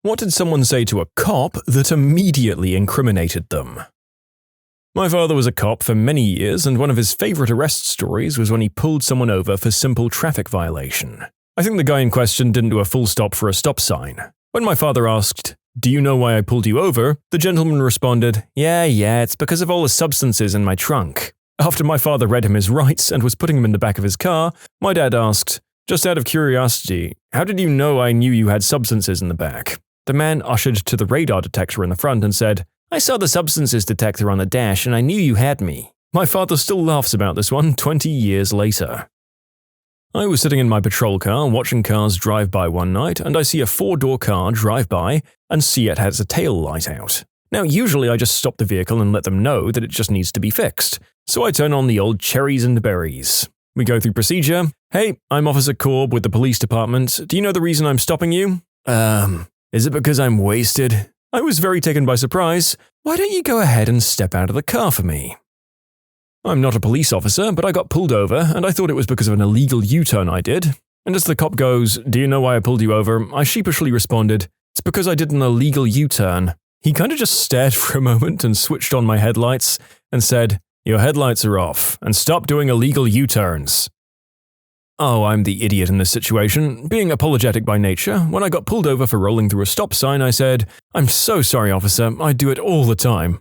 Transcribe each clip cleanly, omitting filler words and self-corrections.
What did someone say to a cop that immediately incriminated them? My father was a cop for many years, and one of his favorite arrest stories was when he pulled someone over for simple traffic violation. I think the guy in question didn't do a full stop for a stop sign. When my father asked, "Do you know why I pulled you over?" the gentleman responded, Yeah, it's because of all the substances in my trunk. After my father read him his rights and was putting him in the back of his car, my dad asked, "Just out of curiosity, how did you know I knew you had substances in the back?" The man ushered to the radar detector in the front and said, "I saw the substances detector on the dash and I knew you had me." My father still laughs about this one 20 years later. I was sitting in my patrol car watching cars drive by one night, and I see a 4-door car drive by and see it has a tail light out. Now, usually I just stop the vehicle and let them know that it just needs to be fixed. So I turn on the old cherries and berries. We go through procedure. "Hey, I'm Officer Corb with the police department. Do you know the reason I'm stopping you?" Is it because I'm wasted?" I was very taken by surprise. "Why don't you go ahead and step out of the car for me?" I'm not a police officer, but I got pulled over, and I thought it was because of an illegal U-turn I did. And as the cop goes, "Do you know why I pulled you over?" I sheepishly responded, "It's because I did an illegal U-turn." He kind of just stared for a moment and switched on my headlights and said, "Your headlights are off, and stop doing illegal U-turns." Oh, I'm the idiot in this situation. Being apologetic by nature, when I got pulled over for rolling through a stop sign, I said, "I'm so sorry, officer, I do it all the time."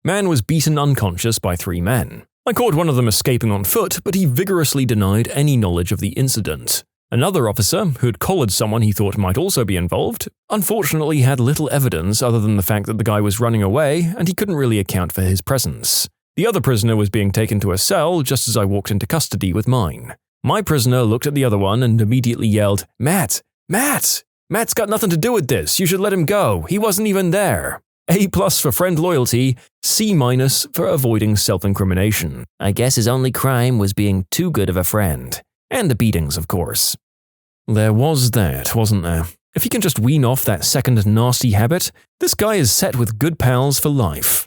Man was beaten unconscious by 3 men. I caught one of them escaping on foot, but he vigorously denied any knowledge of the incident. Another officer, who had collared someone he thought might also be involved, unfortunately had little evidence other than the fact that the guy was running away and he couldn't really account for his presence. The other prisoner was being taken to a cell just as I walked into custody with mine. My prisoner looked at the other one and immediately yelled, Matt's got nothing to do with this, you should let him go, he wasn't even there." A+ for friend loyalty, C- for avoiding self-incrimination. I guess his only crime was being too good of a friend. And the beatings, of course. There was that, wasn't there? If he can just wean off that second nasty habit, this guy is set with good pals for life.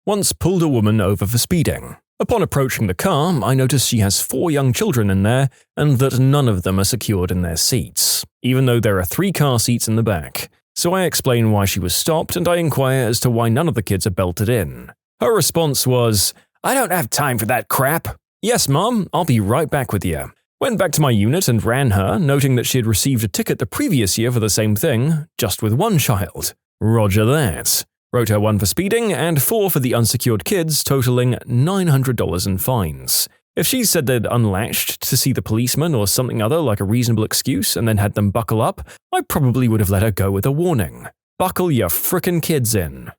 Once pulled a woman over for speeding. Upon approaching the car, I noticed she has 4 young children in there and that none of them are secured in their seats, even though there are 3 car seats in the back. So I explain why she was stopped and I inquire as to why none of the kids are belted in. Her response was, "I don't have time for that crap." "Yes, Mom, I'll be right back with you." Went back to my unit and ran her, noting that she had received a ticket the previous year for the same thing, just with 1 child. Roger that. Wrote her 1 for speeding and 4 for the unsecured kids, totaling $900 in fines. If she said they'd unlatched to see the policeman or something other like a reasonable excuse and then had them buckle up, I probably would have let her go with a warning. Buckle your frickin' kids in.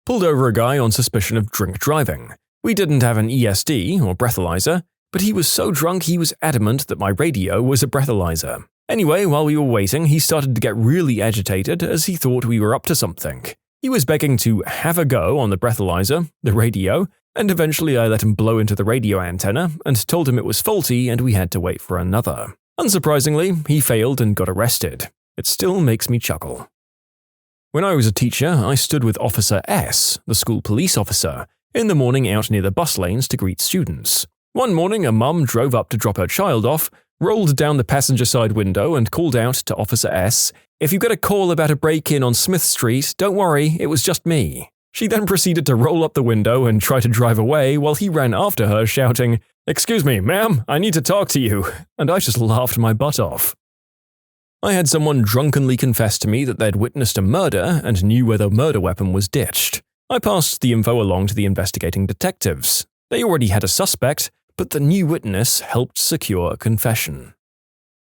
Pulled over a guy on suspicion of drink driving. We didn't have an ESD, or breathalyzer, but he was so drunk he was adamant that my radio was a breathalyzer. Anyway, while we were waiting, he started to get really agitated as he thought we were up to something. He was begging to have a go on the breathalyzer, the radio, and eventually I let him blow into the radio antenna and told him it was faulty and we had to wait for another. Unsurprisingly, he failed and got arrested. It still makes me chuckle. When I was a teacher, I stood with Officer S, the school police officer, in the morning out near the bus lanes to greet students. One morning, a mum drove up to drop her child off, rolled down the passenger side window and called out to Officer S, "If you get a call about a break-in on Smith Street, don't worry, it was just me." She then proceeded to roll up the window and try to drive away while he ran after her shouting, "Excuse me, ma'am, I need to talk to you," and I just laughed my butt off. I had someone drunkenly confess to me that they'd witnessed a murder and knew where the murder weapon was ditched. I passed the info along to the investigating detectives. They already had a suspect, but the new witness helped secure a confession.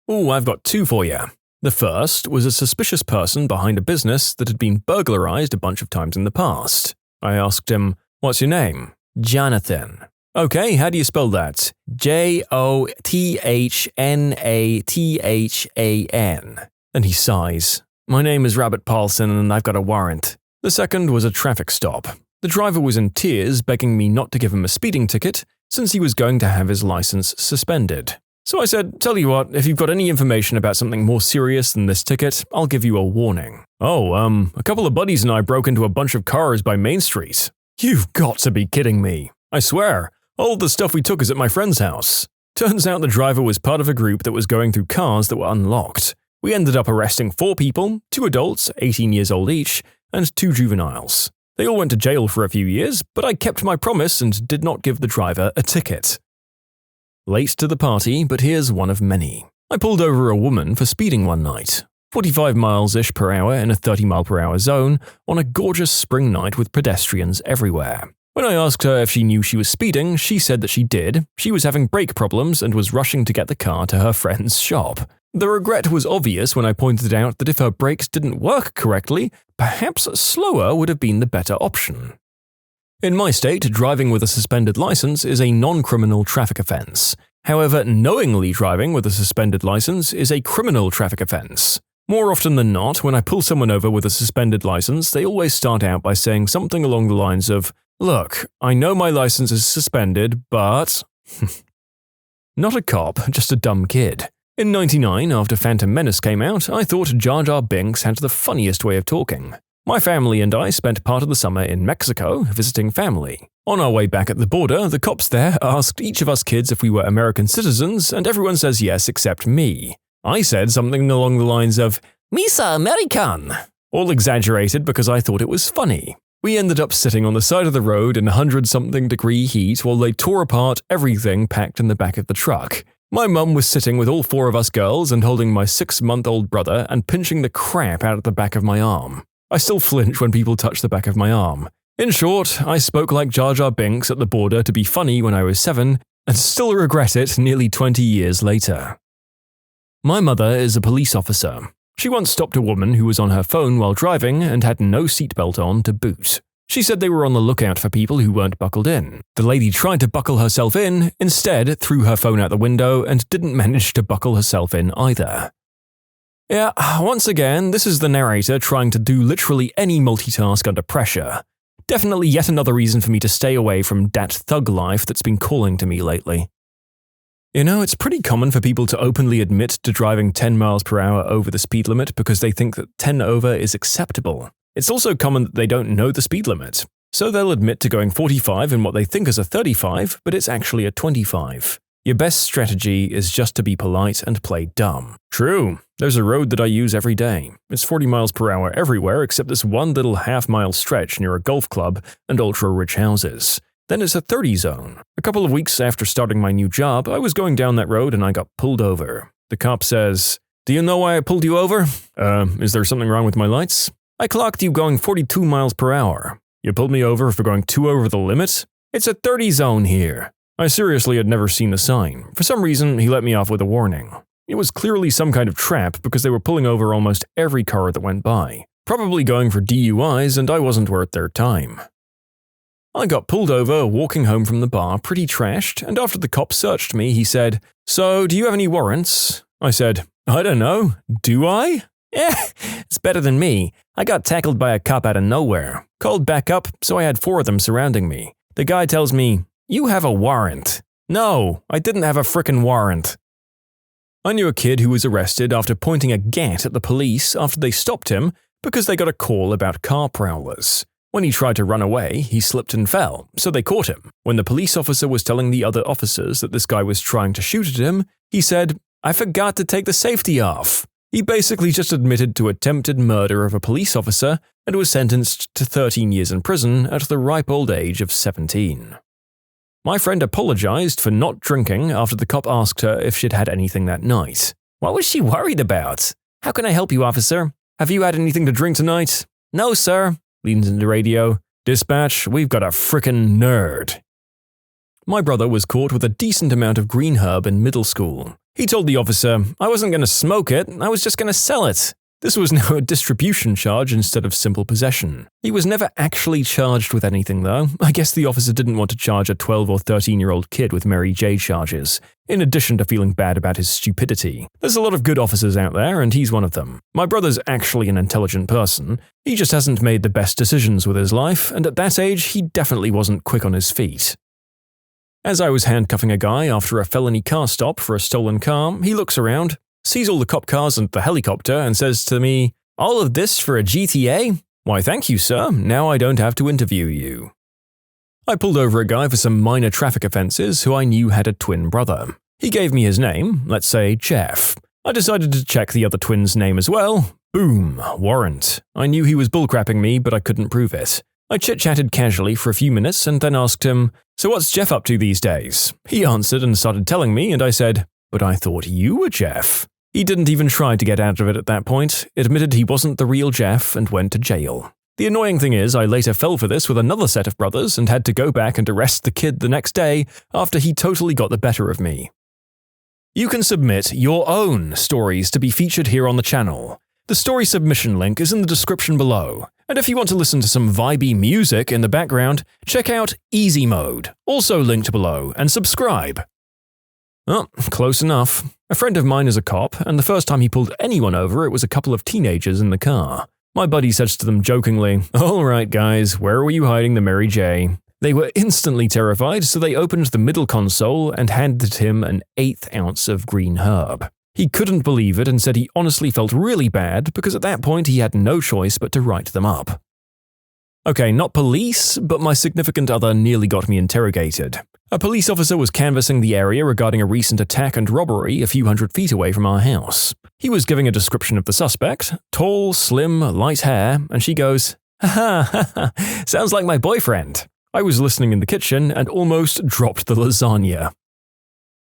Ooh, I've got 2 for you. The first was a suspicious person behind a business that had been burglarized a bunch of times in the past. I asked him, "What's your name?" "Jonathan." "Okay, how do you spell that?" "Jothnatathan." Then he sighs. "My name is Robert Paulson and I've got a warrant." The second was a traffic stop. The driver was in tears begging me not to give him a speeding ticket since he was going to have his license suspended. So I said, "Tell you what, if you've got any information about something more serious than this ticket, I'll give you a warning." "Oh, a couple of buddies and I broke into a bunch of cars by Main Street." "You've got to be kidding me." "I swear, all the stuff we took is at my friend's house." Turns out the driver was part of a group that was going through cars that were unlocked. We ended up arresting 4 people, 2 adults, 18 years old each, and 2 juveniles. They all went to jail for a few years, but I kept my promise and did not give the driver a ticket. Late to the party, but here's one of many. I pulled over a woman for speeding one night, 45 miles-ish per hour in a 30-mile-per-hour zone on a gorgeous spring night with pedestrians everywhere. When I asked her if she knew she was speeding, she said that she did. She was having brake problems and was rushing to get the car to her friend's shop. The regret was obvious when I pointed out that if her brakes didn't work correctly, perhaps slower would have been the better option. In my state, driving with a suspended license is a non-criminal traffic offense. However, knowingly driving with a suspended license is a criminal traffic offense. More often than not, when I pull someone over with a suspended license, they always start out by saying something along the lines of, "Look, I know my license is suspended, but..." Not a cop, just a dumb kid. In '99, after Phantom Menace came out, I thought Jar Jar Binks had the funniest way of talking. My family and I spent part of the summer in Mexico visiting family. On our way back at the border, the cops there asked each of us kids if we were American citizens, and everyone says yes except me. I said something along the lines of, "Misa American," all exaggerated because I thought it was funny. We ended up sitting on the side of the road in 100-something degree heat while they tore apart everything packed in the back of the truck. My mum was sitting with all 4 of us girls and holding my 6-month-old brother and pinching the crap out of the back of my arm. I still flinch when people touch the back of my arm. In short, I spoke like Jar Jar Binks at the border to be funny when I was 7, and still regret it nearly 20 years later. My mother is a police officer. She once stopped a woman who was on her phone while driving and had no seatbelt on to boot. She said they were on the lookout for people who weren't buckled in. The lady tried to buckle herself in, instead threw her phone out the window and didn't manage to buckle herself in either. Yeah, once again, this is the narrator trying to do literally any multitask under pressure. Definitely yet another reason for me to stay away from that thug life that's been calling to me lately. You know, it's pretty common for people to openly admit to driving 10 miles per hour over the speed limit because they think that 10 over is acceptable. It's also common that they don't know the speed limit, so they'll admit to going 45 in what they think is a 35, but it's actually a 25. Your best strategy is just to be polite and play dumb. True, there's a road that I use every day. It's 40 miles per hour everywhere except this one little half-mile stretch near a golf club and ultra-rich houses. Then it's a 30 zone. A couple of weeks after starting my new job, I was going down that road and I got pulled over. The cop says, "Do you know why I pulled you over?" Is there something wrong with my lights?" "I clocked you going 42 miles per hour. You pulled me over for going 2 over the limit? It's a 30 zone here." I seriously had never seen the sign. For some reason, he let me off with a warning. It was clearly some kind of trap because they were pulling over almost every car that went by. Probably going for DUIs, and I wasn't worth their time. I got pulled over walking home from the bar pretty trashed, and after the cop searched me, he said, "So, do you have any warrants?" I said, "I don't know. Do I?" "Eh, it's better than me. I got tackled by a cop out of nowhere. Called back up, so I had 4 of them surrounding me. The guy tells me, 'You have a warrant.' No, I didn't have a frickin' warrant." I knew a kid who was arrested after pointing a gat at the police after they stopped him because they got a call about car prowlers. When he tried to run away, he slipped and fell, so they caught him. When the police officer was telling the other officers that this guy was trying to shoot at him, he said, "I forgot to take the safety off." He basically just admitted to attempted murder of a police officer and was sentenced to 13 years in prison at the ripe old age of 17. My friend apologized for not drinking after the cop asked her if she'd had anything that night. "What was she worried about?" "How can I help you, officer?" "Have you had anything to drink tonight?" "No, sir." Leans into radio. "Dispatch, we've got a frickin' nerd." My brother was caught with a decent amount of green herb in middle school. He told the officer, "I wasn't going to smoke it, I was just going to sell it." This was now a distribution charge instead of simple possession. He was never actually charged with anything, though. I guess the officer didn't want to charge a 12 or 13-year-old kid with Mary J charges, in addition to feeling bad about his stupidity. There's a lot of good officers out there, and he's one of them. My brother's actually an intelligent person. He just hasn't made the best decisions with his life, and at that age, he definitely wasn't quick on his feet. As I was handcuffing a guy after a felony car stop for a stolen car, he looks around, sees all the cop cars and the helicopter, and says to me, "All of this for a GTA? Why, thank you, sir. Now I don't have to interview you." I pulled over a guy for some minor traffic offenses who I knew had a twin brother. He gave me his name, let's say Jeff. I decided to check the other twin's name as well. Boom, warrant. I knew he was bullcrapping me, but I couldn't prove it. I chit-chatted casually for a few minutes and then asked him, "So what's Jeff up to these days?" He answered and started telling me, and I said, "But I thought you were Jeff." He didn't even try to get out of it at that point, admitted he wasn't the real Jeff, and went to jail. The annoying thing is, I later fell for this with another set of brothers and had to go back and arrest the kid the next day after he totally got the better of me. You can submit your own stories to be featured here on the channel. The story submission link is in the description below. And if you want to listen to some vibey music in the background, check out easymode, also linked below, and subscribe. Oh, close enough. A friend of mine is a cop, and the first time he pulled anyone over, it was a couple of teenagers in the car. My buddy says to them jokingly, "All right, guys, where were you hiding the Mary J?" They were instantly terrified, so they opened the middle console and handed him an 1/8 ounce of green herb. He couldn't believe it and said he honestly felt really bad because at that point he had no choice but to write them up. Okay, not police, but my significant other nearly got me interrogated. A police officer was canvassing the area regarding a recent attack and robbery a few hundred feet away from our house. He was giving a description of the suspect, tall, slim, light hair, and she goes, "Ha ha, sounds like my boyfriend." I was listening in the kitchen and almost dropped the lasagna.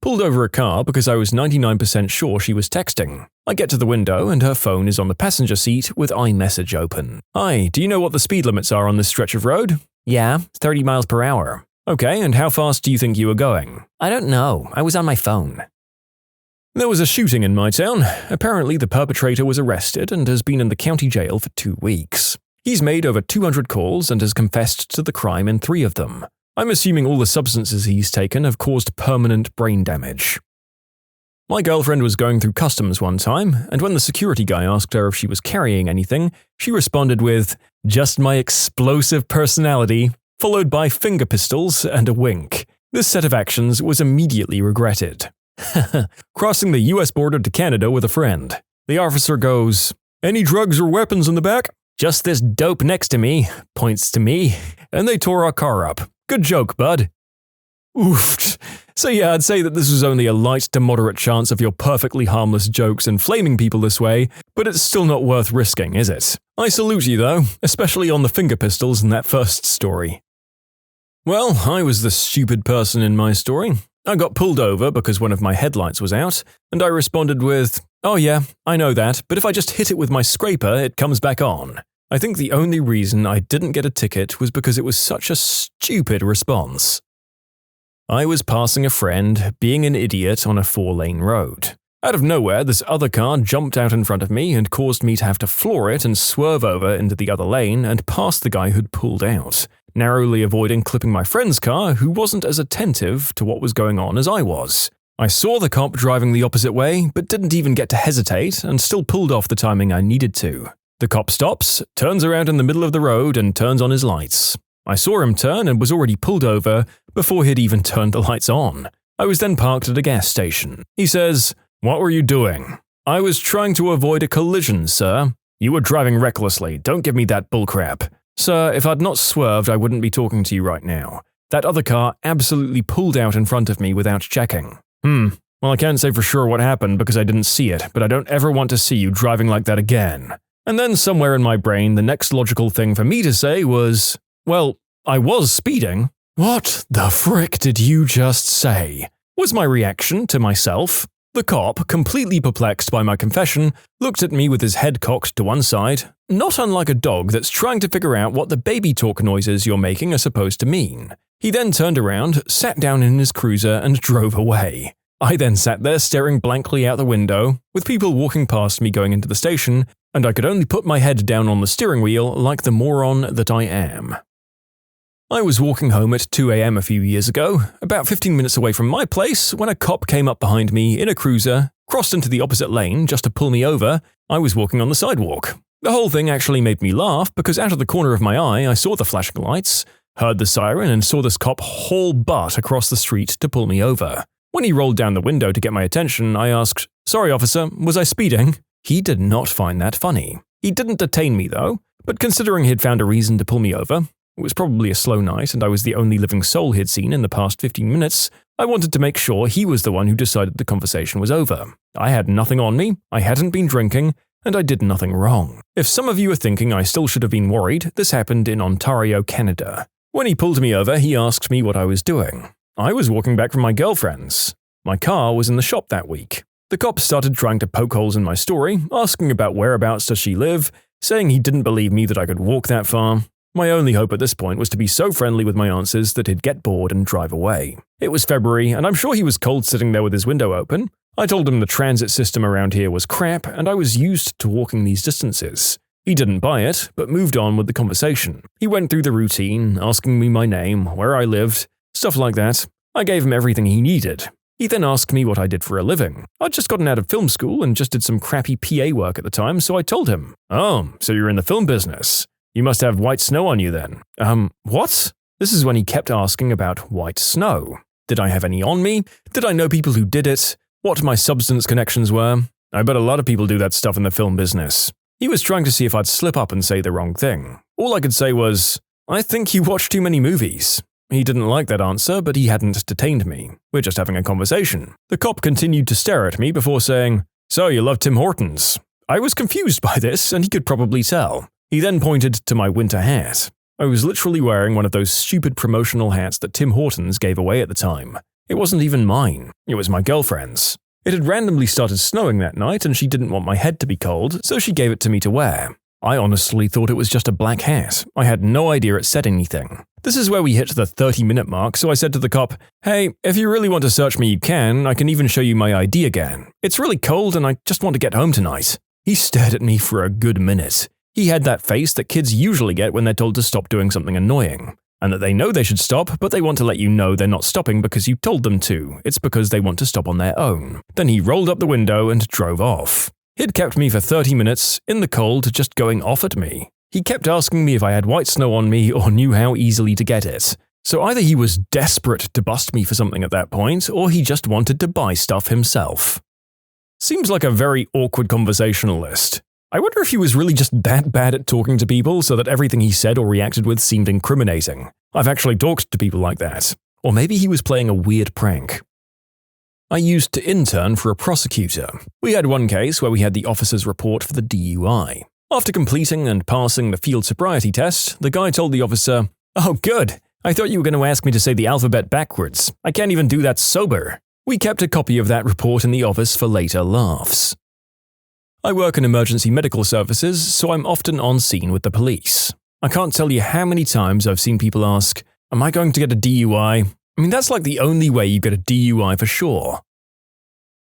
Pulled over a car because I was 99% sure she was texting. I get to the window and her phone is on the passenger seat with iMessage open. "Hi, do you know what the speed limits are on this stretch of road?" "Yeah, 30 miles per hour. "Okay, and how fast do you think you were going?" "I don't know. I was on my phone." There was a shooting in my town. Apparently the perpetrator was arrested and has been in the county jail for 2 weeks. He's made over 200 calls and has confessed to the crime in 3 of them. I'm assuming all the substances he's taken have caused permanent brain damage. My girlfriend was going through customs one time, and when the security guy asked her if she was carrying anything, she responded with, "Just my explosive personality," followed by finger pistols and a wink. This set of actions was immediately regretted. Crossing the US border to Canada with a friend. The officer goes, "Any drugs or weapons in the back?" "Just this dope next to me," points to me, and they tore our car up. "Good joke, bud." Oof. So yeah, I'd say that this was only a light to moderate chance of your perfectly harmless jokes inflaming people this way, but it's still not worth risking, is it? I salute you though, especially on the finger pistols in that first story. Well, I was the stupid person in my story. I got pulled over because one of my headlights was out, and I responded with, "Oh yeah, I know that, but if I just hit it with my scraper, it comes back on." I think the only reason I didn't get a ticket was because it was such a stupid response. I was passing a friend, being an idiot on a 4-lane road. Out of nowhere, this other car jumped out in front of me and caused me to have to floor it and swerve over into the other lane and past the guy who'd pulled out, narrowly avoiding clipping my friend's car who wasn't as attentive to what was going on as I was. I saw the cop driving the opposite way, but didn't even get to hesitate and still pulled off the timing I needed to. The cop stops, turns around in the middle of the road and turns on his lights. I saw him turn and was already pulled over before he'd even turned the lights on. I was then parked at a gas station. He says, "What were you doing?" "I was trying to avoid a collision, sir." "You were driving recklessly, don't give me that bullcrap." "Sir, if I'd not swerved, I wouldn't be talking to you right now. That other car absolutely pulled out in front of me without checking." Well, I can't say for sure what happened because I didn't see it, but I don't ever want to see you driving like that again." And then somewhere in my brain, the next logical thing for me to say was, "Well, I was speeding." "What the frick did you just say?" was my reaction to myself. The cop, completely perplexed by my confession, looked at me with his head cocked to one side, not unlike a dog that's trying to figure out what the baby talk noises you're making are supposed to mean. He then turned around, sat down in his cruiser, and drove away. I then sat there staring blankly out the window, with people walking past me going into the station, and I could only put my head down on the steering wheel like the moron that I am. I was walking home at 2 a.m. a few years ago, about 15 minutes away from my place, when a cop came up behind me in a cruiser, crossed into the opposite lane just to pull me over. I was walking on the sidewalk. The whole thing actually made me laugh because out of the corner of my eye I saw the flashing lights, heard the siren, and saw this cop haul butt across the street to pull me over. When he rolled down the window to get my attention, I asked, "Sorry, officer, was I speeding?" He did not find that funny. He didn't detain me, though, but considering he'd found a reason to pull me over, it was probably a slow night and I was the only living soul he'd seen in the past 15 minutes, I wanted to make sure he was the one who decided the conversation was over. I had nothing on me, I hadn't been drinking, and I did nothing wrong. If some of you are thinking I still should have been worried, this happened in Ontario, Canada. When he pulled me over, he asked me what I was doing. I was walking back from my girlfriend's. My car was in the shop that week. The cop started trying to poke holes in my story, asking about whereabouts does she live, saying he didn't believe me that I could walk that far. My only hope at this point was to be so friendly with my answers that he'd get bored and drive away. It was February, and I'm sure he was cold sitting there with his window open. I told him the transit system around here was crap, and I was used to walking these distances. He didn't buy it, but moved on with the conversation. He went through the routine, asking me my name, where I lived, stuff like that. I gave him everything he needed. He then asked me what I did for a living. I'd just gotten out of film school and just did some crappy PA work at the time, so I told him, "Oh, so you're in the film business. You must have white snow on you then." What? This is when he kept asking about white snow. Did I have any on me? Did I know people who did it? What my substance connections were? I bet a lot of people do that stuff in the film business. He was trying to see if I'd slip up and say the wrong thing. All I could say was, "I think you watch too many movies." He didn't like that answer, but he hadn't detained me. We're just having a conversation. The cop continued to stare at me before saying, "So you love Tim Hortons?" I was confused by this, and he could probably tell. He then pointed to my winter hat. I was literally wearing one of those stupid promotional hats that Tim Hortons gave away at the time. It wasn't even mine. It was my girlfriend's. It had randomly started snowing that night, and she didn't want my head to be cold, so she gave it to me to wear. I honestly thought it was just a black hat. I had no idea it said anything. This is where we hit the 30-minute mark, so I said to the cop, "Hey, if you really want to search me, you can. I can even show you my ID again. It's really cold and I just want to get home tonight." He stared at me for a good minute. He had that face that kids usually get when they're told to stop doing something annoying, and that they know they should stop, but they want to let you know they're not stopping because you told them to. It's because they want to stop on their own. Then he rolled up the window and drove off. He'd kept me for 30 minutes, in the cold, just going off at me. He kept asking me if I had white snow on me or knew how easily to get it. So either he was desperate to bust me for something at that point, or he just wanted to buy stuff himself. Seems like a very awkward conversationalist. I wonder if he was really just that bad at talking to people so that everything he said or reacted with seemed incriminating. I've actually talked to people like that. Or maybe he was playing a weird prank. I used to intern for a prosecutor. We had one case where we had the officer's report for the DUI. After completing and passing the field sobriety test, the guy told the officer, "Oh good, I thought you were going to ask me to say the alphabet backwards. I can't even do that sober." We kept a copy of that report in the office for later laughs. I work in emergency medical services, so I'm often on scene with the police. I can't tell you how many times I've seen people ask, "Am I going to get a DUI?" I mean, that's like the only way you get a DUI for sure.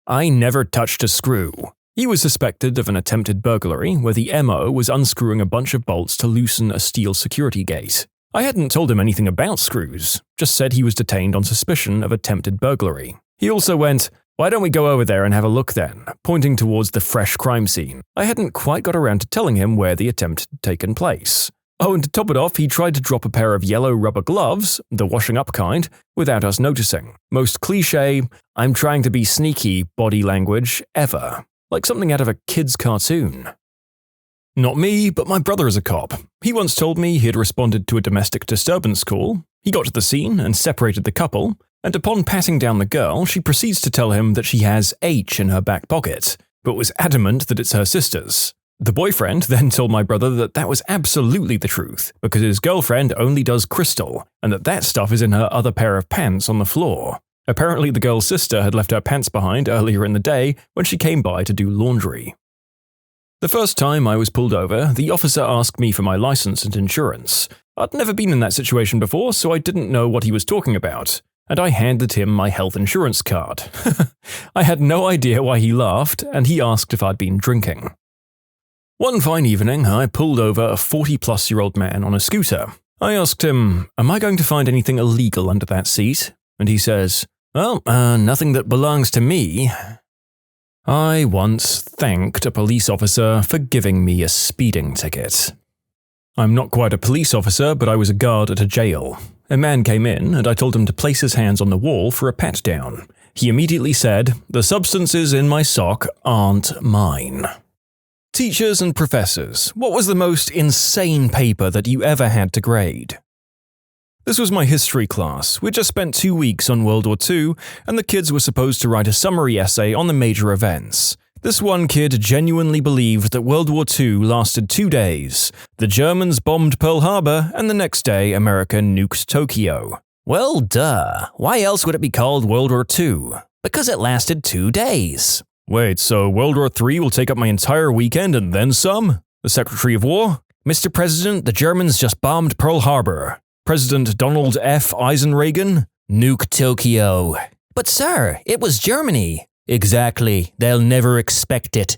I never touched a screw. He was suspected of an attempted burglary where the MO was unscrewing a bunch of bolts to loosen a steel security gate. I hadn't told him anything about screws, just said he was detained on suspicion of attempted burglary. He also went, "Why don't we go over there and have a look then?" pointing towards the fresh crime scene. I hadn't quite got around to telling him where the attempt had taken place. Oh, and to top it off, he tried to drop a pair of yellow rubber gloves, the washing up kind, without us noticing. Most cliché, "I'm trying to be sneaky" body language ever. Like something out of a kid's cartoon. Not me, but my brother is a cop. He once told me he had responded to a domestic disturbance call. He got to the scene and separated the couple, and upon patting down the girl, she proceeds to tell him that she has H in her back pocket, but was adamant that it's her sister's. The boyfriend then told my brother that that was absolutely the truth, because his girlfriend only does crystal, and that stuff is in her other pair of pants on the floor. Apparently the girl's sister had left her pants behind earlier in the day when she came by to do laundry. The first time I was pulled over, the officer asked me for my license and insurance. I'd never been in that situation before, so I didn't know what he was talking about, and I handed him my health insurance card. I had no idea why he laughed, and he asked if I'd been drinking. One fine evening, I pulled over a 40-plus-year-old man on a scooter. I asked him, "Am I going to find anything illegal under that seat?" And he says, "Well, nothing that belongs to me." I once thanked a police officer for giving me a speeding ticket. I'm not quite a police officer, but I was a guard at a jail. A man came in, and I told him to place his hands on the wall for a pat-down. He immediately said, "The substances in my sock aren't mine." Teachers and professors, what was the most insane paper that you ever had to grade? This was my history class. We'd just spent 2 weeks on World War II, and the kids were supposed to write a summary essay on the major events. This one kid genuinely believed that World War II lasted 2 days. The Germans bombed Pearl Harbor, and the next day America nuked Tokyo. Well, duh. Why else would it be called World War II? Because it lasted 2 days. Wait, so World War III will take up my entire weekend and then some? The Secretary of War? Mr. President, the Germans just bombed Pearl Harbor. President Donald F. Eisenreagan? Nuke Tokyo. But sir, it was Germany. Exactly. They'll never expect it.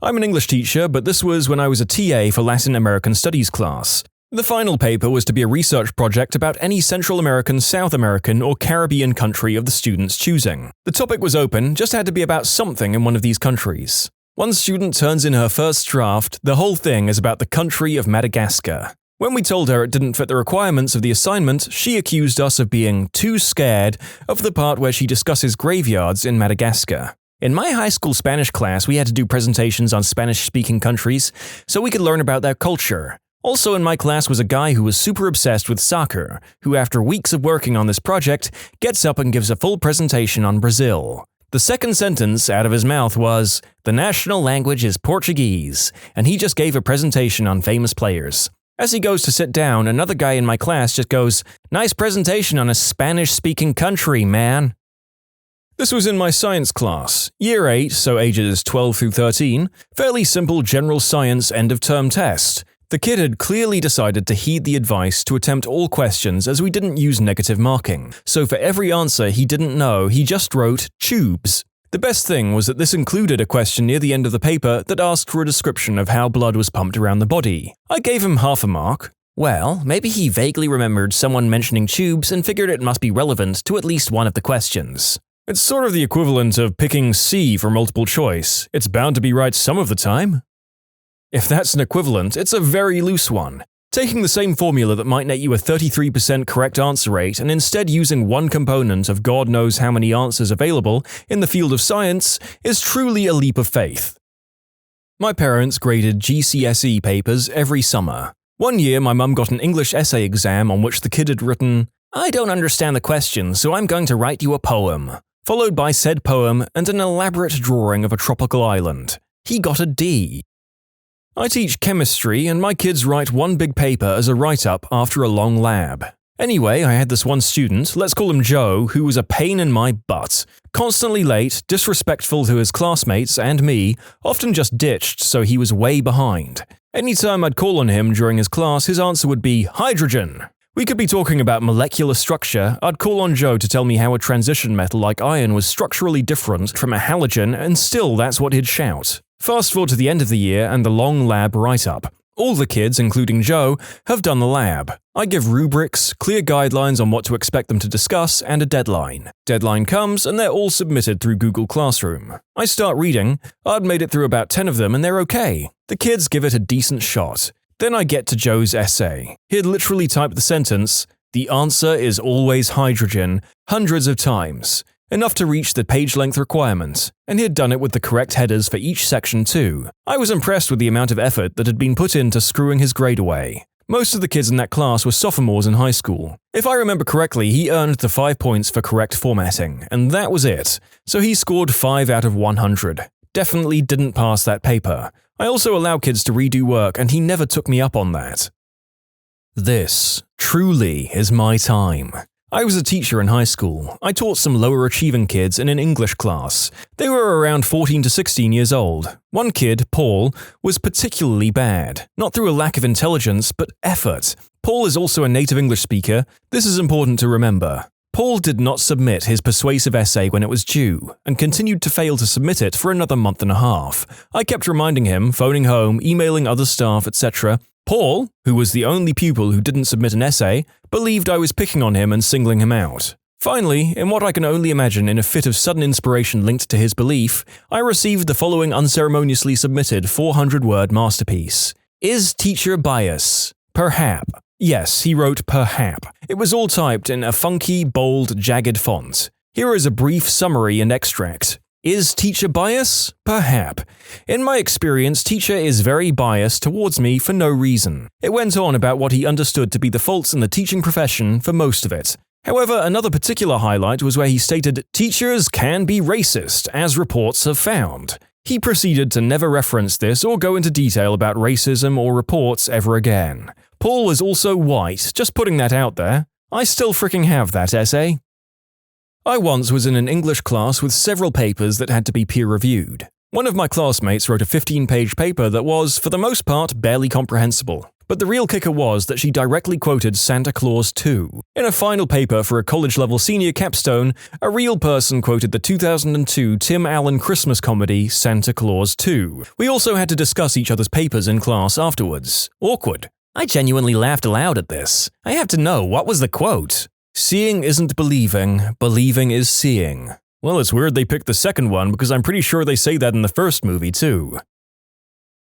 I'm an English teacher, but this was when I was a TA for Latin American Studies class. The final paper was to be a research project about any Central American, South American, or Caribbean country of the student's choosing. The topic was open, just had to be about something in one of these countries. One student turns in her first draft, the whole thing is about the country of Madagascar. When we told her it didn't fit the requirements of the assignment, she accused us of being too scared of the part where she discusses graveyards in Madagascar. In my high school Spanish class, we had to do presentations on Spanish-speaking countries so we could learn about their culture. Also in my class was a guy who was super obsessed with soccer, who after weeks of working on this project, gets up and gives a full presentation on Brazil. The second sentence out of his mouth was, "The national language is Portuguese," and he just gave a presentation on famous players. As he goes to sit down, another guy in my class just goes, "Nice presentation on a Spanish-speaking country, man." This was in my science class, year 8, so ages 12 through 13, fairly simple general science end-of-term test. The kid had clearly decided to heed the advice to attempt all questions as we didn't use negative marking, so for every answer he didn't know, he just wrote tubes. The best thing was that this included a question near the end of the paper that asked for a description of how blood was pumped around the body. I gave him half a mark. Well, maybe he vaguely remembered someone mentioning tubes and figured it must be relevant to at least one of the questions. It's sort of the equivalent of picking C for multiple choice. It's bound to be right some of the time. If that's an equivalent, it's a very loose one. Taking the same formula that might net you a 33% correct answer rate and instead using one component of God knows how many answers available in the field of science is truly a leap of faith. My parents graded GCSE papers every summer. One year, my mum got an English essay exam on which the kid had written, "I don't understand the question, so I'm going to write you a poem," followed by said poem and an elaborate drawing of a tropical island. He got a D. I teach chemistry, and my kids write one big paper as a write-up after a long lab. Anyway, I had this one student, let's call him Joe, who was a pain in my butt. Constantly late, disrespectful to his classmates and me, often just ditched so he was way behind. Anytime I'd call on him during his class, his answer would be hydrogen. We could be talking about molecular structure, I'd call on Joe to tell me how a transition metal like iron was structurally different from a halogen, and still that's what he'd shout. Fast forward to the end of the year and the long lab write-up. All the kids, including Joe, have done the lab. I give rubrics, clear guidelines on what to expect them to discuss, and a deadline. Deadline comes and they're all submitted through Google Classroom. I start reading, I'd made it through about 10 of them and they're okay. The kids give it a decent shot. Then I get to Joe's essay. He'd literally typed the sentence, "The answer is always hydrogen," hundreds of times. Enough to reach the page-length requirement, and he had done it with the correct headers for each section too. I was impressed with the amount of effort that had been put into screwing his grade away. Most of the kids in that class were sophomores in high school. If I remember correctly, he earned the 5 points for correct formatting, and that was it. So he scored 5 out of 100. Definitely didn't pass that paper. I also allow kids to redo work, and he never took me up on that. This truly is my time. I was a teacher in high school. I taught some lower achieving kids in an English class. They were around 14 to 16 years old. One kid, Paul, was particularly bad. Not through a lack of intelligence, but effort. Paul is also a native English speaker. This is important to remember. Paul did not submit his persuasive essay when it was due, and continued to fail to submit it for another month and a half. I kept reminding him, phoning home, emailing other staff, etc. Paul, who was the only pupil who didn't submit an essay, believed I was picking on him and singling him out. Finally, in what I can only imagine in a fit of sudden inspiration linked to his belief, I received the following unceremoniously submitted 400-word masterpiece. Is teacher bias? Perhap. Yes, he wrote perhap. It was all typed in a funky, bold, jagged font. Here is a brief summary and extract. Is teacher bias? Perhaps. In my experience, teacher is very biased towards me for no reason. It went on about what he understood to be the faults in the teaching profession for most of it. However, another particular highlight was where he stated, teachers can be racist, as reports have found. He proceeded to never reference this or go into detail about racism or reports ever again. Paul was also white, just putting that out there. I still freaking have that essay. I once was in an English class with several papers that had to be peer-reviewed. One of my classmates wrote a 15-page paper that was, for the most part, barely comprehensible. But the real kicker was that she directly quoted Santa Claus 2. In a final paper for a college-level senior capstone, a real person quoted the 2002 Tim Allen Christmas comedy Santa Claus 2. We also had to discuss each other's papers in class afterwards. Awkward. I genuinely laughed aloud at this. I have to know, what was the quote? Seeing isn't believing, believing is seeing. Well, it's weird they picked the second one because I'm pretty sure they say that in the first movie too.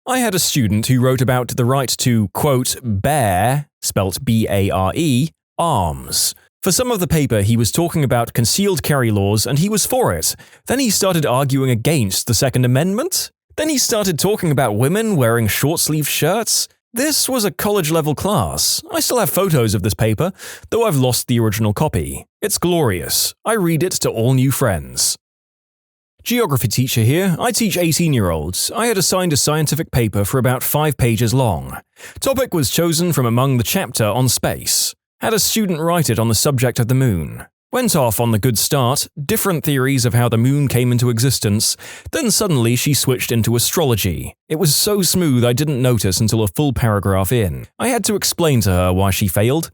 I had a student who wrote about the right to, quote, bear, spelt B-A-R-E, arms. For some of the paper, he was talking about concealed carry laws and he was for it. Then he started arguing against the Second Amendment. Then he started talking about women wearing short-sleeved shirts. This was a college-level class. I still have photos of this paper, though I've lost the original copy. It's glorious. I read it to all new friends. Geography teacher here. I teach 18-year-olds. I had assigned a scientific paper for about 5 pages long. Topic was chosen from among the chapter on space. Had a student write it on the subject of the moon. Went off on the good start, different theories of how the moon came into existence, then suddenly she switched into astrology. It was so smooth I didn't notice until a full paragraph in. I had to explain to her why she failed.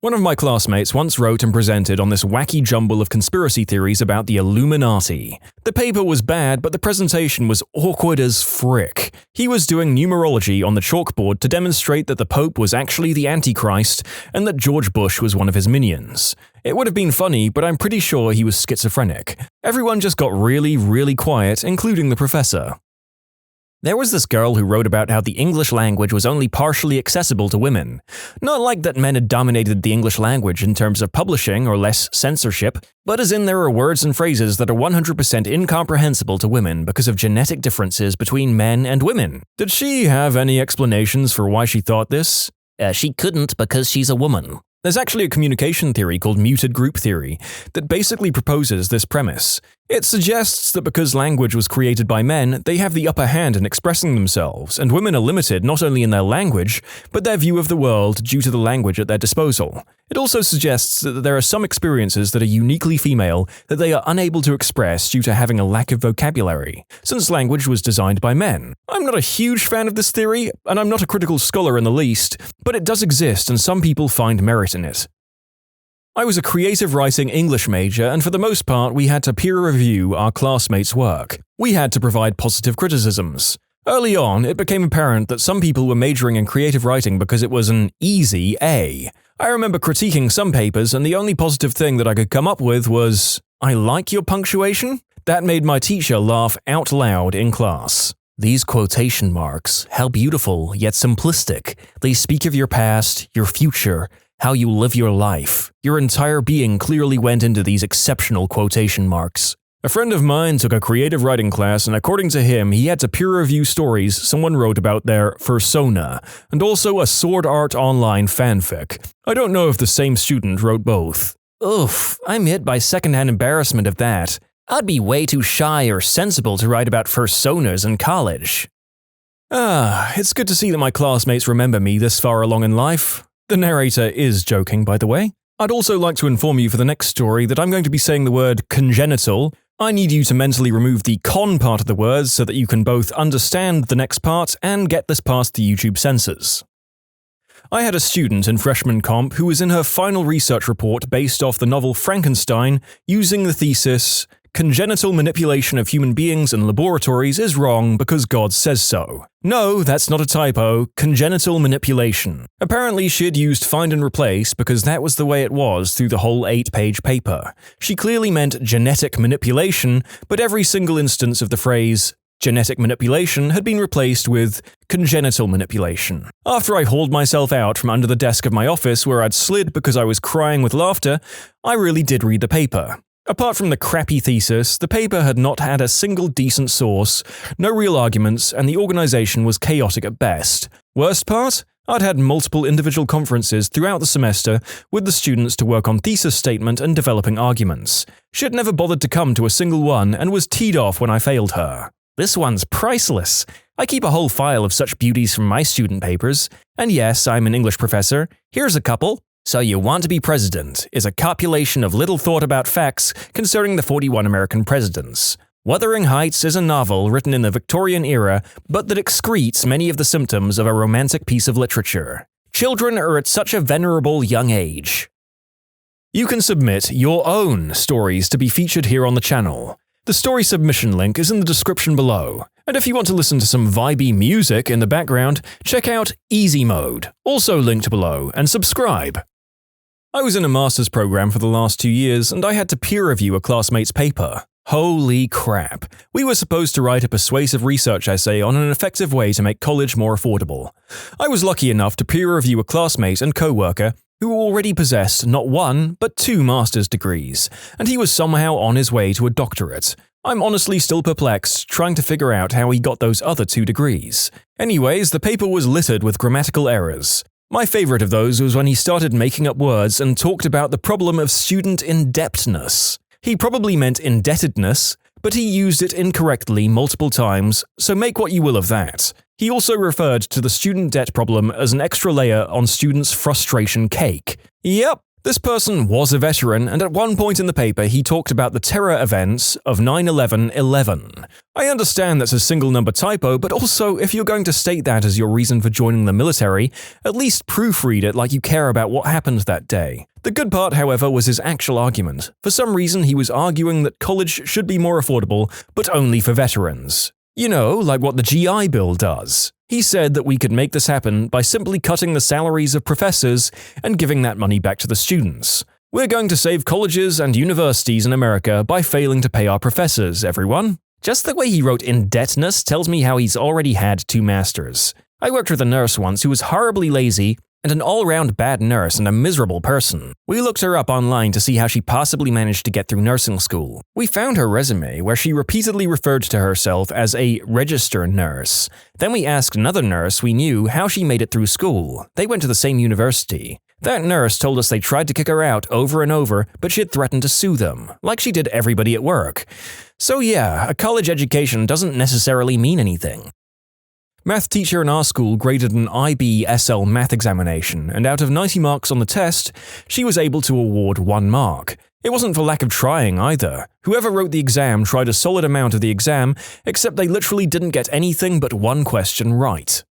One of my classmates once wrote and presented on this wacky jumble of conspiracy theories about the Illuminati. The paper was bad, but the presentation was awkward as frick. He was doing numerology on the chalkboard to demonstrate that the Pope was actually the Antichrist and that George Bush was one of his minions. It would have been funny, but I'm pretty sure he was schizophrenic. Everyone just got really, really quiet, including the professor. There was this girl who wrote about how the English language was only partially accessible to women. Not like that men had dominated the English language in terms of publishing or less censorship, but as in there are words and phrases that are 100% incomprehensible to women because of genetic differences between men and women. Did she have any explanations for why she thought this? She couldn't because she's a woman. There's actually a communication theory called muted group theory that basically proposes this premise. It suggests that because language was created by men, they have the upper hand in expressing themselves, and women are limited not only in their language, but their view of the world due to the language at their disposal. It also suggests that there are some experiences that are uniquely female that they are unable to express due to having a lack of vocabulary, since language was designed by men. I'm not a huge fan of this theory, and I'm not a critical scholar in the least, but it does exist and some people find merit in it. I was a creative writing English major, and for the most part we had to peer review our classmates' work. We had to provide positive criticisms. Early on, it became apparent that some people were majoring in creative writing because it was an easy A. I remember critiquing some papers, and the only positive thing that I could come up with was, "I like your punctuation?" That made my teacher laugh out loud in class. These quotation marks, how beautiful yet simplistic. They speak of your past, your future, how you live your life. Your entire being clearly went into these exceptional quotation marks. A friend of mine took a creative writing class, and according to him, he had to peer review stories someone wrote about their persona, and also a Sword Art Online fanfic. I don't know if the same student wrote both. Oof, I'm hit by secondhand embarrassment of that. I'd be way too shy or sensible to write about personas in college. It's good to see that my classmates remember me this far along in life. The narrator is joking, by the way. I'd also like to inform you for the next story that I'm going to be saying the word congenital. I need you to mentally remove the con part of the words so that you can both understand the next part and get this past the YouTube censors. I had a student in freshman comp who was in her final research report based off the novel Frankenstein using the thesis, "Congenital manipulation of human beings in laboratories is wrong because God says so." No, that's not a typo, congenital manipulation. Apparently she'd used find and replace because that was the way it was through the whole 8-page paper. She clearly meant genetic manipulation, but every single instance of the phrase genetic manipulation had been replaced with congenital manipulation. After I hauled myself out from under the desk of my office where I'd slid because I was crying with laughter, I really did read the paper. Apart from the crappy thesis, the paper had not had a single decent source, no real arguments, and the organization was chaotic at best. Worst part? I'd had multiple individual conferences throughout the semester with the students to work on thesis statement and developing arguments. She had never bothered to come to a single one and was teed off when I failed her. This one's priceless. I keep a whole file of such beauties from my student papers. And yes, I'm an English professor. Here's a couple. So You Want to Be President is a copulation of little thought about facts concerning the 41 American presidents. Wuthering Heights is a novel written in the Victorian era, but that excretes many of the symptoms of a romantic piece of literature. Children are at such a venerable young age. You can submit your own stories to be featured here on the channel. The story submission link is in the description below. And if you want to listen to some vibey music in the background, check out easymode, also linked below, and subscribe. I was in a master's program for the last 2 years, and I had to peer review a classmate's paper. Holy crap. We were supposed to write a persuasive research essay on an effective way to make college more affordable. I was lucky enough to peer review a classmate and co-worker who already possessed not 1, but 2 master's degrees, and he was somehow on his way to a doctorate. I'm honestly still perplexed, trying to figure out how he got those other 2 degrees. Anyways, the paper was littered with grammatical errors. My favorite of those was when he started making up words and talked about the problem of student indebtedness. He probably meant indebtedness, but he used it incorrectly multiple times, so make what you will of that. He also referred to the student debt problem as an extra layer on students' frustration cake. Yep, this person was a veteran, and at one point in the paper he talked about the terror events of 9/11/11. I understand that's a single number typo, but also if you're going to state that as your reason for joining the military, at least proofread it like you care about what happened that day. The good part, however, was his actual argument. For some reason, he was arguing that college should be more affordable, but only for veterans. You know, like what the GI Bill does. He said that we could make this happen by simply cutting the salaries of professors and giving that money back to the students. We're going to save colleges and universities in America by failing to pay our professors, everyone. Just the way he wrote indebtedness tells me how he's already had 2 masters. I worked with a nurse once who was horribly lazy and an all-round bad nurse and a miserable person. We looked her up online to see how she possibly managed to get through nursing school. We found her resume where she repeatedly referred to herself as a register nurse. Then we asked another nurse we knew how she made it through school. They went to the same university. That nurse told us they tried to kick her out over and over, but she had threatened to sue them, like she did everybody at work. So yeah, a college education doesn't necessarily mean anything. Math teacher in our school graded an IB/SL math examination, and out of 90 marks on the test, she was able to award 1 mark. It wasn't for lack of trying either. Whoever wrote the exam tried a solid amount of the exam, except they literally didn't get anything but 1 question right.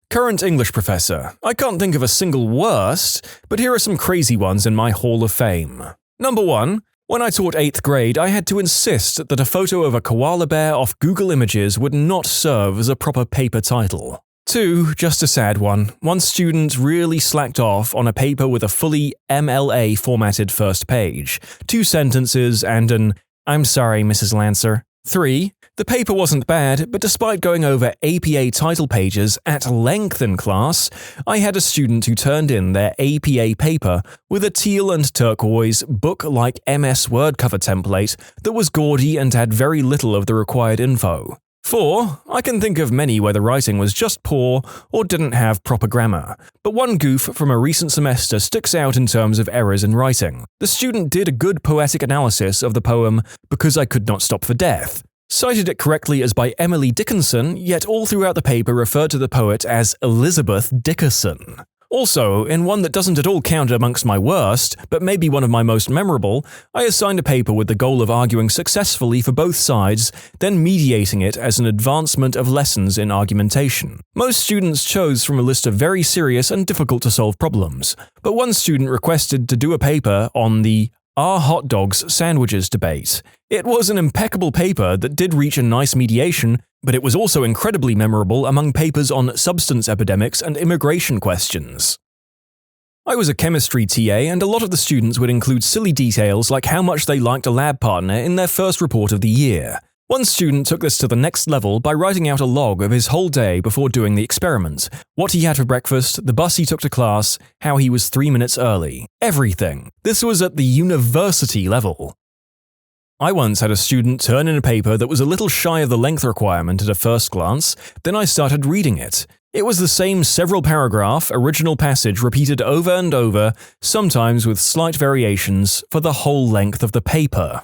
Current English professor. I can't think of a single worst, but here are some crazy ones in my Hall of Fame. Number 1. When I taught 8th grade, I had to insist that a photo of a koala bear off Google Images would not serve as a proper paper title. 2. Just a sad one. One student really slacked off on a paper with a fully MLA formatted first page, 2 sentences and an "I'm sorry, Mrs. Lancer." 3. The paper wasn't bad, but despite going over APA title pages at length in class, I had a student who turned in their APA paper with a teal and turquoise book-like MS Word cover template that was gaudy and had very little of the required info. 4. I can think of many where the writing was just poor or didn't have proper grammar, but one goof from a recent semester sticks out in terms of errors in writing. The student did a good poetic analysis of the poem "Because I Could Not Stop for Death," cited it correctly as by Emily Dickinson, yet all throughout the paper referred to the poet as Elizabeth Dickerson. Also, in one that doesn't at all count amongst my worst, but maybe one of my most memorable, I assigned a paper with the goal of arguing successfully for both sides, then mediating it as an advancement of lessons in argumentation. Most students chose from a list of very serious and difficult-to-solve problems, but one student requested to do a paper on the "Are hot dogs sandwiches?" debate. It was an impeccable paper that did reach a nice mediation, but it was also incredibly memorable among papers on substance epidemics and immigration questions. I was a chemistry TA, and a lot of the students would include silly details like how much they liked a lab partner in their first report of the year. One student took this to the next level by writing out a log of his whole day before doing the experiment. What he had for breakfast, the bus he took to class, how he was 3 minutes early. Everything. This was at the university level. I once had a student turn in a paper that was a little shy of the length requirement at a first glance, then I started reading it. It was the same several-paragraph original passage repeated over and over, sometimes with slight variations, for the whole length of the paper.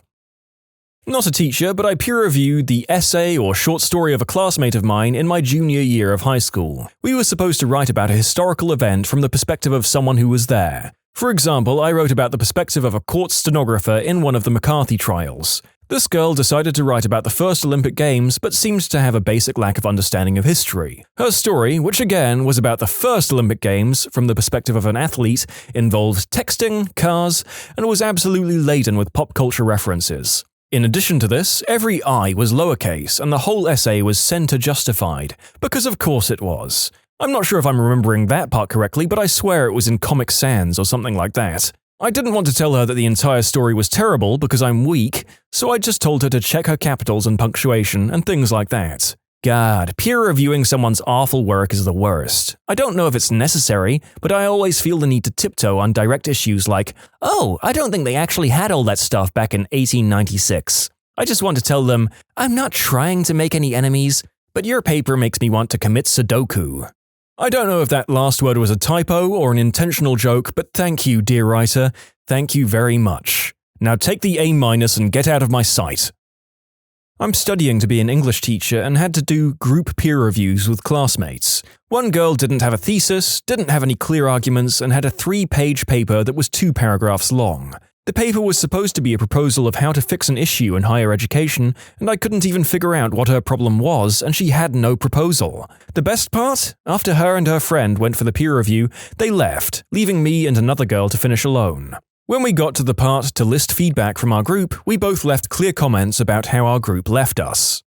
Not a teacher, but I peer-reviewed the essay or short story of a classmate of mine in my junior year of high school. We were supposed to write about a historical event from the perspective of someone who was there. For example, I wrote about the perspective of a court stenographer in one of the McCarthy trials. This girl decided to write about the first Olympic Games, but seemed to have a basic lack of understanding of history. Her story, which again was about the first Olympic Games from the perspective of an athlete, involved texting, cars, and was absolutely laden with pop culture references. In addition to this, every I was lowercase, and the whole essay was center justified, because of course it was. I'm not sure if I'm remembering that part correctly, but I swear it was in Comic Sans or something like that. I didn't want to tell her that the entire story was terrible because I'm weak, so I just told her to check her capitals and punctuation and things like that. God, peer-reviewing someone's awful work is the worst. I don't know if it's necessary, but I always feel the need to tiptoe on direct issues like, oh, I don't think they actually had all that stuff back in 1896. I just want to tell them, I'm not trying to make any enemies, but your paper makes me want to commit Sudoku. I don't know if that last word was a typo or an intentional joke, but thank you, dear writer. Thank you very much. Now take the A- and get out of my sight. I'm studying to be an English teacher and had to do group peer reviews with classmates. One girl didn't have a thesis, didn't have any clear arguments, and had a 3-page paper that was 2 paragraphs long. The paper was supposed to be a proposal of how to fix an issue in higher education, and I couldn't even figure out what her problem was, and she had no proposal. The best part? After her and her friend went for the peer review, they left, leaving me and another girl to finish alone. When we got to the part to list feedback from our group, we both left clear comments about how our group left us.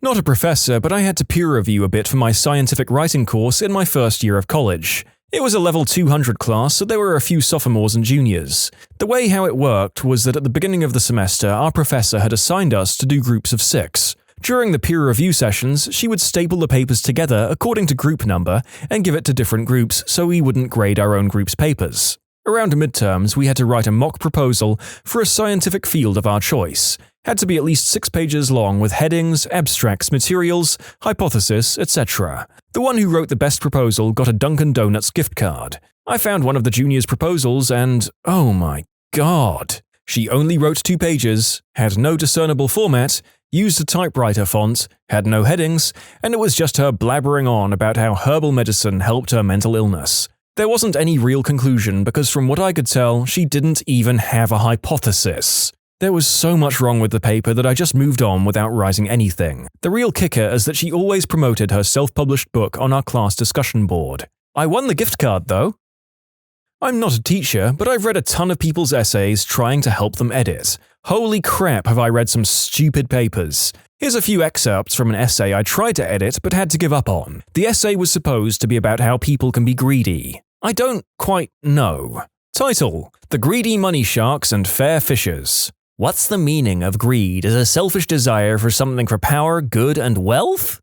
Not a professor, but I had to peer review a bit for my scientific writing course in my first year of college. It was a level 200 class, so there were a few sophomores and juniors. The way how it worked was that at the beginning of the semester, our professor had assigned us to do groups of 6. During the peer review sessions, she would staple the papers together according to group number and give it to different groups so we wouldn't grade our own group's papers. Around midterms, we had to write a mock proposal for a scientific field of our choice. Had to be at least 6 pages long with headings, abstracts, materials, hypothesis, etc. The one who wrote the best proposal got a Dunkin' Donuts gift card. I found one of the juniors' proposals and, oh my god. She only wrote 2 pages, had no discernible format, used a typewriter font, had no headings, and it was just her blabbering on about how herbal medicine helped her mental illness. There wasn't any real conclusion because from what I could tell, she didn't even have a hypothesis. There was so much wrong with the paper that I just moved on without writing anything. The real kicker is that she always promoted her self-published book on our class discussion board. I won the gift card, though. I'm not a teacher, but I've read a ton of people's essays trying to help them edit. Holy crap, have I read some stupid papers. Here's a few excerpts from an essay I tried to edit but had to give up on. The essay was supposed to be about how people can be greedy. I don't quite know. Title: The Greedy Money Sharks and Fair Fishers. What's the meaning of greed as a selfish desire for something for power, good, and wealth? ?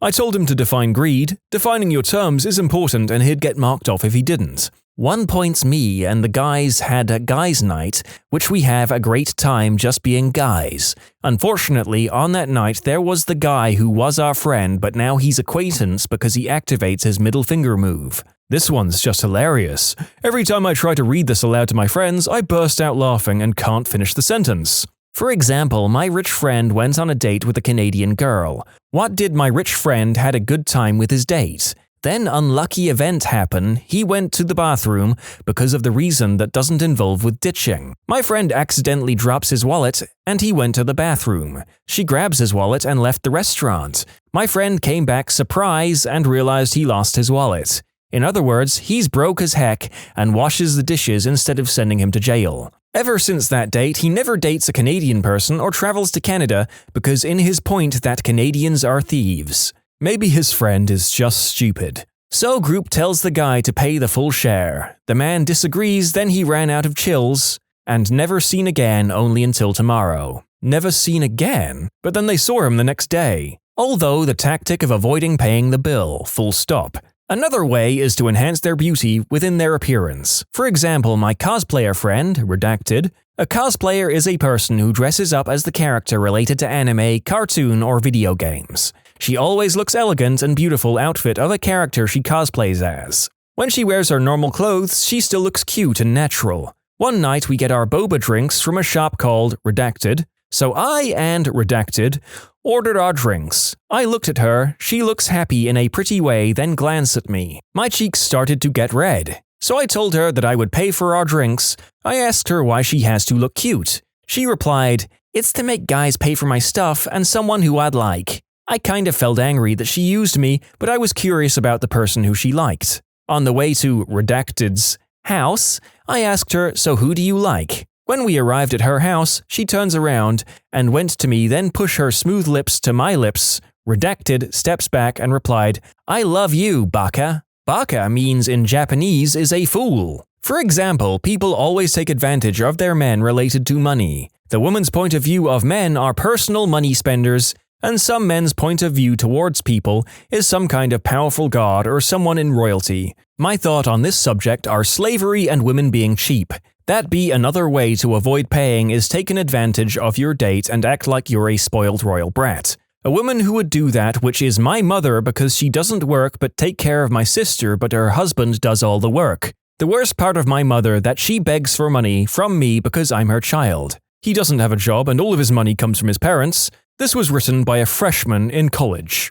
I told him to define greed. Defining your terms is important and he'd get marked off if he didn't. 1 points me and the guys had a guys' night, which we have a great time just being guys. Unfortunately, on that night there was the guy who was our friend but now he's acquaintance because he activates his middle finger move. This one's just hilarious. Every time I try to read this aloud to my friends, I burst out laughing and can't finish the sentence. For example, my rich friend went on a date with a Canadian girl. What did my rich friend had a good time with his date? Then unlucky event happened, he went to the bathroom because of the reason that doesn't involve with ditching. My friend accidentally drops his wallet and he went to the bathroom. She grabs his wallet and left the restaurant. My friend came back surprised and realized he lost his wallet. In other words, he's broke as heck and washes the dishes instead of sending him to jail. Ever since that date, he never dates a Canadian person or travels to Canada because in his point that Canadians are thieves. Maybe his friend is just stupid. So group tells the guy to pay the full share. The man disagrees, then he ran out of chills. And never seen again only until tomorrow. Never seen again? But then they saw him the next day. Although the tactic of avoiding paying the bill, full stop. Another way is to enhance their beauty within their appearance. For example, my cosplayer friend, redacted, A cosplayer is a person who dresses up as the character related to anime, cartoon, or video games. She always looks elegant and beautiful outfit of a character she cosplays as. When she wears her normal clothes, she still looks cute and natural. One night we get our boba drinks from a shop called Redacted, so I and Redacted ordered our drinks. I looked at her, she looks happy in a pretty way, then glanced at me. My cheeks started to get red. So I told her that I would pay for our drinks. I asked her why she has to look cute. She replied, "It's to make guys pay for my stuff and someone who I'd like." I kind of felt angry that she used me, but I was curious about the person who she liked. On the way to Redacted's house, I asked her, "So who do you like?" When we arrived at her house, she turns around and went to me, then pushed her smooth lips to my lips. Redacted steps back and replied, "I love you, baka." Baka means in Japanese is a fool. For example, people always take advantage of their men related to money. The woman's point of view of men are personal money spenders, and some men's point of view towards people is some kind of powerful god or someone in royalty. My thought on this subject are slavery and women being cheap. That be another way to avoid paying is taking advantage of your date and act like you're a spoiled royal brat. A woman who would do that, which is my mother because she doesn't work but take care of my sister but her husband does all the work. The worst part of my mother that she begs for money from me because I'm her child. He doesn't have a job and all of his money comes from his parents. This was written by a freshman in college.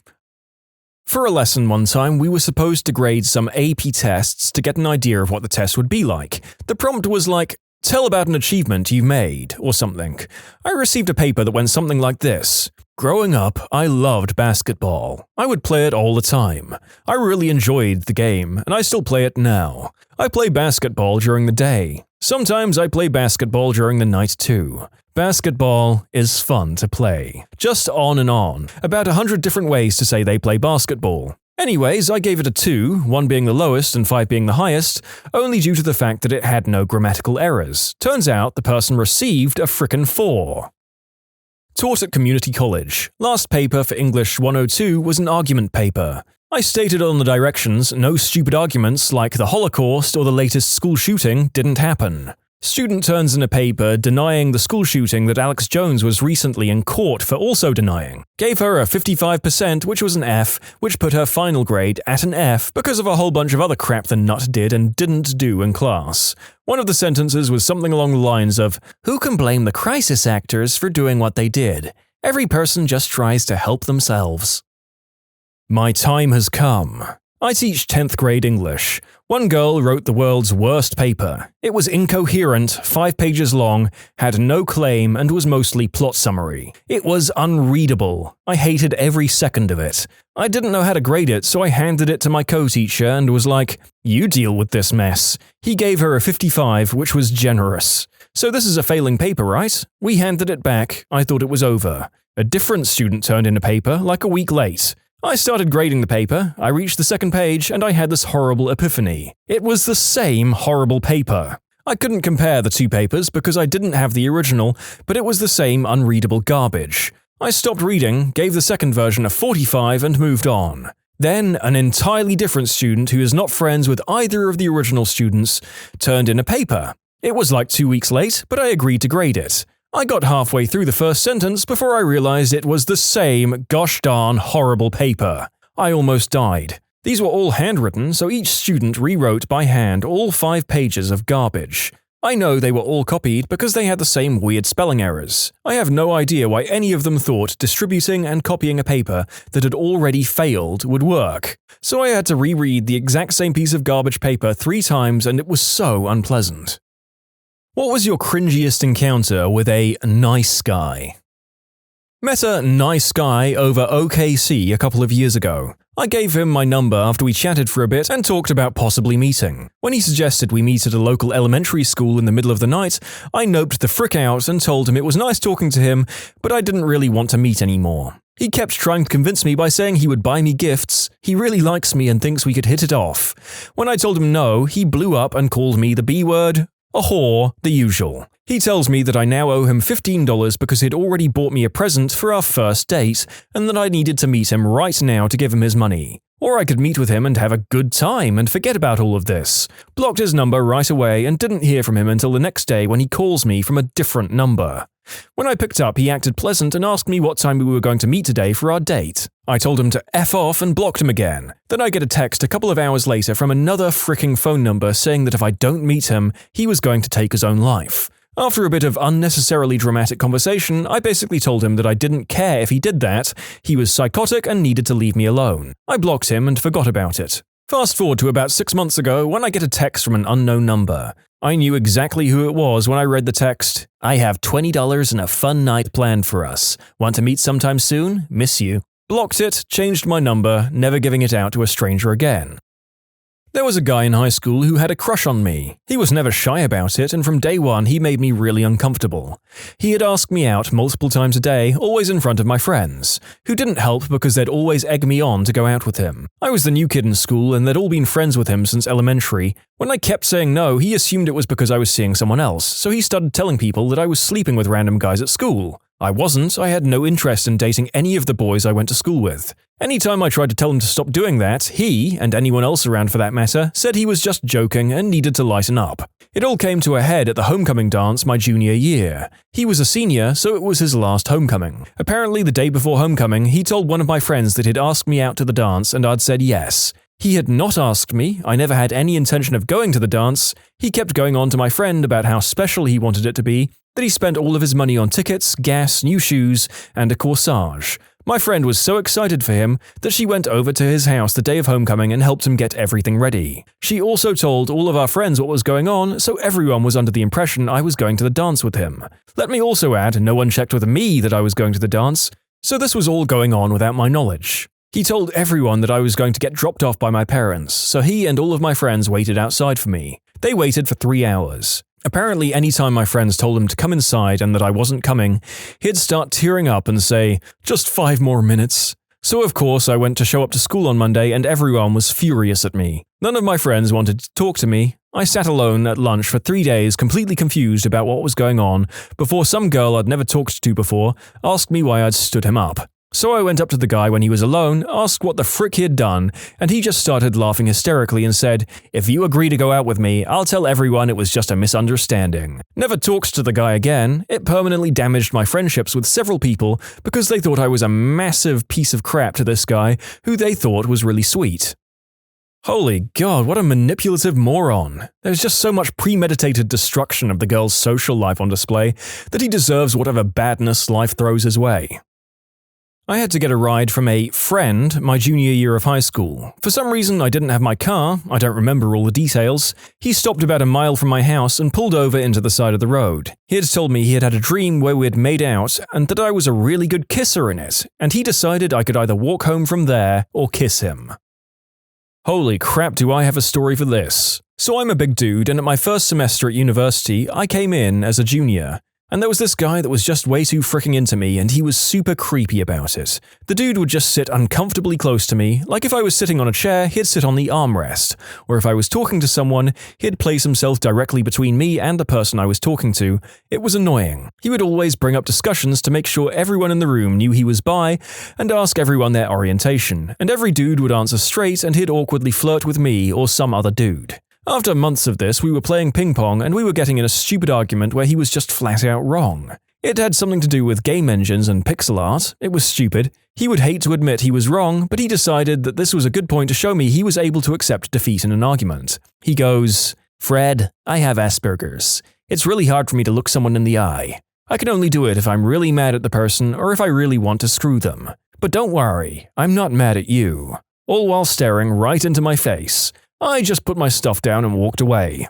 For a lesson one time, we were supposed to grade some AP tests to get an idea of what the test would be like. The prompt was like, "Tell about an achievement you've made," or something. I received a paper that went something like this. Growing up, I loved basketball. I would play it all the time. I really enjoyed the game, and I still play it now. I play basketball during the day. Sometimes I play basketball during the night too. Basketball is fun to play. Just on and on. About 100 different ways to say they play basketball. Anyways, I gave it a 2, 1 being the lowest and 5 being the highest, only due to the fact that it had no grammatical errors. Turns out the person received a frickin' 4. Taught at community college. Last paper for English 102 was an argument paper. I stated on the directions no stupid arguments like the Holocaust or the latest school shooting didn't happen. Student turns in a paper denying the school shooting that Alex Jones was recently in court for also denying. Gave her a 55%, which was an F, which put her final grade at an F because of a whole bunch of other crap the nut did and didn't do in class. One of the sentences was something along the lines of, "Who can blame the crisis actors for doing what they did? Every person just tries to help themselves." My time has come. I teach 10th grade English. One girl wrote the world's worst paper. It was incoherent, 5 pages long, had no claim, and was mostly plot summary. It was unreadable. I hated every second of it. I didn't know how to grade it, so I handed it to my co-teacher and was like, "You deal with this mess." He gave her a 55, which was generous. "So this is a failing paper, right?" We handed it back. I thought it was over. A different student turned in a paper, like a week late. I started grading the paper, I reached the second page, and I had this horrible epiphany. It was the same horrible paper. I couldn't compare the two papers because I didn't have the original, but it was the same unreadable garbage. I stopped reading, gave the second version a 45, and moved on. Then, an entirely different student who is not friends with either of the original students turned in a paper. It was like 2 weeks late, but I agreed to grade it. I got halfway through the first sentence before I realized it was the same gosh darn horrible paper. I almost died. These were all handwritten, so each student rewrote by hand all 5 pages of garbage. I know they were all copied because they had the same weird spelling errors. I have no idea why any of them thought distributing and copying a paper that had already failed would work. So I had to reread the exact same piece of garbage paper 3 times and it was so unpleasant. What was your cringiest encounter with a nice guy? Met a nice guy over OKC a couple of years ago. I gave him my number after we chatted for a bit and talked about possibly meeting. When he suggested we meet at a local elementary school in the middle of the night, I noped the frick out and told him it was nice talking to him, but I didn't really want to meet anymore. He kept trying to convince me by saying he would buy me gifts. He really likes me and thinks we could hit it off. When I told him no, he blew up and called me the B word, A whore, the usual. He tells me that I now owe him $15 because he'd already bought me a present for our first date and that I needed to meet him right now to give him his money. Or I could meet with him and have a good time and forget about all of this. Blocked his number right away and didn't hear from him until the next day when he calls me from a different number. When I picked up, he acted pleasant and asked me what time we were going to meet today for our date. I told him to F off and blocked him again. Then I get a text a couple of hours later from another fricking phone number saying that if I don't meet him, he was going to take his own life. After a bit of unnecessarily dramatic conversation, I basically told him that I didn't care if he did that, he was psychotic and needed to leave me alone. I blocked him and forgot about it. Fast forward to about 6 months ago when I get a text from an unknown number. I knew exactly who it was when I read the text. I have $20 and a fun night planned for us. Want to meet sometime soon? Miss you. Blocked it, changed my number, never giving it out to a stranger again. There was a guy in high school who had a crush on me. He was never shy about it, and from day one he made me really uncomfortable. He had asked me out multiple times a day, always in front of my friends, who didn't help because they'd always egg me on to go out with him. I was the new kid in school and they'd all been friends with him since elementary. When I kept saying no, he assumed it was because I was seeing someone else, so he started telling people that I was sleeping with random guys at school. I wasn't. I had no interest in dating any of the boys I went to school with. Anytime I tried to tell him to stop doing that, he, and anyone else around for that matter, said he was just joking and needed to lighten up. It all came to a head at the homecoming dance my junior year. He was a senior, so it was his last homecoming. Apparently, the day before homecoming, he told one of my friends that he'd asked me out to the dance and I'd said yes. He had not asked me, I never had any intention of going to the dance. He kept going on to my friend about how special he wanted it to be, that he spent all of his money on tickets, gas, new shoes, and a corsage. My friend was so excited for him that she went over to his house the day of homecoming and helped him get everything ready. She also told all of our friends what was going on, so everyone was under the impression I was going to the dance with him. Let me also add, no one checked with me that I was going to the dance, so this was all going on without my knowledge. He told everyone that I was going to get dropped off by my parents, so he and all of my friends waited outside for me. They waited for 3 hours. Apparently, anytime my friends told him to come inside and that I wasn't coming, he'd start tearing up and say, "Just 5 more minutes." So of course, I went to show up to school on Monday and everyone was furious at me. None of my friends wanted to talk to me. I sat alone at lunch for 3 days completely confused about what was going on before some girl I'd never talked to before asked me why I'd stood him up. So I went up to the guy when he was alone, asked what the frick he had done, and he just started laughing hysterically and said, "If you agree to go out with me, I'll tell everyone it was just a misunderstanding." Never talked to the guy again. It permanently damaged my friendships with several people because they thought I was a massive piece of crap to this guy who they thought was really sweet. Holy God, what a manipulative moron. There's just so much premeditated destruction of the girl's social life on display that he deserves whatever badness life throws his way. I had to get a ride from a friend my junior year of high school. For some reason, I didn't have my car. I don't remember all the details. He stopped about a mile from my house and pulled over into the side of the road. He had told me he had had a dream where we had made out and that I was a really good kisser in it, and he decided I could either walk home from there or kiss him. Holy crap, do I have a story for this. So I'm a big dude, and at my first semester at university, I came in as a junior. And there was this guy that was just way too freaking into me, and he was super creepy about it. The dude would just sit uncomfortably close to me, like if I was sitting on a chair, he'd sit on the armrest, or if I was talking to someone, he'd place himself directly between me and the person I was talking to. It was annoying. He would always bring up discussions to make sure everyone in the room knew he was bi, and ask everyone their orientation, and every dude would answer straight and he'd awkwardly flirt with me or some other dude. After months of this, we were playing ping pong and we were getting in a stupid argument where he was just flat out wrong. It had something to do with game engines and pixel art. It was stupid. He would hate to admit he was wrong, but he decided that this was a good point to show me he was able to accept defeat in an argument. He goes, "Fred, I have Asperger's. It's really hard for me to look someone in the eye. I can only do it if I'm really mad at the person or if I really want to screw them. But don't worry, I'm not mad at you." All while staring right into my face. I just put my stuff down and walked away.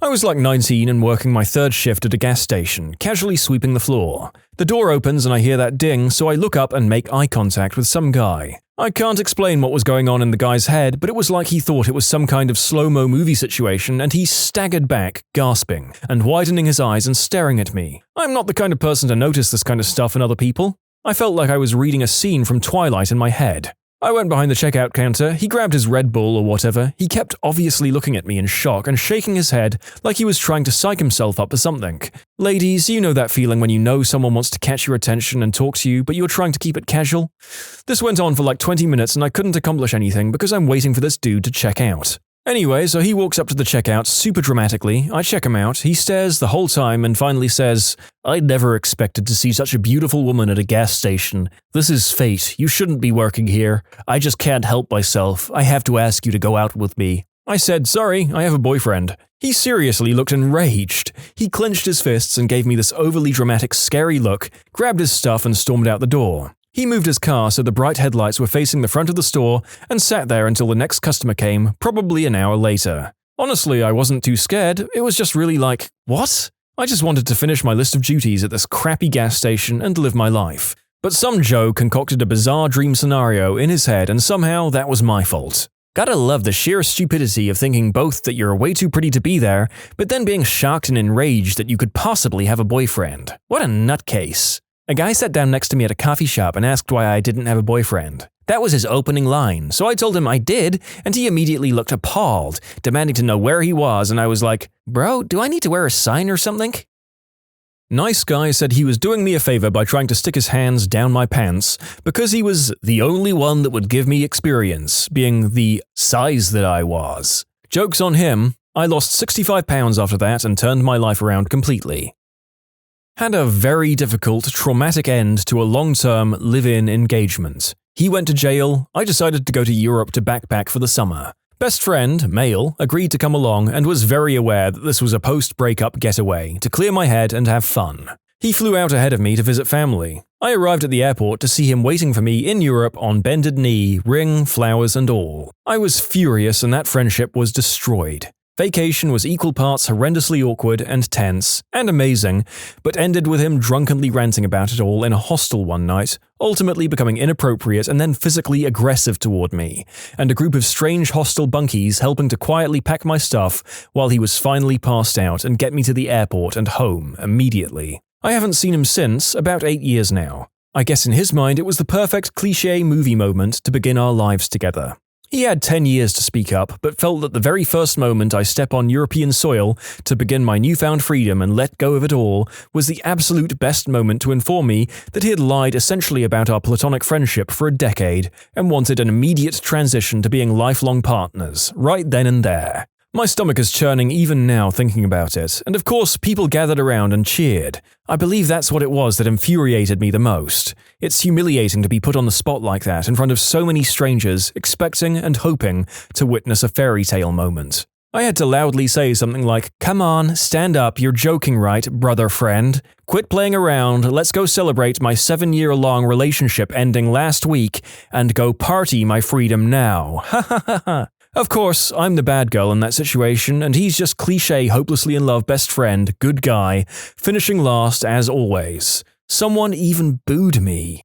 I was like 19 and working my third shift at a gas station, casually sweeping the floor. The door opens and I hear that ding, so I look up and make eye contact with some guy. I can't explain what was going on in the guy's head, but it was like he thought it was some kind of slow-mo movie situation and he staggered back, gasping, and widening his eyes and staring at me. I'm not the kind of person to notice this kind of stuff in other people. I felt like I was reading a scene from Twilight in my head. I went behind the checkout counter, he grabbed his Red Bull or whatever, he kept obviously looking at me in shock and shaking his head like he was trying to psych himself up for something. Ladies, you know that feeling when you know someone wants to catch your attention and talk to you, but you're trying to keep it casual? This went on for like 20 minutes and I couldn't accomplish anything because I'm waiting for this dude to check out. Anyway, so he walks up to the checkout super dramatically, I check him out, he stares the whole time and finally says, "I never expected to see such a beautiful woman at a gas station. This is fate, you shouldn't be working here. I just can't help myself, I have to ask you to go out with me." I said, "Sorry, I have a boyfriend." He seriously looked enraged. He clenched his fists and gave me this overly dramatic, scary look, grabbed his stuff and stormed out the door. He moved his car so the bright headlights were facing the front of the store and sat there until the next customer came, probably an hour later. Honestly, I wasn't too scared, it was just really like, what? I just wanted to finish my list of duties at this crappy gas station and live my life. But some Joe concocted a bizarre dream scenario in his head and somehow that was my fault. Gotta love the sheer stupidity of thinking both that you're way too pretty to be there, but then being shocked and enraged that you could possibly have a boyfriend. What a nutcase. A guy sat down next to me at a coffee shop and asked why I didn't have a boyfriend. That was his opening line, so I told him I did, and he immediately looked appalled, demanding to know where he was, and I was like, "Bro, do I need to wear a sign or something?" Nice guy said he was doing me a favor by trying to stick his hands down my pants because he was the only one that would give me experience, being the size that I was. Joke's on him, I lost 65 pounds after that and turned my life around completely. Had a very difficult, traumatic end to a long-term live-in engagement. He went to jail, I decided to go to Europe to backpack for the summer. Best friend, male, agreed to come along and was very aware that this was a post-breakup getaway, to clear my head and have fun. He flew out ahead of me to visit family. I arrived at the airport to see him waiting for me in Europe on bended knee, ring, flowers and all. I was furious and that friendship was destroyed. Vacation was equal parts horrendously awkward and tense and amazing, but ended with him drunkenly ranting about it all in a hostel one night, ultimately becoming inappropriate and then physically aggressive toward me, and a group of strange hostel bunkies helping to quietly pack my stuff while he was finally passed out and get me to the airport and home immediately. I haven't seen him since, about 8 years now. I guess in his mind it was the perfect cliché movie moment to begin our lives together. He had 10 years to speak up, but felt that the very first moment I step on European soil to begin my newfound freedom and let go of it all was the absolute best moment to inform me that he had lied essentially about our platonic friendship for a decade and wanted an immediate transition to being lifelong partners, right then and there. My stomach is churning even now thinking about it, and of course people gathered around and cheered. I believe that's what it was that infuriated me the most. It's humiliating to be put on the spot like that in front of so many strangers, expecting and hoping to witness a fairy tale moment. I had to loudly say something like, "Come on, stand up, you're joking right, brother friend. Quit playing around, let's go celebrate my 7-year-long relationship ending last week, and go party my freedom now. Ha ha ha ha." Of course, I'm the bad girl in that situation, and he's just cliché hopelessly in love best friend, good guy, finishing last as always. Someone even booed me.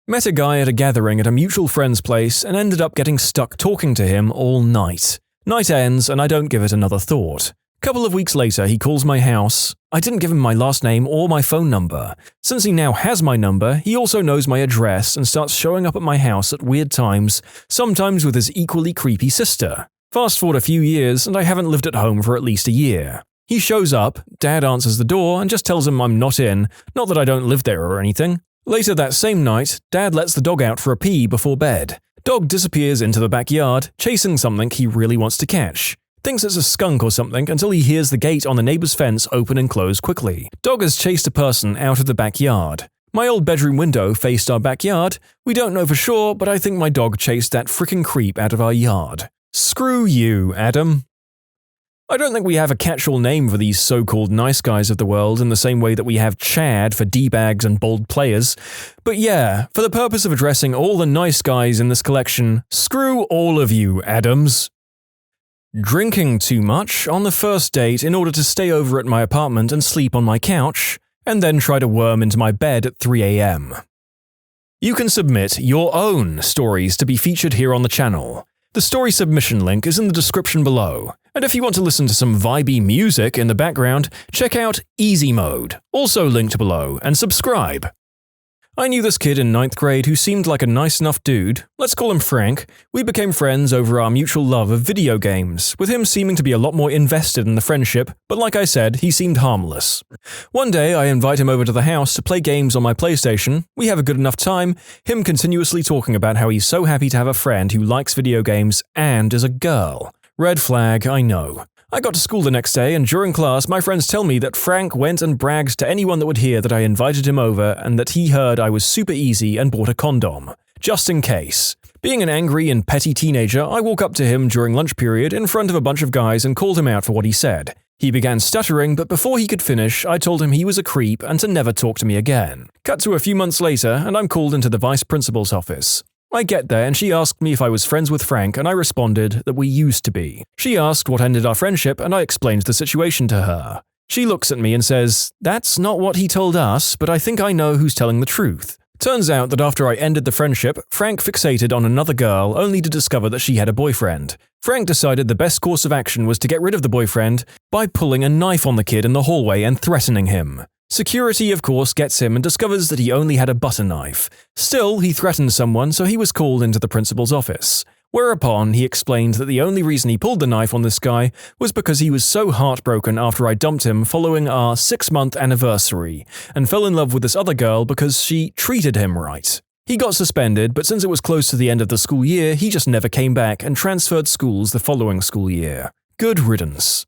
Met a guy at a gathering at a mutual friend's place and ended up getting stuck talking to him all night. Night ends and I don't give it another thought. Couple of weeks later, he calls my house. I didn't give him my last name or my phone number. Since he now has my number, he also knows my address and starts showing up at my house at weird times, sometimes with his equally creepy sister. Fast forward a few years and I haven't lived at home for at least a year. He shows up, Dad answers the door and just tells him I'm not in, not that I don't live there or anything. Later that same night, Dad lets the dog out for a pee before bed. Dog disappears into the backyard, chasing something he really wants to catch. Thinks it's a skunk or something until he hears the gate on the neighbor's fence open and close quickly. Dog has chased a person out of the backyard. My old bedroom window faced our backyard. We don't know for sure, but I think my dog chased that frickin' creep out of our yard. Screw you, Adam. I don't think we have a catch-all name for these so-called nice guys of the world in the same way that we have Chad for D-bags and bold players. But yeah, for the purpose of addressing all the nice guys in this collection, screw all of you, Adams. Drinking too much on the first date in order to stay over at my apartment and sleep on my couch, and then try to worm into my bed at 3 a.m. You can submit your own stories to be featured here on the channel. The story submission link is in the description below, and if you want to listen to some vibey music in the background, check out easymode, also linked below, and subscribe. I knew this kid in 9th grade who seemed like a nice enough dude. Let's call him Frank. We became friends over our mutual love of video games, with him seeming to be a lot more invested in the friendship, but like I said, he seemed harmless. One day, I invite him over to the house to play games on my PlayStation. We have a good enough time, him continuously talking about how he's so happy to have a friend who likes video games and is a girl. Red flag, I know. I got to school the next day, and during class, my friends tell me that Frank went and bragged to anyone that would hear that I invited him over and that he heard I was super easy and bought a condom. Just in case. Being an angry and petty teenager, I walk up to him during lunch period in front of a bunch of guys and called him out for what he said. He began stuttering, but before he could finish, I told him he was a creep and to never talk to me again. Cut to a few months later, and I'm called into the vice principal's office. I get there and she asked me if I was friends with Frank, and I responded that we used to be. She asked what ended our friendship, and I explained the situation to her. She looks at me and says, "That's not what he told us, but I think I know who's telling the truth." Turns out that after I ended the friendship, Frank fixated on another girl only to discover that she had a boyfriend. Frank decided the best course of action was to get rid of the boyfriend by pulling a knife on the kid in the hallway and threatening him. Security, of course, gets him and discovers that he only had a butter knife. Still, he threatened someone, so he was called into the principal's office. Whereupon, he explained that the only reason he pulled the knife on this guy was because he was so heartbroken after I dumped him following our 6-month anniversary, and fell in love with this other girl because she treated him right. He got suspended, but since it was close to the end of the school year, he just never came back and transferred schools the following school year. Good riddance.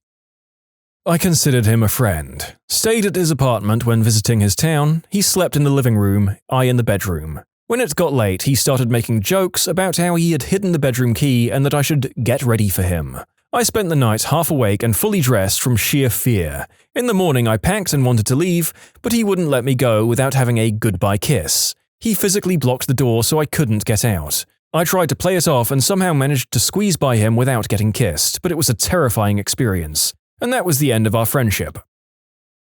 I considered him a friend. Stayed at his apartment when visiting his town. He slept in the living room, I in the bedroom. When it got late, he started making jokes about how he had hidden the bedroom key and that I should get ready for him. I spent the night half awake and fully dressed from sheer fear. In the morning, I packed and wanted to leave, but he wouldn't let me go without having a goodbye kiss. He physically blocked the door so I couldn't get out. I tried to play it off and somehow managed to squeeze by him without getting kissed, but it was a terrifying experience. And that was the end of our friendship.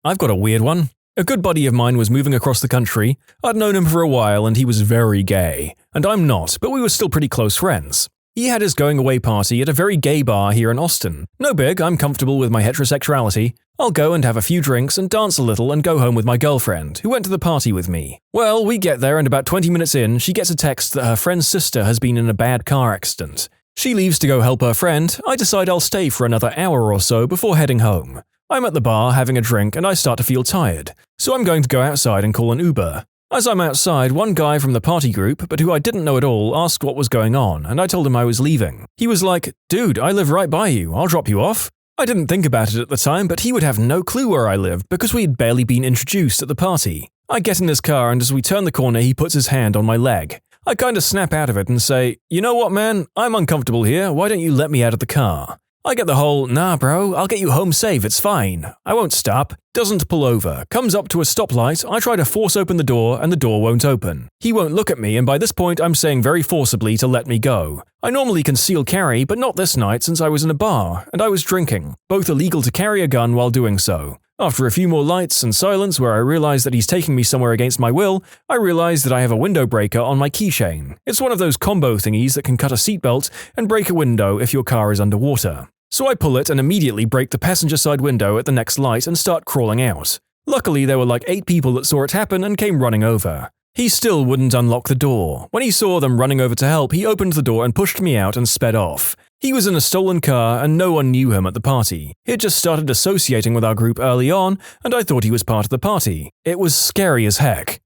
I've got a weird one. A good buddy of mine was moving across the country. I'd known him for a while and he was very gay. And I'm not, but we were still pretty close friends. He had his going-away party at a very gay bar here in Austin. No big, I'm comfortable with my heterosexuality. I'll go and have a few drinks and dance a little and go home with my girlfriend, who went to the party with me. Well, we get there and about 20 minutes in, she gets a text that her friend's sister has been in a bad car accident. She leaves to go help her friend. I decide I'll stay for another hour or so before heading home. I'm at the bar having a drink and I start to feel tired, so I'm going to go outside and call an Uber. As I'm outside, one guy from the party group, but who I didn't know at all, asked what was going on, and I told him I was leaving. He was like, "Dude, I live right by you, I'll drop you off." I didn't think about it at the time, but he would have no clue where I lived because we had barely been introduced at the party. I get in his car and as we turn the corner he puts his hand on my leg. I kinda snap out of it and say, "You know what, man? I'm uncomfortable here, why don't you let me out of the car?" I get the whole, "Nah bro, I'll get you home safe, it's fine. I won't stop." Doesn't pull over, comes up to a stoplight, I try to force open the door and the door won't open. He won't look at me and by this point I'm saying very forcibly to let me go. I normally conceal carry, but not this night since I was in a bar, and I was drinking. Both illegal to carry a gun while doing so. After a few more lights and silence where I realize that he's taking me somewhere against my will, I realize that I have a window breaker on my keychain. It's one of those combo thingies that can cut a seatbelt and break a window if your car is underwater. So I pull it and immediately break the passenger side window at the next light and start crawling out. Luckily, there were like 8 people that saw it happen and came running over. He still wouldn't unlock the door. When he saw them running over to help, he opened the door and pushed me out and sped off. He was in a stolen car and no one knew him at the party. He had just started associating with our group early on and I thought he was part of the party. It was scary as heck.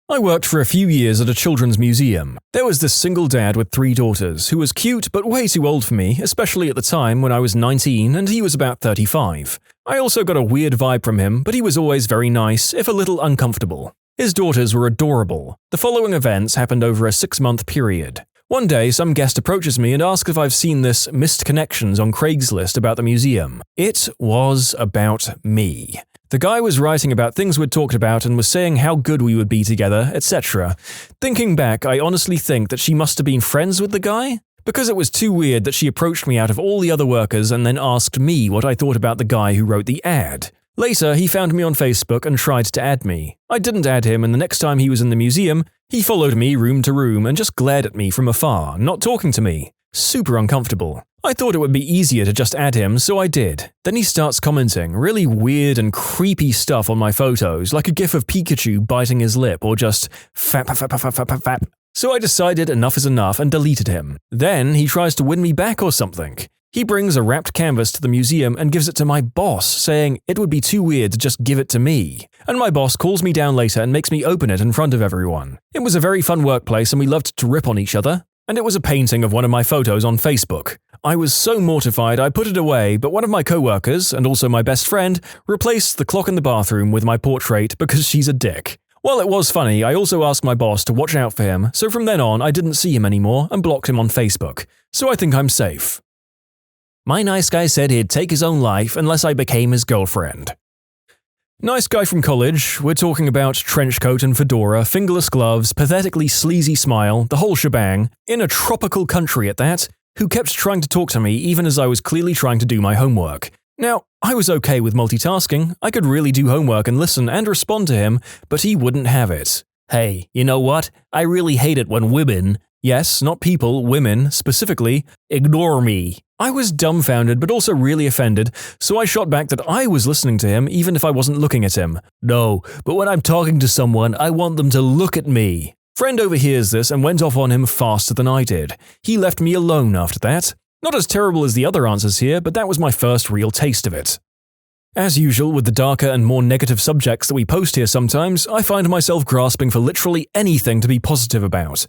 I worked for a few years at a children's museum. There was this single dad with 3 daughters who was cute but way too old for me, especially at the time when I was 19 and he was about 35. I also got a weird vibe from him, but he was always very nice, if a little uncomfortable. His daughters were adorable. The following events happened over a 6-month period. One day, some guest approaches me and asks if I've seen this missed connections on Craigslist about the museum. It was about me. The guy was writing about things we'd talked about and was saying how good we would be together, etc. Thinking back, I honestly think that she must have been friends with the guy? Because it was too weird that she approached me out of all the other workers and then asked me what I thought about the guy who wrote the ad. Later, he found me on Facebook and tried to add me. I didn't add him, and the next time he was in the museum, he followed me room to room and just glared at me from afar, not talking to me. Super uncomfortable. I thought it would be easier to just add him, so I did. Then he starts commenting really weird and creepy stuff on my photos, like a gif of Pikachu biting his lip or just fap fap fap fap fap fap. So I decided enough is enough and deleted him. Then he tries to win me back or something. He brings a wrapped canvas to the museum and gives it to my boss, saying it would be too weird to just give it to me. And my boss calls me down later and makes me open it in front of everyone. It was a very fun workplace and we loved to rip on each other. And it was a painting of one of my photos on Facebook. I was so mortified I put it away, but one of my co-workers, and also my best friend, replaced the clock in the bathroom with my portrait because she's a dick. While it was funny, I also asked my boss to watch out for him, so from then on I didn't see him anymore and blocked him on Facebook. So I think I'm safe. My nice guy said he'd take his own life unless I became his girlfriend. Nice guy from college, we're talking about trench coat and fedora, fingerless gloves, pathetically sleazy smile, the whole shebang, in a tropical country at that, who kept trying to talk to me even as I was clearly trying to do my homework. Now, I was okay with multitasking, I could really do homework and listen and respond to him, but he wouldn't have it. Hey, you know what? I really hate it when women, yes, not people, women, specifically, ignore me. I was dumbfounded but also really offended, so I shot back that I was listening to him even if I wasn't looking at him. No, but when I'm talking to someone, I want them to look at me. Friend overhears this and went off on him faster than I did. He left me alone after that. Not as terrible as the other answers here, but that was my first real taste of it. As usual with the darker and more negative subjects that we post here sometimes, I find myself grasping for literally anything to be positive about.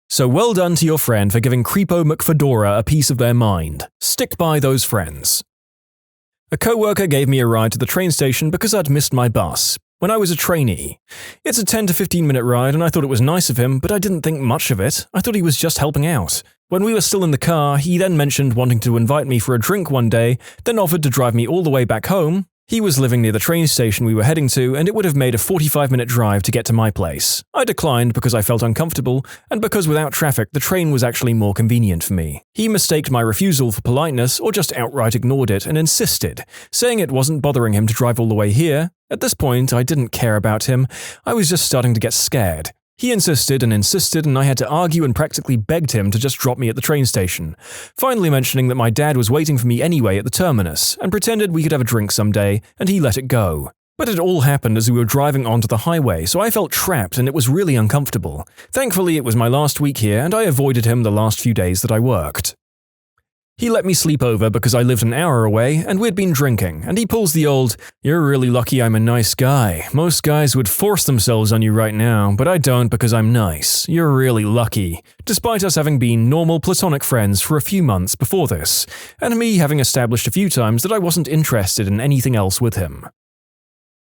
So well done to your friend for giving Creepo McFedora a piece of their mind. Stick by those friends. A co-worker gave me a ride to the train station because I'd missed my bus when I was a trainee. It's a 10 to 15 minute ride and I thought it was nice of him, but I didn't think much of it. I thought he was just helping out. When we were still in the car, he then mentioned wanting to invite me for a drink one day, then offered to drive me all the way back home. He was living near the train station we were heading to, and it would have made a 45-minute drive to get to my place. I declined because I felt uncomfortable, and because without traffic, the train was actually more convenient for me. He mistaked my refusal for politeness or just outright ignored it and insisted, saying it wasn't bothering him to drive all the way here. At this point, I didn't care about him. I was just starting to get scared. He insisted, and I had to argue and practically begged him to just drop me at the train station, finally mentioning that my dad was waiting for me anyway at the terminus, and pretended we could have a drink someday, and he let it go. But it all happened as we were driving onto the highway, so I felt trapped and it was really uncomfortable. Thankfully, it was my last week here, and I avoided him the last few days that I worked. He let me sleep over because I lived an hour away and we'd been drinking, and he pulls the old, "You're really lucky I'm a nice guy. Most guys would force themselves on you right now, but I don't because I'm nice. You're really lucky," despite us having been normal platonic friends for a few months before this, and me having established a few times that I wasn't interested in anything else with him.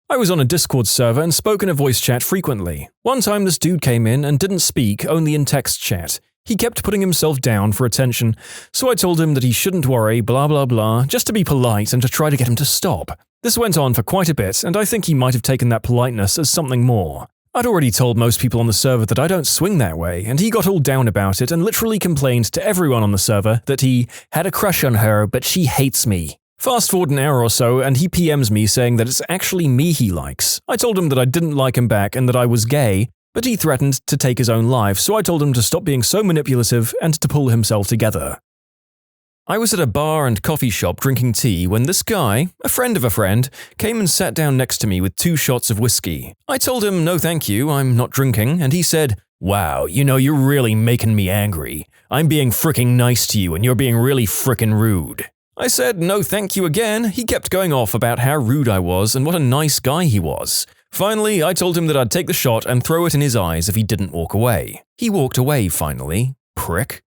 I was on a Discord server and spoke in a voice chat frequently. One time this dude came in and didn't speak, only in text chat. He kept putting himself down for attention, so I told him that he shouldn't worry, blah blah blah, just to be polite and to try to get him to stop. This went on for quite a bit, and I think he might have taken that politeness as something more. I'd already told most people on the server that I don't swing that way, and he got all down about it and literally complained to everyone on the server that he had a crush on her, but she hates me. Fast forward an hour or so, and he PMs me saying that it's actually me he likes. I told him that I didn't like him back and that I was gay, but he threatened to take his own life, so I told him to stop being so manipulative and to pull himself together. I was at a bar and coffee shop drinking tea when this guy, a friend of a friend, came and sat down next to me with 2 shots of whiskey. I told him no thank you, I'm not drinking, and he said, "Wow, you're really making me angry. I'm being fricking nice to you and you're being really fricking rude." I said no thank you again. He kept going off about how rude I was and what a nice guy he was. Finally, I told him that I'd take the shot and throw it in his eyes if he didn't walk away. He walked away finally. Prick.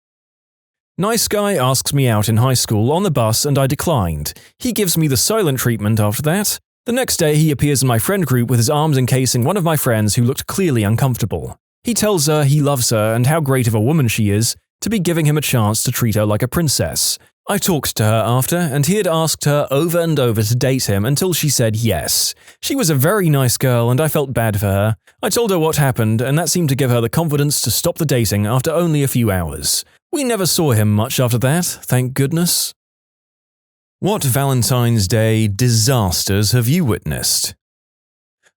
Nice guy asks me out in high school on the bus and I declined. He gives me the silent treatment after that. The next day he appears in my friend group with his arms encasing one of my friends who looked clearly uncomfortable. He tells her he loves her and how great of a woman she is to be giving him a chance to treat her like a princess. I talked to her after, and he had asked her over and over to date him until she said yes. She was a very nice girl, and I felt bad for her. I told her what happened, and that seemed to give her the confidence to stop the dating after only a few hours. We never saw him much after that, thank goodness. What Valentine's Day disasters have you witnessed?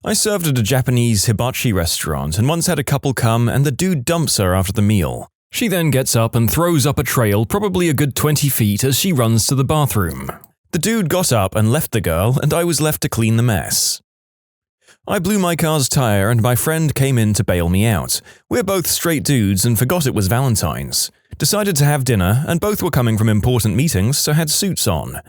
I served at a Japanese hibachi restaurant and once had a couple come and the dude dumps her after the meal. She then gets up and throws up a trail probably a good 20 feet as she runs to the bathroom. The dude got up and left the girl, and I was left to clean the mess. I blew my car's tire and my friend came in to bail me out. We're both straight dudes and forgot it was Valentine's. Decided to have dinner, and both were coming from important meetings, so had suits on.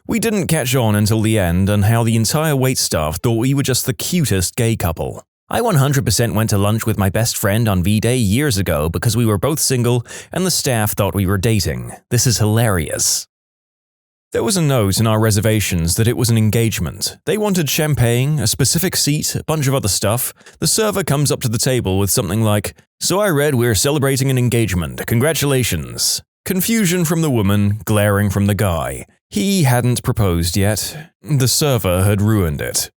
We didn't catch on until the end on how the entire waitstaff thought we were just the cutest gay couple. I 100% went to lunch with my best friend on V-Day years ago because we were both single and the staff thought we were dating. This is hilarious. There was a note in our reservations that it was an engagement. They wanted champagne, a specific seat, a bunch of other stuff. The server comes up to the table with something like, "So I read we're celebrating an engagement. Congratulations." Confusion from the woman, glaring from the guy. He hadn't proposed yet. The server had ruined it.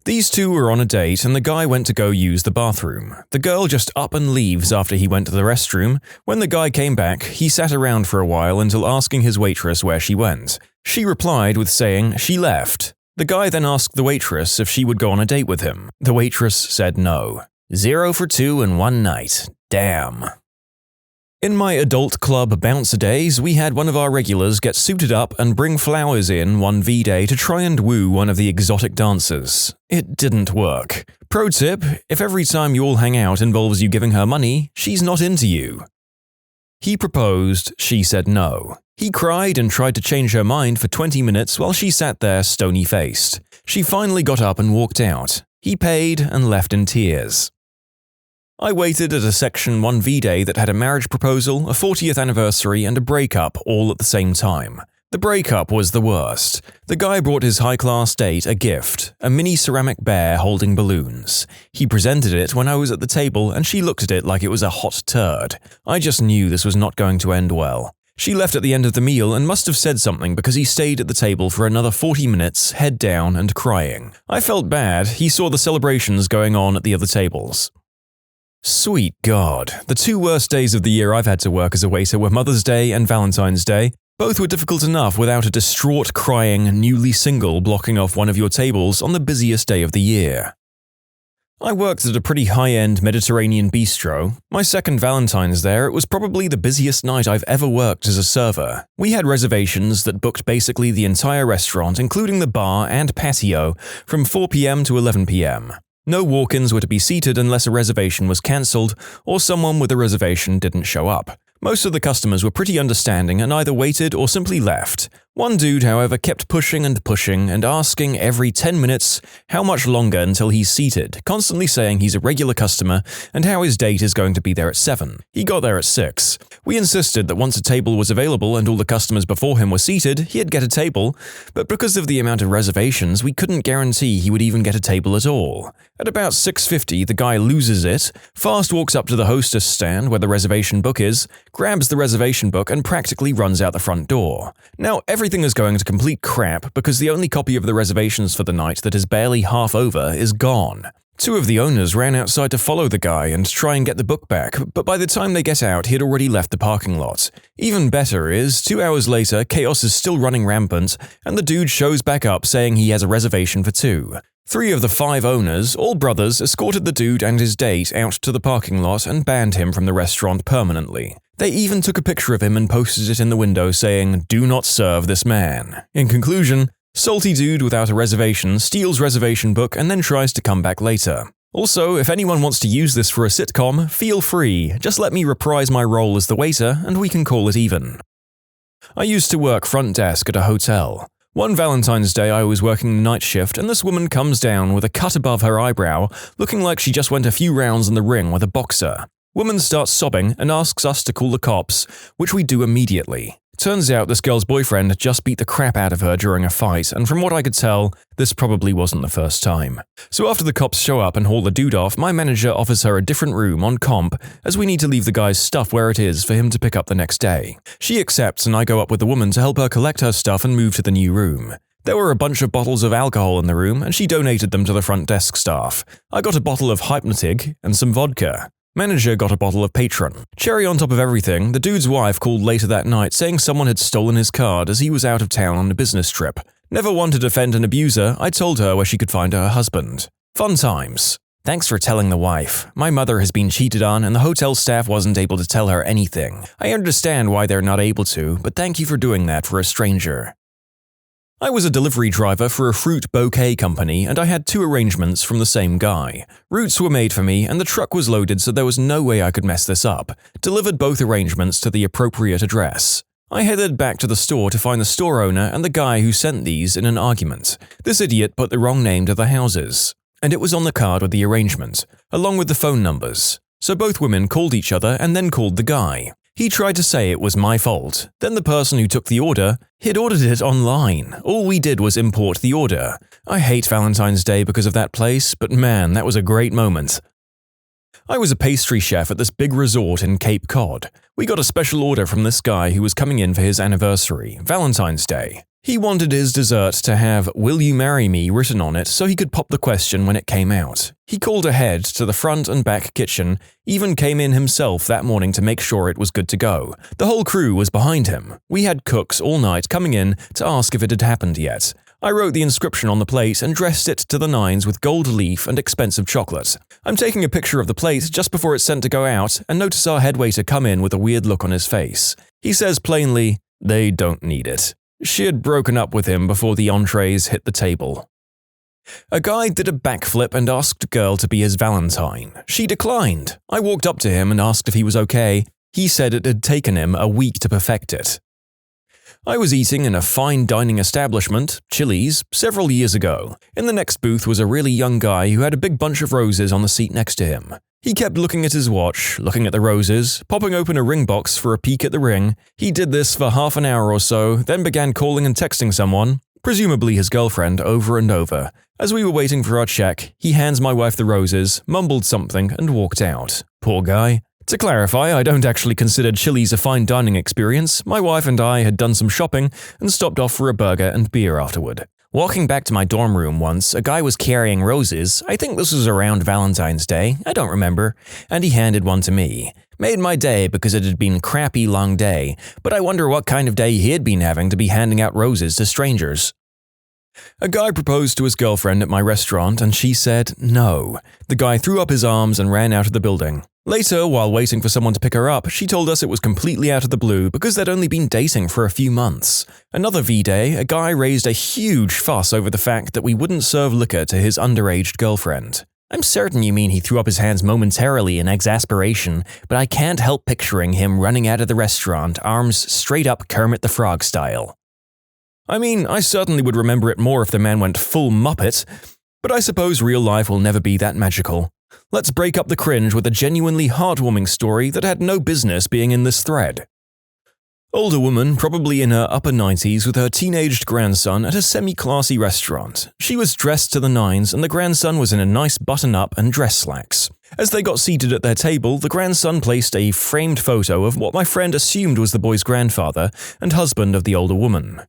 These two were on a date and the guy went to go use the bathroom. The girl just up and leaves after he went to the restroom. When the guy came back, he sat around for a while until asking his waitress where she went. She replied with saying she left. The guy then asked the waitress if she would go on a date with him. The waitress said no. 0 for 2 in one night. Damn. In my adult club bouncer days, we had one of our regulars get suited up and bring flowers in one V-Day to try and woo one of the exotic dancers. It didn't work. Pro tip, if every time you all hang out involves you giving her money, she's not into you. He proposed, she said no. He cried and tried to change her mind for 20 minutes while she sat there stony-faced. She finally got up and walked out. He paid and left in tears. I waited at a Section 1 V-Day that had a marriage proposal, a 40th anniversary, and a breakup all at the same time. The breakup was the worst. The guy brought his high-class date a gift, a mini ceramic bear holding balloons. He presented it when I was at the table and she looked at it like it was a hot turd. I just knew this was not going to end well. She left at the end of the meal and must have said something because he stayed at the table for another 40 minutes, head down and crying. I felt bad. He saw the celebrations going on at the other tables. Sweet God, the 2 worst days of the year I've had to work as a waiter were Mother's Day and Valentine's Day. Both were difficult enough without a distraught, crying, newly single blocking off one of your tables on the busiest day of the year. I worked at a pretty high-end Mediterranean bistro. My second Valentine's there, it was probably the busiest night I've ever worked as a server. We had reservations that booked basically the entire restaurant, including the bar and patio, from 4 p.m. to 11 p.m. No walk-ins were to be seated unless a reservation was cancelled or someone with a reservation didn't show up. Most of the customers were pretty understanding and either waited or simply left. One dude, however, kept pushing and asking every 10 minutes how much longer until he's seated, constantly saying he's a regular customer and how his date is going to be there at 7. He got there at 6. We insisted that once a table was available and all the customers before him were seated, he'd get a table, but because of the amount of reservations, we couldn't guarantee he would even get a table at all. At about 6:50, the guy loses it, fast walks up to the hostess stand where the reservation book is, grabs the reservation book and practically runs out the front door. Now, everything is going to complete crap because the only copy of the reservations for the night that is barely half over is gone. 2 of the owners ran outside to follow the guy and try and get the book back, but by the time they get out, he had already left the parking lot. Even better is, 2 hours later, chaos is still running rampant, and the dude shows back up saying he has a reservation for 2. 3 of the 5 owners, all brothers, escorted the dude and his date out to the parking lot and banned him from the restaurant permanently. They even took a picture of him and posted it in the window saying, "Do not serve this man." In conclusion, salty dude without a reservation steals reservation book and then tries to come back later. Also, if anyone wants to use this for a sitcom, feel free. Just let me reprise my role as the waiter and we can call it even. I used to work front desk at a hotel. One Valentine's Day I was working the night shift and this woman comes down with a cut above her eyebrow, looking like she just went a few rounds in the ring with a boxer. Woman starts sobbing and asks us to call the cops, which we do immediately. Turns out this girl's boyfriend just beat the crap out of her during a fight, and from what I could tell, this probably wasn't the first time. So after the cops show up and haul the dude off, my manager offers her a different room on comp, as we need to leave the guy's stuff where it is for him to pick up the next day. She accepts and I go up with the woman to help her collect her stuff and move to the new room. There were a bunch of bottles of alcohol in the room and she donated them to the front desk staff. I got a bottle of Hypnotic and some vodka. Manager got a bottle of Patron. Cherry on top of everything, the dude's wife called later that night saying someone had stolen his card as he was out of town on a business trip. Never one to defend an abuser, I told her where she could find her husband. Fun times. Thanks for telling the wife. My mother has been cheated on and the hotel staff wasn't able to tell her anything. I understand why they're not able to, but thank you for doing that for a stranger. I was a delivery driver for a fruit bouquet company and I had 2 arrangements from the same guy. Routes were made for me and the truck was loaded so there was no way I could mess this up. Delivered both arrangements to the appropriate address. I headed back to the store to find the store owner and the guy who sent these in an argument. This idiot put the wrong name to the houses, and it was on the card with the arrangement, along with the phone numbers. So both women called each other and then called the guy. He tried to say it was my fault. Then the person who took the order, he'd ordered it online. All we did was import the order. I hate Valentine's Day because of that place, but man, that was a great moment. I was a pastry chef at this big resort in Cape Cod. We got a special order from this guy who was coming in for his anniversary, Valentine's Day. He wanted his dessert to have "Will you marry me" written on it so he could pop the question when it came out. He called ahead to the front and back kitchen, even came in himself that morning to make sure it was good to go. The whole crew was behind him. We had cooks all night coming in to ask if it had happened yet. I wrote the inscription on the plate and dressed it to the nines with gold leaf and expensive chocolate. I'm taking a picture of the plate just before it's sent to go out and notice our head waiter come in with a weird look on his face. He says plainly, "They don't need it." She had broken up with him before the entrees hit the table. A guy did a backflip and asked a girl to be his Valentine. She declined. I walked up to him and asked if he was okay. He said it had taken him a week to perfect it. I was eating in a fine dining establishment, Chili's, several years ago. In the next booth was a really young guy who had a big bunch of roses on the seat next to him. He kept looking at his watch, looking at the roses, popping open a ring box for a peek at the ring. He did this for half an hour or so, then began calling and texting someone, presumably his girlfriend, over and over. As we were waiting for our check, he hands my wife the roses, mumbled something, and walked out. Poor guy. To clarify, I don't actually consider Chili's a fine dining experience. My wife and I had done some shopping and stopped off for a burger and beer afterward. Walking back to my dorm room once, a guy was carrying roses. I think this was around Valentine's Day, I don't remember, and he handed one to me. Made my day because it had been a crappy long day, but I wonder what kind of day he had been having to be handing out roses to strangers. A guy proposed to his girlfriend at my restaurant and she said no. The guy threw up his arms and ran out of the building. Later, while waiting for someone to pick her up, she told us it was completely out of the blue because they'd only been dating for a few months. Another V-Day, a guy raised a huge fuss over the fact that we wouldn't serve liquor to his underage girlfriend. I'm certain you mean he threw up his hands momentarily in exasperation, but I can't help picturing him running out of the restaurant, arms straight up Kermit the Frog style. I mean, I certainly would remember it more if the man went full Muppet, but I suppose real life will never be that magical. Let's break up the cringe with a genuinely heartwarming story that had no business being in this thread. Older woman, probably in her upper 90s, with her teenaged grandson at a semi-classy restaurant. She was dressed to the nines and the grandson was in a nice button-up and dress slacks. As they got seated at their table, the grandson placed a framed photo of what my friend assumed was the boy's grandfather and husband of the older woman.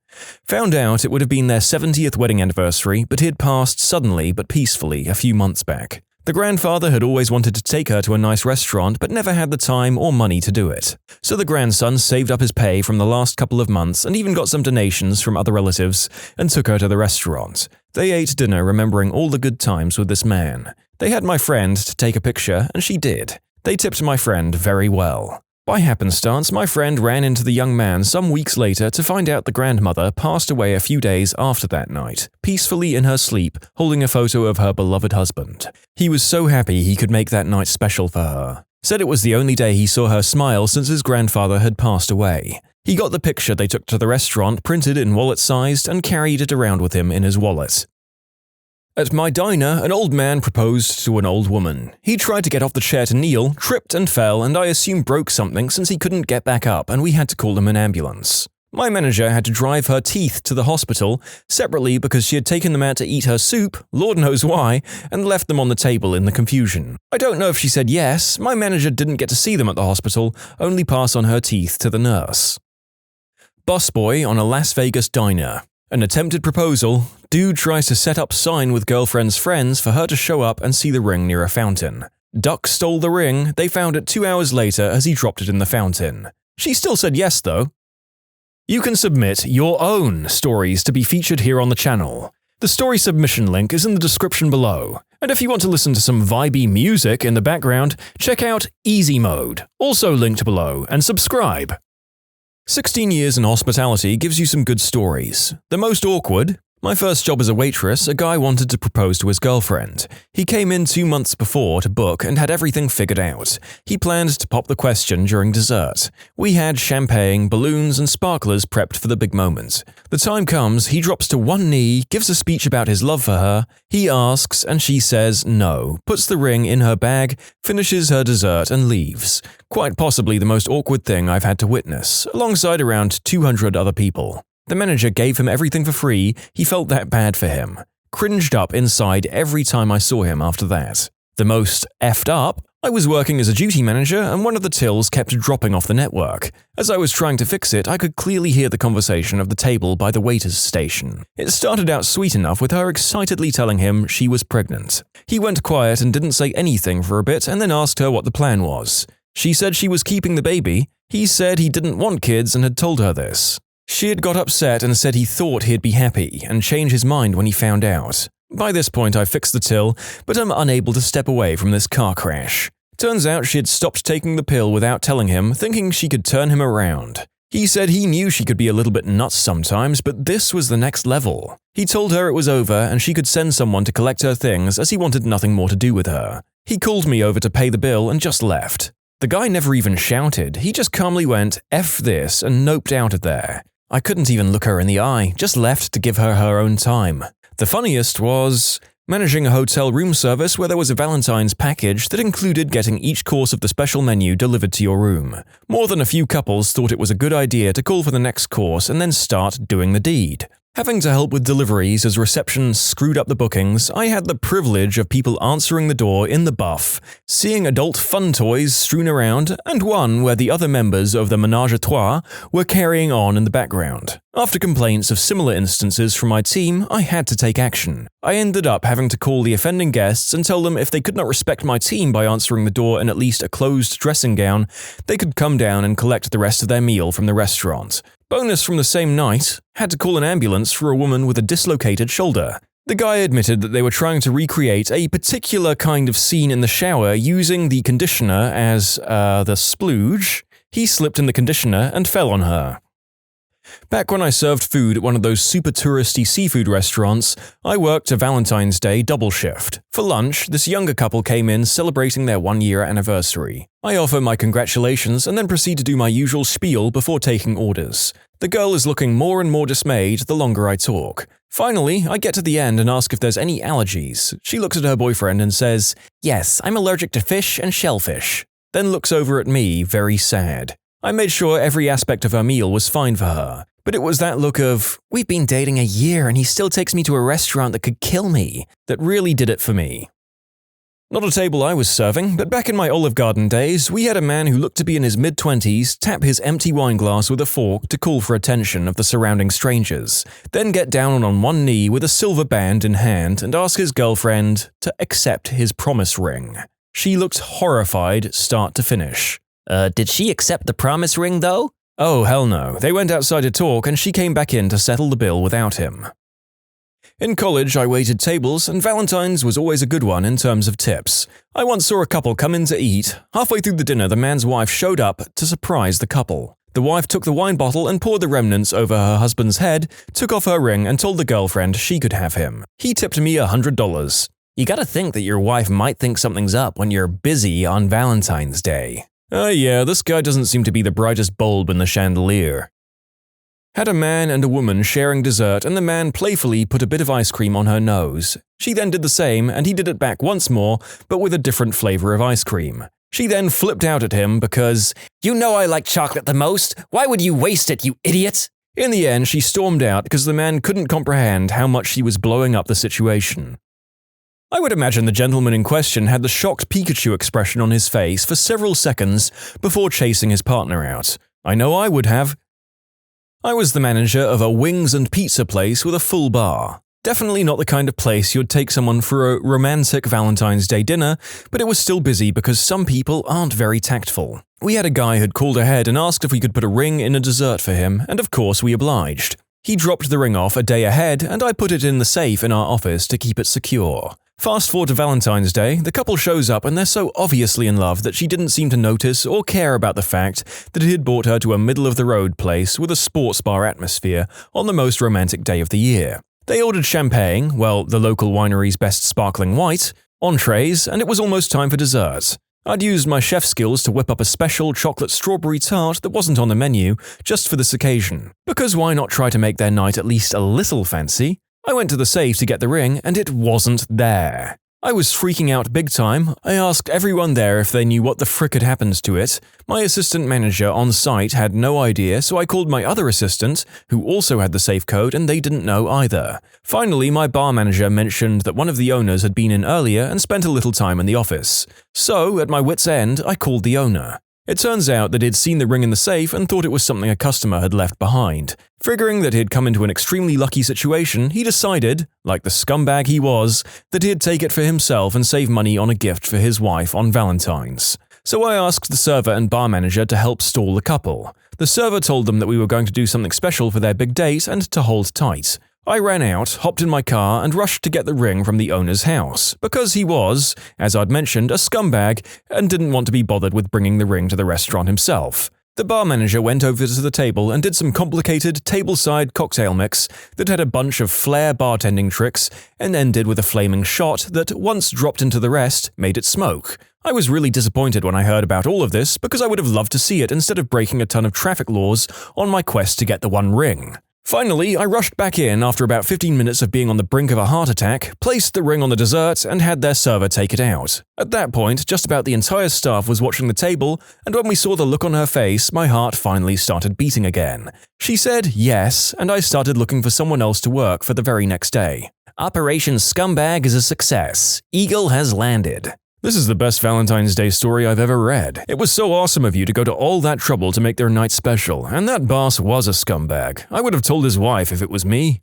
Found out it would have been their 70th wedding anniversary, but he had passed suddenly but peacefully a few months back. The grandfather had always wanted to take her to a nice restaurant but never had the time or money to do it. So the grandson saved up his pay from the last couple of months and even got some donations from other relatives and took her to the restaurant. They ate dinner remembering all the good times with this man. They had my friend to take a picture and she did. They tipped my friend very well. By happenstance, my friend ran into the young man some weeks later to find out the grandmother passed away a few days after that night, peacefully in her sleep, holding a photo of her beloved husband. He was so happy he could make that night special for her. Said it was the only day he saw her smile since his grandfather had passed away. He got the picture they took to the restaurant printed in wallet-sized and carried it around with him in his wallet. At my diner, an old man proposed to an old woman. He tried to get off the chair to kneel, tripped and fell, and I assume broke something since he couldn't get back up and we had to call him an ambulance. My manager had to drive her teeth to the hospital, separately because she had taken them out to eat her soup, Lord knows why, and left them on the table in the confusion. I don't know if she said yes, my manager didn't get to see them at the hospital, only pass on her teeth to the nurse. Busboy on a Las Vegas diner. An attempted proposal. Dude tries to set up sign with girlfriend's friends for her to show up and see the ring near a fountain. Duck stole the ring, they found it 2 hours later as he dropped it in the fountain. She still said yes though. You can submit your own stories to be featured here on the channel. The story submission link is in the description below. And if you want to listen to some vibey music in the background, check out easymode, also linked below, and subscribe. 16 years in hospitality gives you some good stories. The most awkward: my first job as a waitress, a guy wanted to propose to his girlfriend. He came in 2 months before to book and had everything figured out. He planned to pop the question during dessert. We had champagne, balloons, and sparklers prepped for the big moment. The time comes, he drops to one knee, gives a speech about his love for her. He asks, and she says no, puts the ring in her bag, finishes her dessert, and leaves. Quite possibly the most awkward thing I've had to witness, alongside around 200 other people. The manager gave him everything for free. He felt that bad for him. Cringed up inside every time I saw him after that. The most effed up: I was working as a duty manager and one of the tills kept dropping off the network. As I was trying to fix it, I could clearly hear the conversation of the table by the waiter's station. It started out sweet enough with her excitedly telling him she was pregnant. He went quiet and didn't say anything for a bit and then asked her what the plan was. She said she was keeping the baby. He said he didn't want kids and had told her this. She had got upset and said he thought he'd be happy and change his mind when he found out. By this point I fixed the till, but I'm unable to step away from this car crash. Turns out she had stopped taking the pill without telling him, thinking she could turn him around. He said he knew she could be a little bit nuts sometimes, but this was the next level. He told her it was over and she could send someone to collect her things as he wanted nothing more to do with her. He called me over to pay the bill and just left. The guy never even shouted, he just calmly went, "F this," and noped out of there. I couldn't even look her in the eye, just left to give her her own time. The funniest was managing a hotel room service where there was a Valentine's package that included getting each course of the special menu delivered to your room. More than a few couples thought it was a good idea to call for the next course and then start doing the deed. Having to help with deliveries as reception screwed up the bookings, I had the privilege of people answering the door in the buff, seeing adult fun toys strewn around, and one where the other members of the ménage à trois were carrying on in the background. After complaints of similar instances from my team, I had to take action. I ended up having to call the offending guests and tell them if they could not respect my team by answering the door in at least a closed dressing gown, they could come down and collect the rest of their meal from the restaurant. Bonus from the same night, had to call an ambulance for a woman with a dislocated shoulder. The guy admitted that they were trying to recreate a particular kind of scene in the shower using the conditioner as, the splooge. He slipped in the conditioner and fell on her. Back when I served food at one of those super touristy seafood restaurants, I worked a Valentine's Day double shift. For lunch, this younger couple came in celebrating their 1-year anniversary. I offer my congratulations and then proceed to do my usual spiel before taking orders. The girl is looking more and more dismayed the longer I talk. Finally, I get to the end and ask if there's any allergies. She looks at her boyfriend and says, "Yes, I'm allergic to fish and shellfish." Then looks over at me, very sad. I made sure every aspect of her meal was fine for her, but it was that look of, "We've been dating a year and he still takes me to a restaurant that could kill me," that really did it for me. Not a table I was serving, but back in my Olive Garden days, we had a man who looked to be in his mid-20s tap his empty wine glass with a fork to call for attention of the surrounding strangers, then get down on one knee with a silver band in hand and ask his girlfriend to accept his promise ring. She looked horrified start to finish. Did she accept the promise ring though? Oh, hell no. They went outside to talk and she came back in to settle the bill without him. In college, I waited tables, and Valentine's was always a good one in terms of tips. I once saw a couple come in to eat. Halfway through the dinner, the man's wife showed up to surprise the couple. The wife took the wine bottle and poured the remnants over her husband's head, took off her ring, and told the girlfriend she could have him. He tipped me $100. You gotta think that your wife might think something's up when you're busy on Valentine's Day. Yeah, this guy doesn't seem to be the brightest bulb in the chandelier. Had a man and a woman sharing dessert, and the man playfully put a bit of ice cream on her nose. She then did the same, and he did it back once more, but with a different flavor of ice cream. She then flipped out at him because, "You know I like chocolate the most. Why would you waste it, you idiot?" In the end, she stormed out because the man couldn't comprehend how much she was blowing up the situation. I would imagine the gentleman in question had the shocked Pikachu expression on his face for several seconds before chasing his partner out. I know I would have. I was the manager of a wings and pizza place with a full bar. Definitely not the kind of place you'd take someone for a romantic Valentine's Day dinner, but it was still busy because some people aren't very tactful. We had a guy who'd called ahead and asked if we could put a ring in a dessert for him, and of course we obliged. He dropped the ring off a day ahead, and I put it in the safe in our office to keep it secure. Fast forward to Valentine's Day, the couple shows up and they're so obviously in love that she didn't seem to notice or care about the fact that he had brought her to a middle-of-the-road place with a sports bar atmosphere on the most romantic day of the year. They ordered champagne, well, the local winery's best sparkling white, entrees, and it was almost time for dessert. I'd used my chef skills to whip up a special chocolate strawberry tart that wasn't on the menu just for this occasion. Because why not try to make their night at least a little fancy? I went to the safe to get the ring and it wasn't there. I was freaking out big time. I asked everyone there if they knew what the frick had happened to it. My assistant manager on site had no idea, so I called my other assistant, who also had the safe code, and they didn't know either. Finally, my bar manager mentioned that one of the owners had been in earlier and spent a little time in the office. So, at my wit's end, I called the owner. It turns out that he'd seen the ring in the safe and thought it was something a customer had left behind. Figuring that he'd come into an extremely lucky situation, he decided, like the scumbag he was, that he'd take it for himself and save money on a gift for his wife on Valentine's. So I asked the server and bar manager to help stall the couple. The server told them that we were going to do something special for their big date and to hold tight. I ran out, hopped in my car, and rushed to get the ring from the owner's house, because he was, as I'd mentioned, a scumbag and didn't want to be bothered with bringing the ring to the restaurant himself. The bar manager went over to the table and did some complicated tableside cocktail mix that had a bunch of flair bartending tricks and ended with a flaming shot that, once dropped into the rest, made it smoke. I was really disappointed when I heard about all of this because I would have loved to see it instead of breaking a ton of traffic laws on my quest to get the one ring. Finally, I rushed back in after about 15 minutes of being on the brink of a heart attack, placed the ring on the dessert, and had their server take it out. At that point, just about the entire staff was watching the table, and when we saw the look on her face, my heart finally started beating again. She said yes, and I started looking for someone else to work for the very next day. Operation Scumbag is a success. Eagle has landed. This is the best Valentine's Day story I've ever read. It was so awesome of you to go to all that trouble to make their night special, and that boss was a scumbag. I would have told his wife if it was me.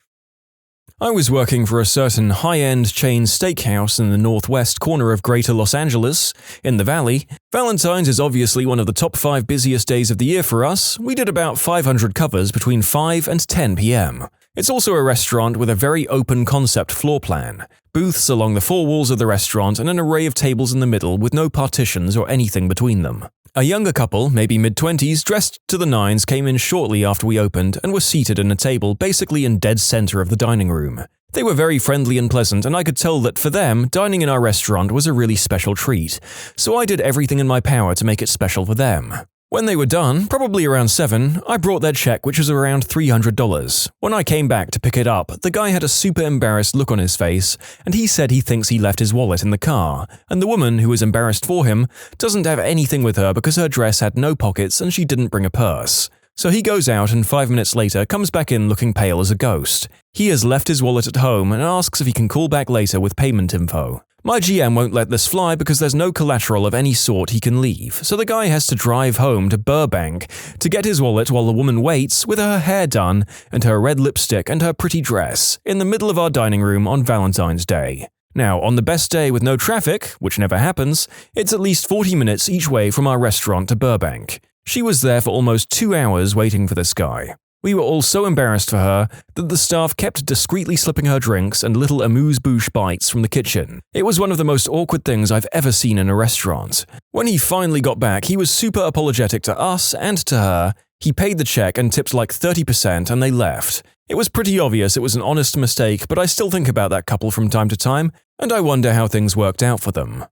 I was working for a certain high-end chain steakhouse in the northwest corner of Greater Los Angeles, in the Valley. Valentine's is obviously one of the top 5 busiest days of the year for us. We did about 500 covers between 5 and 10 p.m. It's also a restaurant with a very open concept floor plan. Booths along the 4 walls of the restaurant and an array of tables in the middle with no partitions or anything between them. A younger couple, maybe mid-20s, dressed to the nines, came in shortly after we opened and were seated at a table basically in dead center of the dining room. They were very friendly and pleasant, and I could tell that for them, dining in our restaurant was a really special treat. So I did everything in my power to make it special for them. When they were done, probably around 7, I brought their check, which was around $300. When I came back to pick it up, the guy had a super embarrassed look on his face, and he said he thinks he left his wallet in the car, and the woman, who was embarrassed for him, doesn't have anything with her because her dress had no pockets and she didn't bring a purse. So he goes out and 5 minutes later comes back in looking pale as a ghost. He has left his wallet at home and asks if he can call back later with payment info. My GM won't let this fly because there's no collateral of any sort he can leave, so the guy has to drive home to Burbank to get his wallet while the woman waits with her hair done and her red lipstick and her pretty dress in the middle of our dining room on Valentine's Day. Now, on the best day with no traffic, which never happens, it's at least 40 minutes each way from our restaurant to Burbank. She was there for almost 2 hours waiting for this guy. We were all so embarrassed for her that the staff kept discreetly slipping her drinks and little amuse-bouche bites from the kitchen. It was one of the most awkward things I've ever seen in a restaurant. When he finally got back, he was super apologetic to us and to her. He paid the check and tipped like 30% and they left. It was pretty obvious it was an honest mistake, but I still think about that couple from time to time, and I wonder how things worked out for them.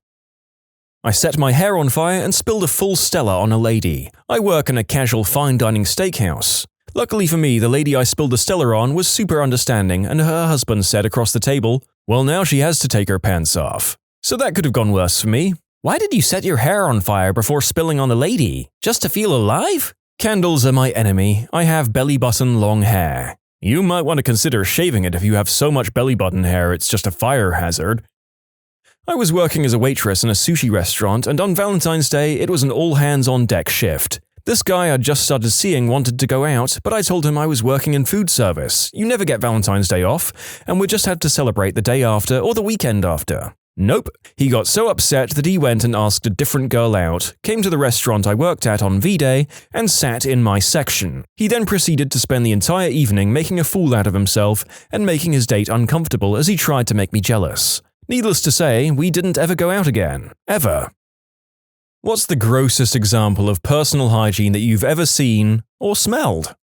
I set my hair on fire and spilled a full Stella on a lady. I work in a casual fine dining steakhouse. Luckily for me, the lady I spilled the Stella on was super understanding, and her husband said across the table, "Well, now she has to take her pants off." So that could have gone worse for me. "Why did you set your hair on fire before spilling on the lady? Just to feel alive?" Candles are my enemy. I have belly button long hair. You might want to consider shaving it if you have so much belly button hair it's just a fire hazard. I was working as a waitress in a sushi restaurant, and on Valentine's Day it was an all-hands-on-deck shift. This guy I'd just started seeing wanted to go out, but I told him I was working in food service. You never get Valentine's Day off, and we just had to celebrate the day after or the weekend after. Nope. He got so upset that he went and asked a different girl out, came to the restaurant I worked at on V-Day, and sat in my section. He then proceeded to spend the entire evening making a fool out of himself and making his date uncomfortable as he tried to make me jealous. Needless to say, we didn't ever go out again. Ever. What's the grossest example of personal hygiene that you've ever seen or smelled?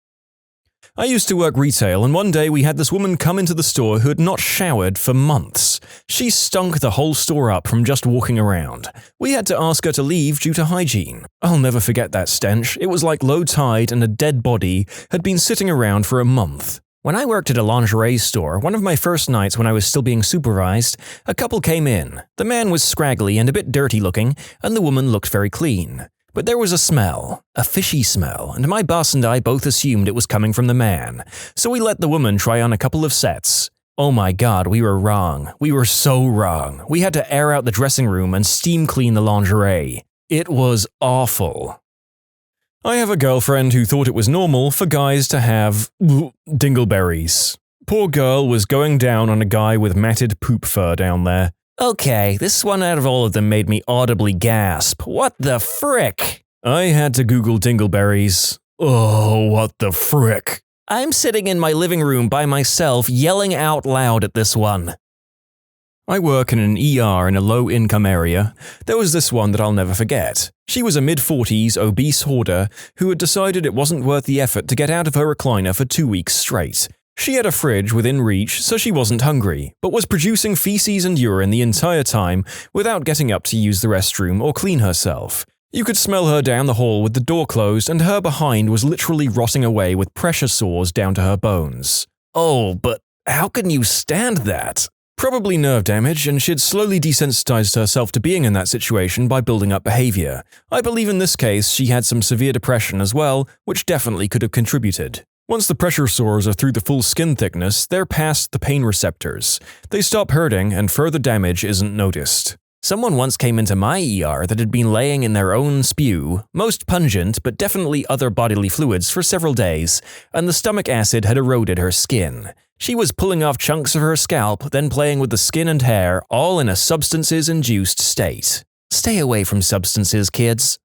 I used to work retail, and one day we had this woman come into the store who had not showered for months. She stunk the whole store up from just walking around. We had to ask her to leave due to hygiene. I'll never forget that stench. It was like low tide and a dead body had been sitting around for a month. When I worked at a lingerie store, one of my first nights when I was still being supervised, a couple came in. The man was scraggly and a bit dirty looking, and the woman looked very clean. But there was a smell, a fishy smell, and my boss and I both assumed it was coming from the man. So we let the woman try on a couple of sets. Oh my god, we were wrong. We were so wrong. We had to air out the dressing room and steam clean the lingerie. It was awful. I have a girlfriend who thought it was normal for guys to have dingleberries. Poor girl was going down on a guy with matted poop fur down there. Okay, this one out of all of them made me audibly gasp. What the frick? I had to Google dingleberries. Oh, what the frick? I'm sitting in my living room by myself yelling out loud at this one. I work in an ER in a low-income area. There was this one that I'll never forget. She was a mid-40s obese hoarder who had decided it wasn't worth the effort to get out of her recliner for 2 weeks straight. She had a fridge within reach, so she wasn't hungry, but was producing feces and urine the entire time without getting up to use the restroom or clean herself. You could smell her down the hall with the door closed, and her behind was literally rotting away with pressure sores down to her bones. Oh, but how can you stand that? Probably nerve damage, and she'd slowly desensitized herself to being in that situation by building up behavior. I believe in this case she had some severe depression as well, which definitely could have contributed. Once the pressure sores are through the full skin thickness, they're past the pain receptors. They stop hurting, and further damage isn't noticed. Someone once came into my ER that had been laying in their own spew, most pungent but definitely other bodily fluids for several days, and the stomach acid had eroded her skin. She was pulling off chunks of her scalp, then playing with the skin and hair, all in a substances-induced state. Stay away from substances, kids.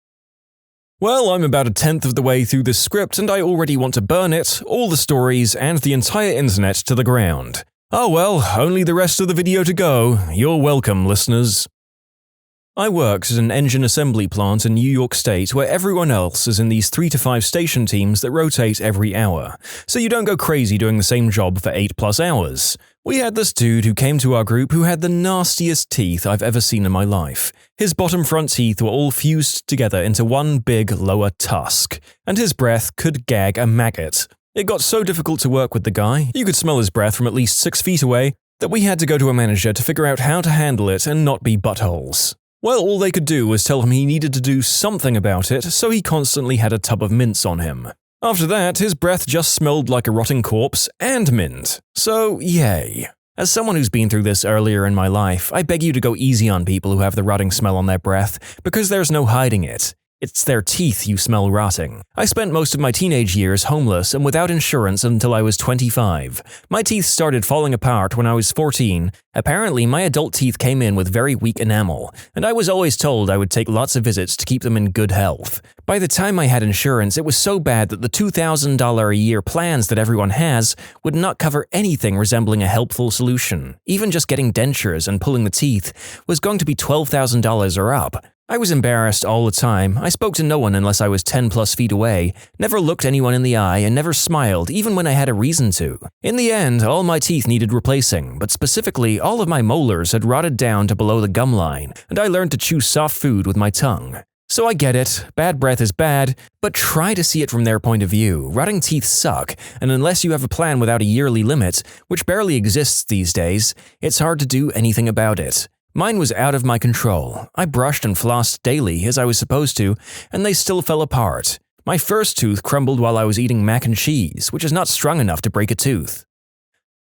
Well, I'm about a tenth of the way through this script and I already want to burn it, all the stories, and the entire internet to the ground. Oh well, only the rest of the video to go. You're welcome, listeners. I worked at an engine assembly plant in New York State where everyone else is in these 3 to 5 station teams that rotate every hour, so you don't go crazy doing the same job for 8+ hours. We had this dude who came to our group who had the nastiest teeth I've ever seen in my life. His bottom front teeth were all fused together into one big lower tusk, and his breath could gag a maggot. It got so difficult to work with the guy, you could smell his breath from at least 6 feet away, that we had to go to a manager to figure out how to handle it and not be buttholes. Well, all they could do was tell him he needed to do something about it, so he constantly had a tub of mints on him. After that, his breath just smelled like a rotting corpse and mint. So, yay. As someone who's been through this earlier in my life, I beg you to go easy on people who have the rotting smell on their breath, because there's no hiding it. It's their teeth you smell rotting. I spent most of my teenage years homeless and without insurance until I was 25. My teeth started falling apart when I was 14. Apparently, my adult teeth came in with very weak enamel, and I was always told I would take lots of visits to keep them in good health. By the time I had insurance, it was so bad that the $2,000 a year plans that everyone has would not cover anything resembling a helpful solution. Even just getting dentures and pulling the teeth was going to be $12,000 or up. I was embarrassed all the time. I spoke to no one unless I was 10+ feet away, never looked anyone in the eye, and never smiled even when I had a reason to. In the end, all my teeth needed replacing, but specifically, all of my molars had rotted down to below the gum line, and I learned to chew soft food with my tongue. So I get it, bad breath is bad, but try to see it from their point of view. Rotting teeth suck, and unless you have a plan without a yearly limit, which barely exists these days, it's hard to do anything about it. Mine was out of my control. I brushed and flossed daily, as I was supposed to, and they still fell apart. My first tooth crumbled while I was eating mac and cheese, which is not strong enough to break a tooth.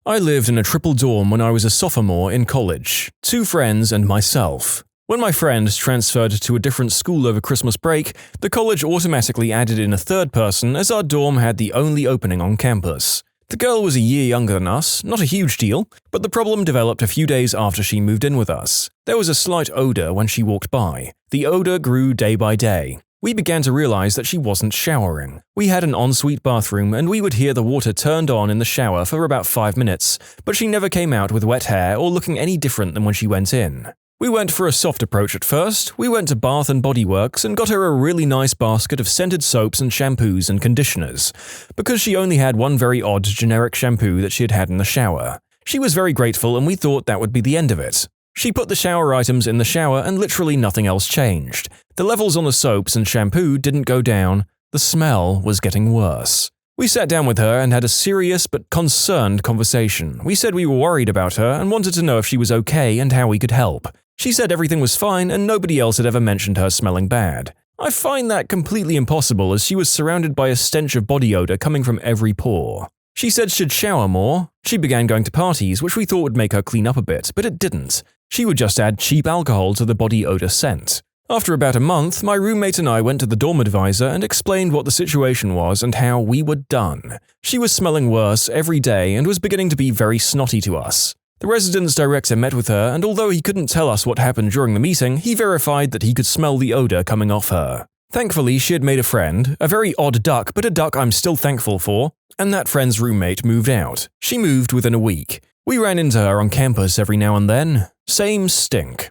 I lived in a triple dorm when I was a sophomore in college, 2 friends and myself. When my friend transferred to a different school over Christmas break, the college automatically added in a 3rd person as our dorm had the only opening on campus. The girl was a year younger than us, not a huge deal, but the problem developed a few days after she moved in with us. There was a slight odor when she walked by. The odor grew day by day. We began to realize that she wasn't showering. We had an ensuite bathroom and we would hear the water turned on in the shower for about 5 minutes, but she never came out with wet hair or looking any different than when she went in. We went for a soft approach at first. We went to Bath & Body Works and got her a really nice basket of scented soaps and shampoos and conditioners, because she only had one very odd generic shampoo that she had had in the shower. She was very grateful and we thought that would be the end of it. She put the shower items in the shower and literally nothing else changed. The levels on the soaps and shampoo didn't go down. The smell was getting worse. We sat down with her and had a serious but concerned conversation. We said we were worried about her and wanted to know if she was okay and how we could help. She said everything was fine and nobody else had ever mentioned her smelling bad. I find that completely impossible, as she was surrounded by a stench of body odor coming from every pore. She said she'd shower more. She began going to parties, which we thought would make her clean up a bit, but it didn't. She would just add cheap alcohol to the body odor scent. After about a month, my roommate and I went to the dorm advisor and explained what the situation was and how we were done. She was smelling worse every day and was beginning to be very snotty to us. The residence director met with her, and although he couldn't tell us what happened during the meeting, he verified that he could smell the odor coming off her. Thankfully, she had made a friend, a very odd duck, but a duck I'm still thankful for, and that friend's roommate moved out. She moved within a week. We ran into her on campus every now and then. Same stink.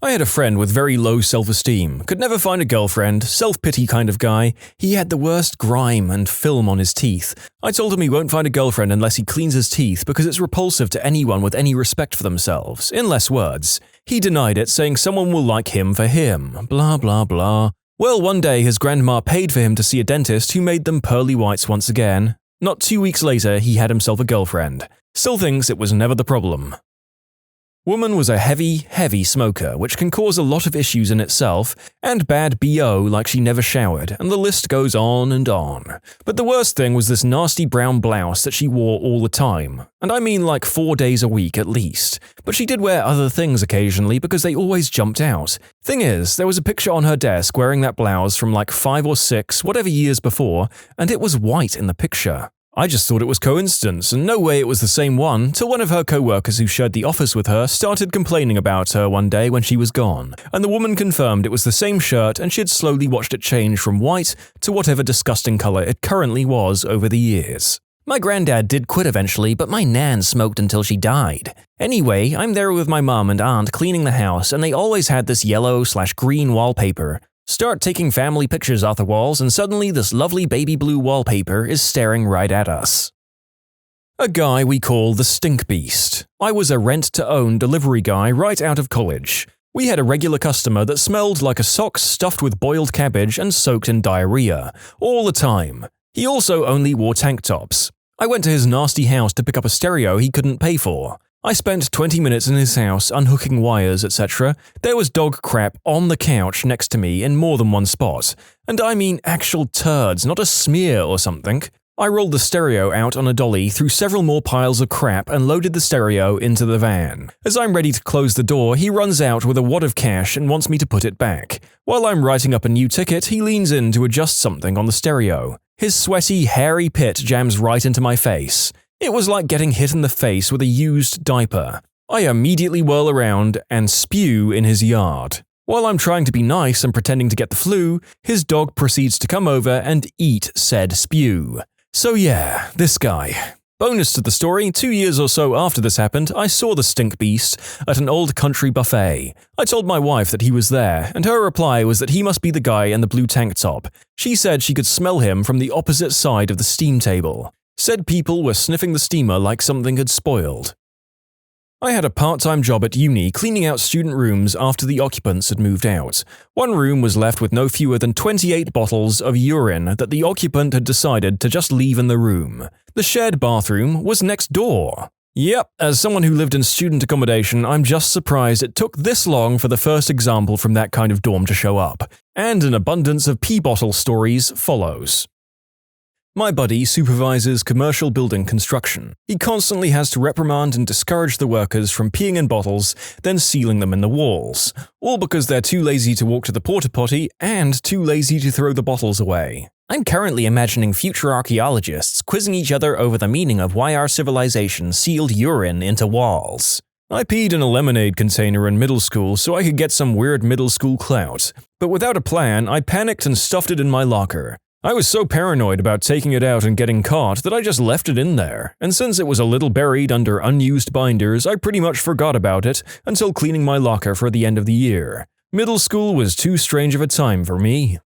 I had a friend with very low self-esteem, could never find a girlfriend, self-pity kind of guy. He had the worst grime and film on his teeth. I told him he won't find a girlfriend unless he cleans his teeth because it's repulsive to anyone with any respect for themselves, in less words. He denied it, saying someone will like him for him, blah blah blah. Well, one day his grandma paid for him to see a dentist who made them pearly whites once again. Not 2 weeks later, he had himself a girlfriend. Still thinks it was never the problem. Woman was a heavy smoker, which can cause a lot of issues in itself, and bad BO like she never showered, and the list goes on and on. But the worst thing was this nasty brown blouse that she wore all the time, and I mean like 4 days a week at least. But she did wear other things occasionally because they always jumped out. Thing is, there was a picture on her desk wearing that blouse from like 5 or 6, whatever years before, and it was white in the picture. I just thought it was coincidence, and no way it was the same one, till one of her co-workers who shared the office with her started complaining about her one day when she was gone, and the woman confirmed it was the same shirt and she had slowly watched it change from white to whatever disgusting color it currently was over the years. My granddad did quit eventually, but my nan smoked until she died. Anyway, I'm there with my mom and aunt cleaning the house, and they always had this yellow/green wallpaper. Start taking family pictures off the walls, and suddenly this lovely baby blue wallpaper is staring right at us. A guy we call the Stink Beast. I was a rent-to-own delivery guy right out of college. We had a regular customer that smelled like a sock stuffed with boiled cabbage and soaked in diarrhea, all the time. He also only wore tank tops. I went to his nasty house to pick up a stereo he couldn't pay for. I spent 20 minutes in his house unhooking wires, etc. There was dog crap on the couch next to me in more than one spot. And I mean actual turds, not a smear or something. I rolled the stereo out on a dolly through several more piles of crap and loaded the stereo into the van. As I'm ready to close the door, he runs out with a wad of cash and wants me to put it back. While I'm writing up a new ticket, he leans in to adjust something on the stereo. His sweaty, hairy pit jams right into my face. It was like getting hit in the face with a used diaper. I immediately whirl around and spew in his yard. While I'm trying to be nice and pretending to get the flu, his dog proceeds to come over and eat said spew. So yeah, this guy. Bonus to the story, 2 years or so after this happened, I saw the Stink Beast at an old country buffet. I told my wife that he was there, and her reply was that he must be the guy in the blue tank top. She said she could smell him from the opposite side of the steam table. Said people were sniffing the steamer like something had spoiled. I had a part-time job at uni cleaning out student rooms after the occupants had moved out. One room was left with no fewer than 28 bottles of urine that the occupant had decided to just leave in the room. The shared bathroom was next door. Yep, as someone who lived in student accommodation, I'm just surprised it took this long for the first example from that kind of dorm to show up. And an abundance of pee bottle stories follows. My buddy supervises commercial building construction. He constantly has to reprimand and discourage the workers from peeing in bottles, then sealing them in the walls, all because they're too lazy to walk to the porta potty and too lazy to throw the bottles away. I'm currently imagining future archaeologists quizzing each other over the meaning of why our civilization sealed urine into walls. I peed in a lemonade container in middle school so I could get some weird middle school clout, but without a plan, I panicked and stuffed it in my locker. I was so paranoid about taking it out and getting caught that I just left it in there, and since it was a little buried under unused binders, I pretty much forgot about it until cleaning my locker for the end of the year. Middle school was too strange of a time for me.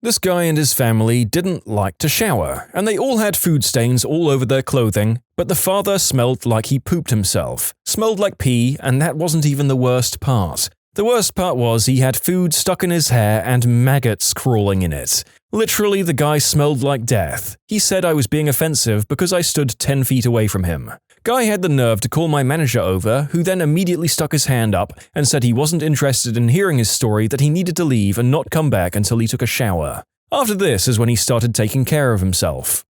This guy and his family didn't like to shower, and they all had food stains all over their clothing, but the father smelled like he pooped himself, smelled like pee, and that wasn't even the worst part. The worst part was he had food stuck in his hair and maggots crawling in it. Literally, the guy smelled like death. He said I was being offensive because I stood 10 feet away from him. Guy had the nerve to call my manager over, who then immediately stuck his hand up and said he wasn't interested in hearing his story, that he needed to leave and not come back until he took a shower. After this is when he started taking care of himself.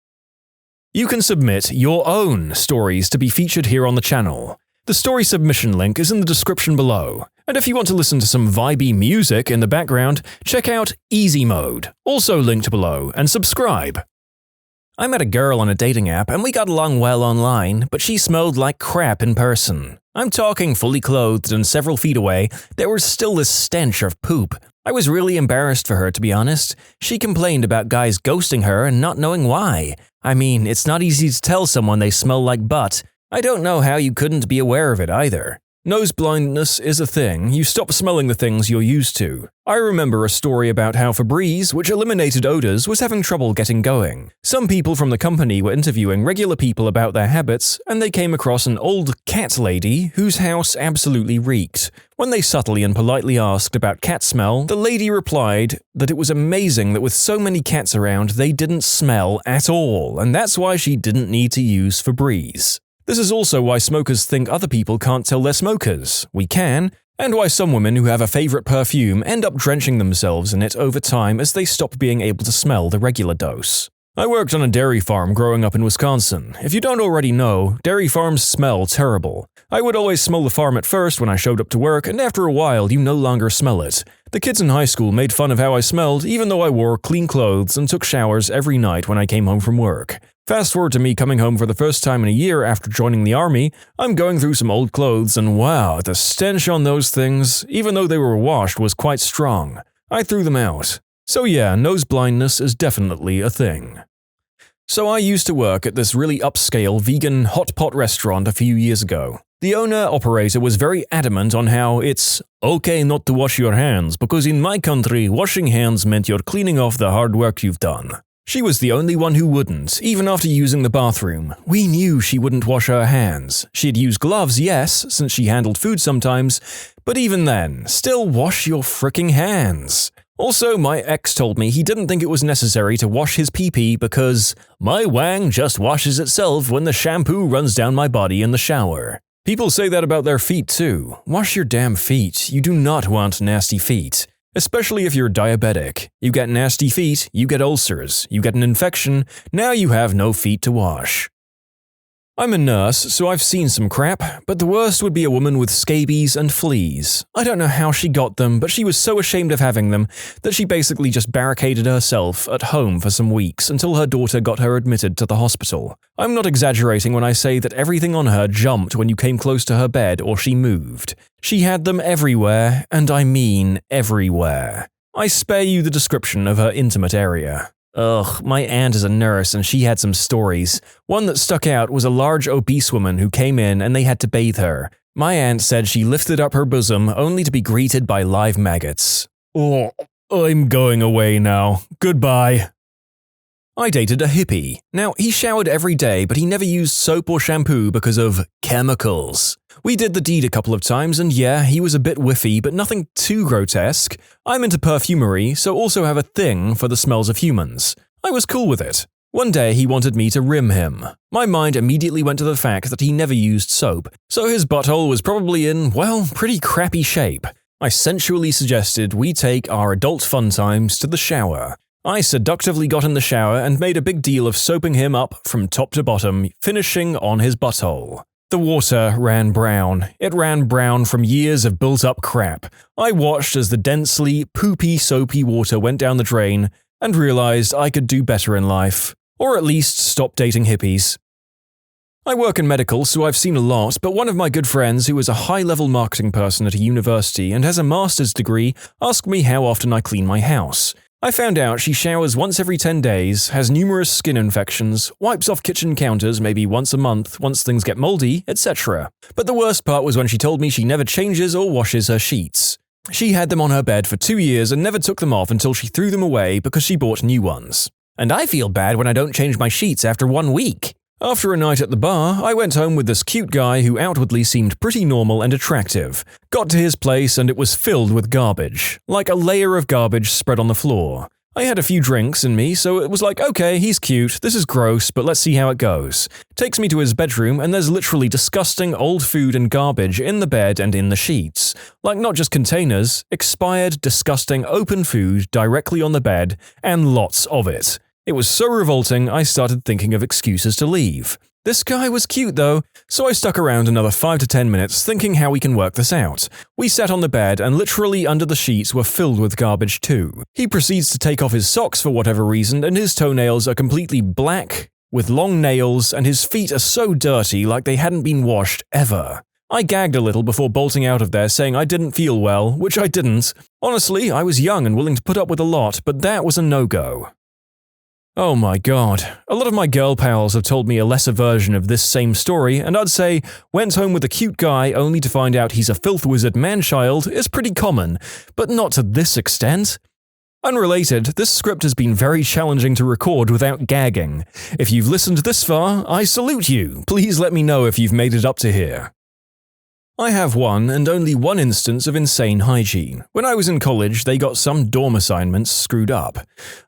You can submit your own stories to be featured here on the channel. The story submission link is in the description below. And if you want to listen to some vibey music in the background, check out easymode, also linked below, and subscribe. I met a girl on a dating app and we got along well online, but she smelled like crap in person. I'm talking fully clothed and several feet away, there was still this stench of poop. I was really embarrassed for her, to be honest. She complained about guys ghosting her and not knowing why. I mean, it's not easy to tell someone they smell like butt. I don't know how you couldn't be aware of it either. Nose blindness is a thing. You stop smelling the things you're used to. I remember a story about how Febreze, which eliminated odors, was having trouble getting going. Some people from the company were interviewing regular people about their habits, and they came across an old cat lady whose house absolutely reeked. When they subtly and politely asked about cat smell, the lady replied that it was amazing that with so many cats around, they didn't smell at all, and that's why she didn't need to use Febreze. This is also why smokers think other people can't tell they're smokers. We can, and why some women who have a favorite perfume end up drenching themselves in it over time as they stop being able to smell the regular dose. I worked on a dairy farm growing up in Wisconsin. If you don't already know, dairy farms smell terrible. I would always smell the farm at first when I showed up to work, and after a while you no longer smell it. The kids in high school made fun of how I smelled, even though I wore clean clothes and took showers every night when I came home from work. Fast forward to me coming home for the first time in a year after joining the army, I'm going through some old clothes and wow, the stench on those things, even though they were washed, was quite strong. I threw them out. So yeah, nose blindness is definitely a thing. So I used to work at this really upscale vegan hot pot restaurant a few years ago. The owner-operator was very adamant on how it's okay not to wash your hands because in my country, washing hands meant you're cleaning off the hard work you've done. She was the only one who wouldn't, even after using the bathroom. We knew she wouldn't wash her hands. She'd use gloves, yes, since she handled food sometimes, but even then, still wash your fricking hands. Also, my ex told me he didn't think it was necessary to wash his pee-pee because my wang just washes itself when the shampoo runs down my body in the shower. People say that about their feet too. Wash your damn feet. You do not want nasty feet. Especially if you're diabetic. You get nasty feet, you get ulcers, you get an infection, now you have no feet to wash. I'm a nurse, so I've seen some crap, but the worst would be a woman with scabies and fleas. I don't know how she got them, but she was so ashamed of having them that she basically just barricaded herself at home for some weeks until her daughter got her admitted to the hospital. I'm not exaggerating when I say that everything on her jumped when you came close to her bed or she moved. She had them everywhere, and I mean everywhere. I spare you the description of her intimate area. Ugh, my aunt is a nurse and she had some stories. One that stuck out was a large obese woman who came in and they had to bathe her. My aunt said she lifted up her bosom only to be greeted by live maggots. Oh, I'm going away now. Goodbye. I dated a hippie. Now, he showered every day, but he never used soap or shampoo because of chemicals. We did the deed a couple of times, and yeah, he was a bit whiffy, but nothing too grotesque. I'm into perfumery, so also have a thing for the smells of humans. I was cool with it. One day, he wanted me to rim him. My mind immediately went to the fact that he never used soap, so his butthole was probably in, well, pretty crappy shape. I sensually suggested we take our adult fun times to the shower. I seductively got in the shower and made a big deal of soaping him up from top to bottom, finishing on his butthole. The water ran brown. It ran brown from years of built-up crap. I watched as the densely, poopy, soapy water went down the drain and realized I could do better in life. Or at least stop dating hippies. I work in medical, so I've seen a lot, but one of my good friends who is a high-level marketing person at a university and has a master's degree asked me how often I clean my house. I found out she showers once every 10 days, has numerous skin infections, wipes off kitchen counters maybe once a month once things get moldy, etc. But the worst part was when she told me she never changes or washes her sheets. She had them on her bed for 2 years and never took them off until she threw them away because she bought new ones. And I feel bad when I don't change my sheets after 1 week. After a night at the bar, I went home with this cute guy who outwardly seemed pretty normal and attractive. Got to his place and it was filled with garbage, like a layer of garbage spread on the floor. I had a few drinks in me, so it was like, okay, he's cute, this is gross, but let's see how it goes. Takes me to his bedroom and there's literally disgusting old food and garbage in the bed and in the sheets. Like not just containers, expired, disgusting, open food directly on the bed, and lots of it. It was so revolting, I started thinking of excuses to leave. This guy was cute though, so I stuck around another 5 to 10 minutes thinking how we can work this out. We sat on the bed and literally under the sheets were filled with garbage too. He proceeds to take off his socks for whatever reason and his toenails are completely black, with long nails, and his feet are so dirty like they hadn't been washed ever. I gagged a little before bolting out of there saying I didn't feel well, which I didn't. Honestly, I was young and willing to put up with a lot, but that was a no-go. Oh my god, a lot of my girl pals have told me a lesser version of this same story, and I'd say, went home with a cute guy only to find out he's a filth wizard man-child is pretty common, but not to this extent. Unrelated, this script has been very challenging to record without gagging. If you've listened this far, I salute you. Please let me know if you've made it up to here. I have one and only one instance of insane hygiene. When I was in college, they got some dorm assignments screwed up.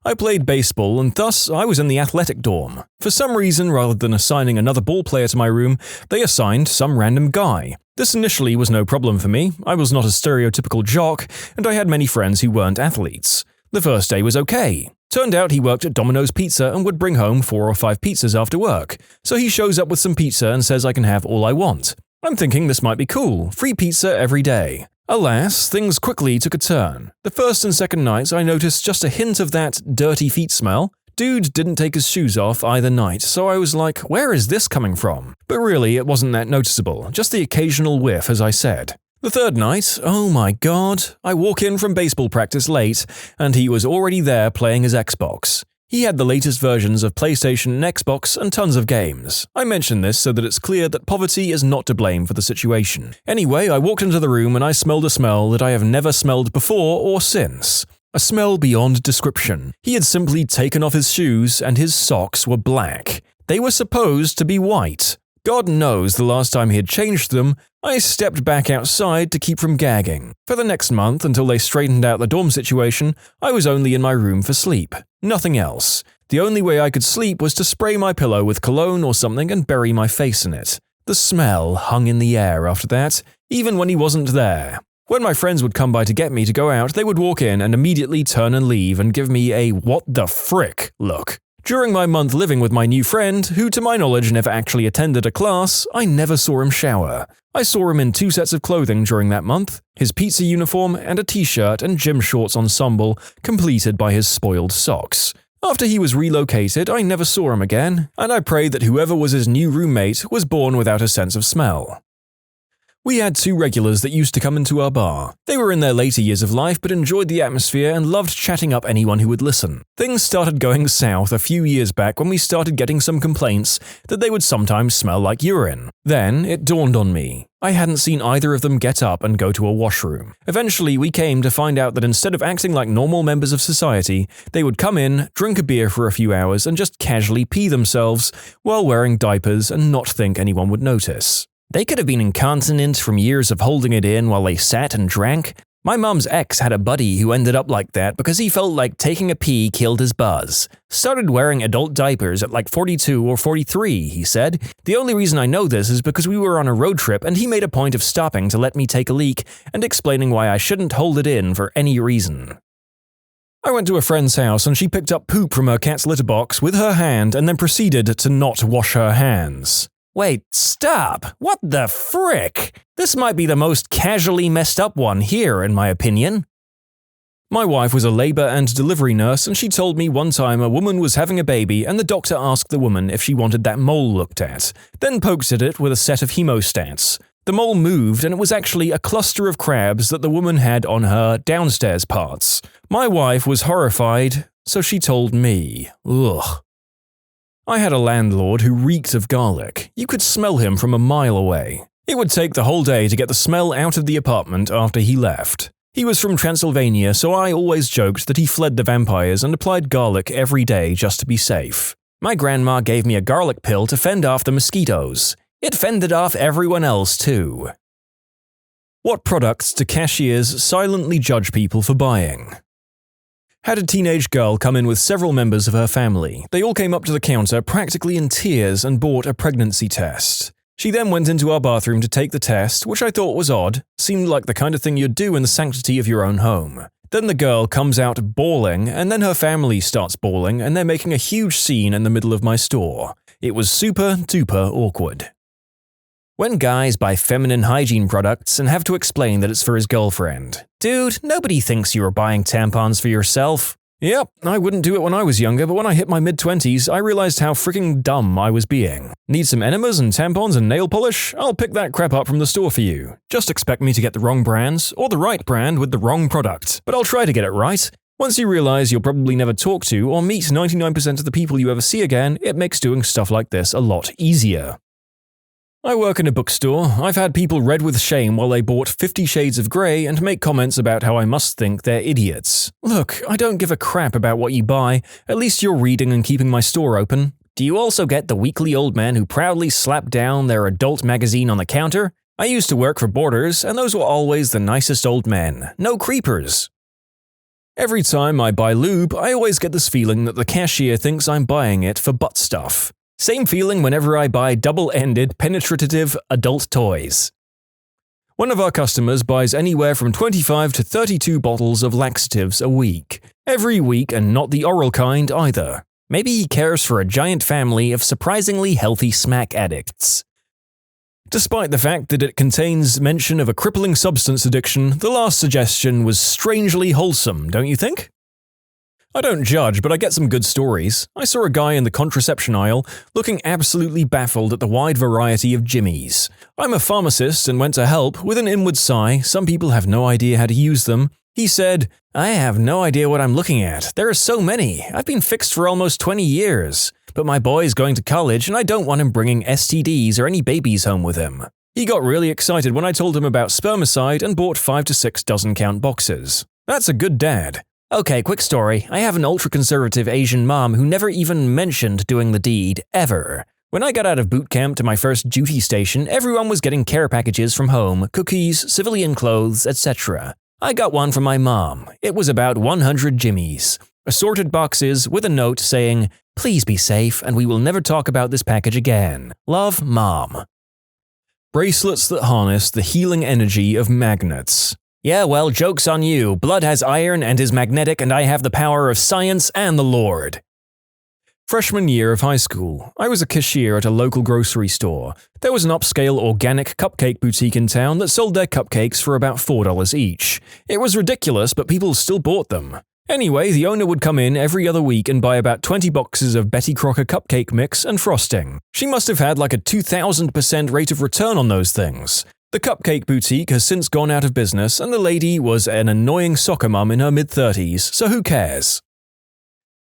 I played baseball and thus I was in the athletic dorm. For some reason, rather than assigning another ball player to my room, they assigned some random guy. This initially was no problem for me. I was not a stereotypical jock, and I had many friends who weren't athletes. The first day was okay. Turned out he worked at Domino's Pizza and would bring home 4 or 5 pizzas after work. So he shows up with some pizza and says I can have all I want. I'm thinking this might be cool, free pizza every day. Alas, things quickly took a turn. The first and second nights I noticed just a hint of that dirty feet smell. Dude didn't take his shoes off either night, so I was like, where is this coming from? But really, it wasn't that noticeable, just the occasional whiff as I said. The third night, oh my god, I walk in from baseball practice late, and he was already there playing his Xbox. He had the latest versions of PlayStation and Xbox and tons of games. I mention this so that it's clear that poverty is not to blame for the situation. Anyway, I walked into the room and I smelled a smell that I have never smelled before or since. A smell beyond description. He had simply taken off his shoes and his socks were black. They were supposed to be white. God knows the last time he had changed them, I stepped back outside to keep from gagging. For the next month, until they straightened out the dorm situation, I was only in my room for sleep. Nothing else. The only way I could sleep was to spray my pillow with cologne or something and bury my face in it. The smell hung in the air after that, even when he wasn't there. When my friends would come by to get me to go out, they would walk in and immediately turn and leave and give me a what the frick look. During my month living with my new friend, who to my knowledge never actually attended a class, I never saw him shower. I saw him in 2 sets of clothing during that month, his pizza uniform and a t-shirt and gym shorts ensemble completed by his spoiled socks. After he was relocated, I never saw him again, and I pray that whoever was his new roommate was born without a sense of smell. We had 2 regulars that used to come into our bar. They were in their later years of life but enjoyed the atmosphere and loved chatting up anyone who would listen. Things started going south a few years back when we started getting some complaints that they would sometimes smell like urine. Then it dawned on me. I hadn't seen either of them get up and go to a washroom. Eventually, we came to find out that instead of acting like normal members of society, they would come in, drink a beer for a few hours and just casually pee themselves while wearing diapers and not think anyone would notice. They could have been incontinent from years of holding it in while they sat and drank. My mom's ex had a buddy who ended up like that because he felt like taking a pee killed his buzz. Started wearing adult diapers at like 42 or 43, he said. The only reason I know this is because we were on a road trip and he made a point of stopping to let me take a leak and explaining why I shouldn't hold it in for any reason. I went to a friend's house and she picked up poop from her cat's litter box with her hand and then proceeded to not wash her hands. Wait, stop! What the frick? This might be the most casually messed up one here, in my opinion. My wife was a labor and delivery nurse, and she told me one time a woman was having a baby and the doctor asked the woman if she wanted that mole looked at, then poked at it with a set of hemostats. The mole moved and it was actually a cluster of crabs that the woman had on her downstairs parts. My wife was horrified, so she told me. Ugh. I had a landlord who reeked of garlic. You could smell him from a mile away. It would take the whole day to get the smell out of the apartment after he left. He was from Transylvania, so I always joked that he fled the vampires and applied garlic every day just to be safe. My grandma gave me a garlic pill to fend off the mosquitoes. It fended off everyone else too. What products do cashiers silently judge people for buying? Had a teenage girl come in with several members of her family. They all came up to the counter practically in tears and bought a pregnancy test. She then went into our bathroom to take the test, which I thought was odd, seemed like the kind of thing you'd do in the sanctity of your own home. Then the girl comes out bawling, and then her family starts bawling, and they're making a huge scene in the middle of my store. It was super duper awkward. When guys buy feminine hygiene products and have to explain that it's for his girlfriend. Dude, nobody thinks you were buying tampons for yourself. Yep, I wouldn't do it when I was younger, but when I hit my mid-20s, I realized how freaking dumb I was being. Need some enemas and tampons and nail polish? I'll pick that crap up from the store for you. Just expect me to get the wrong brands, or the right brand with the wrong product. But I'll try to get it right. Once you realize you'll probably never talk to or meet 99% of the people you ever see again, it makes doing stuff like this a lot easier. I work in a bookstore. I've had people red with shame while they bought 50 Shades of Grey and make comments about how I must think they're idiots. Look, I don't give a crap about what you buy. At least you're reading and keeping my store open. Do you also get the weakly old men who proudly slap down their adult magazine on the counter? I used to work for Borders, and those were always the nicest old men. No creepers. Every time I buy lube, I always get this feeling that the cashier thinks I'm buying it for butt stuff. Same feeling whenever I buy double-ended, penetrative adult toys. One of our customers buys anywhere from 25 to 32 bottles of laxatives a week. Every week, and not the oral kind either. Maybe he cares for a giant family of surprisingly healthy smack addicts. Despite the fact that it contains mention of a crippling substance addiction, the last suggestion was strangely wholesome, don't you think? I don't judge, but I get some good stories. I saw a guy in the contraception aisle looking absolutely baffled at the wide variety of jimmies. I'm a pharmacist and went to help. With an inward sigh, some people have no idea how to use them. He said, I have no idea what I'm looking at. There are so many. I've been fixed for almost 20 years. But my boy's going to college and I don't want him bringing STDs or any babies home with him. He got really excited when I told him about spermicide and bought 5 to 6 dozen-count boxes. That's a good dad. Okay, quick story. I have an ultra-conservative Asian mom who never even mentioned doing the deed, ever. When I got out of boot camp to my first duty station, everyone was getting care packages from home, cookies, civilian clothes, etc. I got one from my mom. It was about 100 jimmies. Assorted boxes with a note saying, "Please be safe and we will never talk about this package again. Love, Mom." Bracelets that harness the healing energy of magnets. Yeah, well, joke's on you. Blood has iron and is magnetic, and I have the power of science and the Lord. Freshman year of high school, I was a cashier at a local grocery store. There was an upscale organic cupcake boutique in town that sold their cupcakes for about $4 each. It was ridiculous, but people still bought them. Anyway, the owner would come in every other week and buy about 20 boxes of Betty Crocker cupcake mix and frosting. She must have had like a 2,000% rate of return on those things. The cupcake boutique has since gone out of business, and the lady was an annoying soccer mum in her mid-30s, so who cares?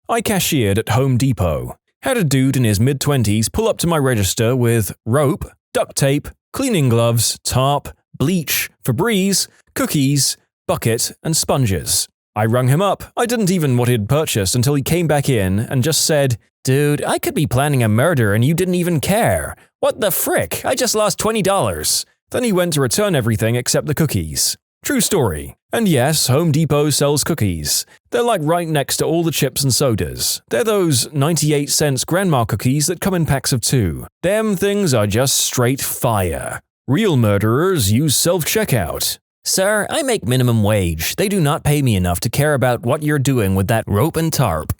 I cashiered at Home Depot. Had a dude in his mid-20s pull up to my register with rope, duct tape, cleaning gloves, tarp, bleach, Febreze, cookies, bucket, and sponges. I rung him up. I didn't even know what he'd purchased until he came back in and just said, "Dude, I could be planning a murder and you didn't even care. What the frick? I just lost $20. Then he went to return everything except the cookies. True story. And yes, Home Depot sells cookies. They're like right next to all the chips and sodas. They're those 98-cent grandma cookies that come in packs of 2. Them things are just straight fire. Real murderers use self-checkout. Sir, I make minimum wage. They do not pay me enough to care about what you're doing with that rope and tarp.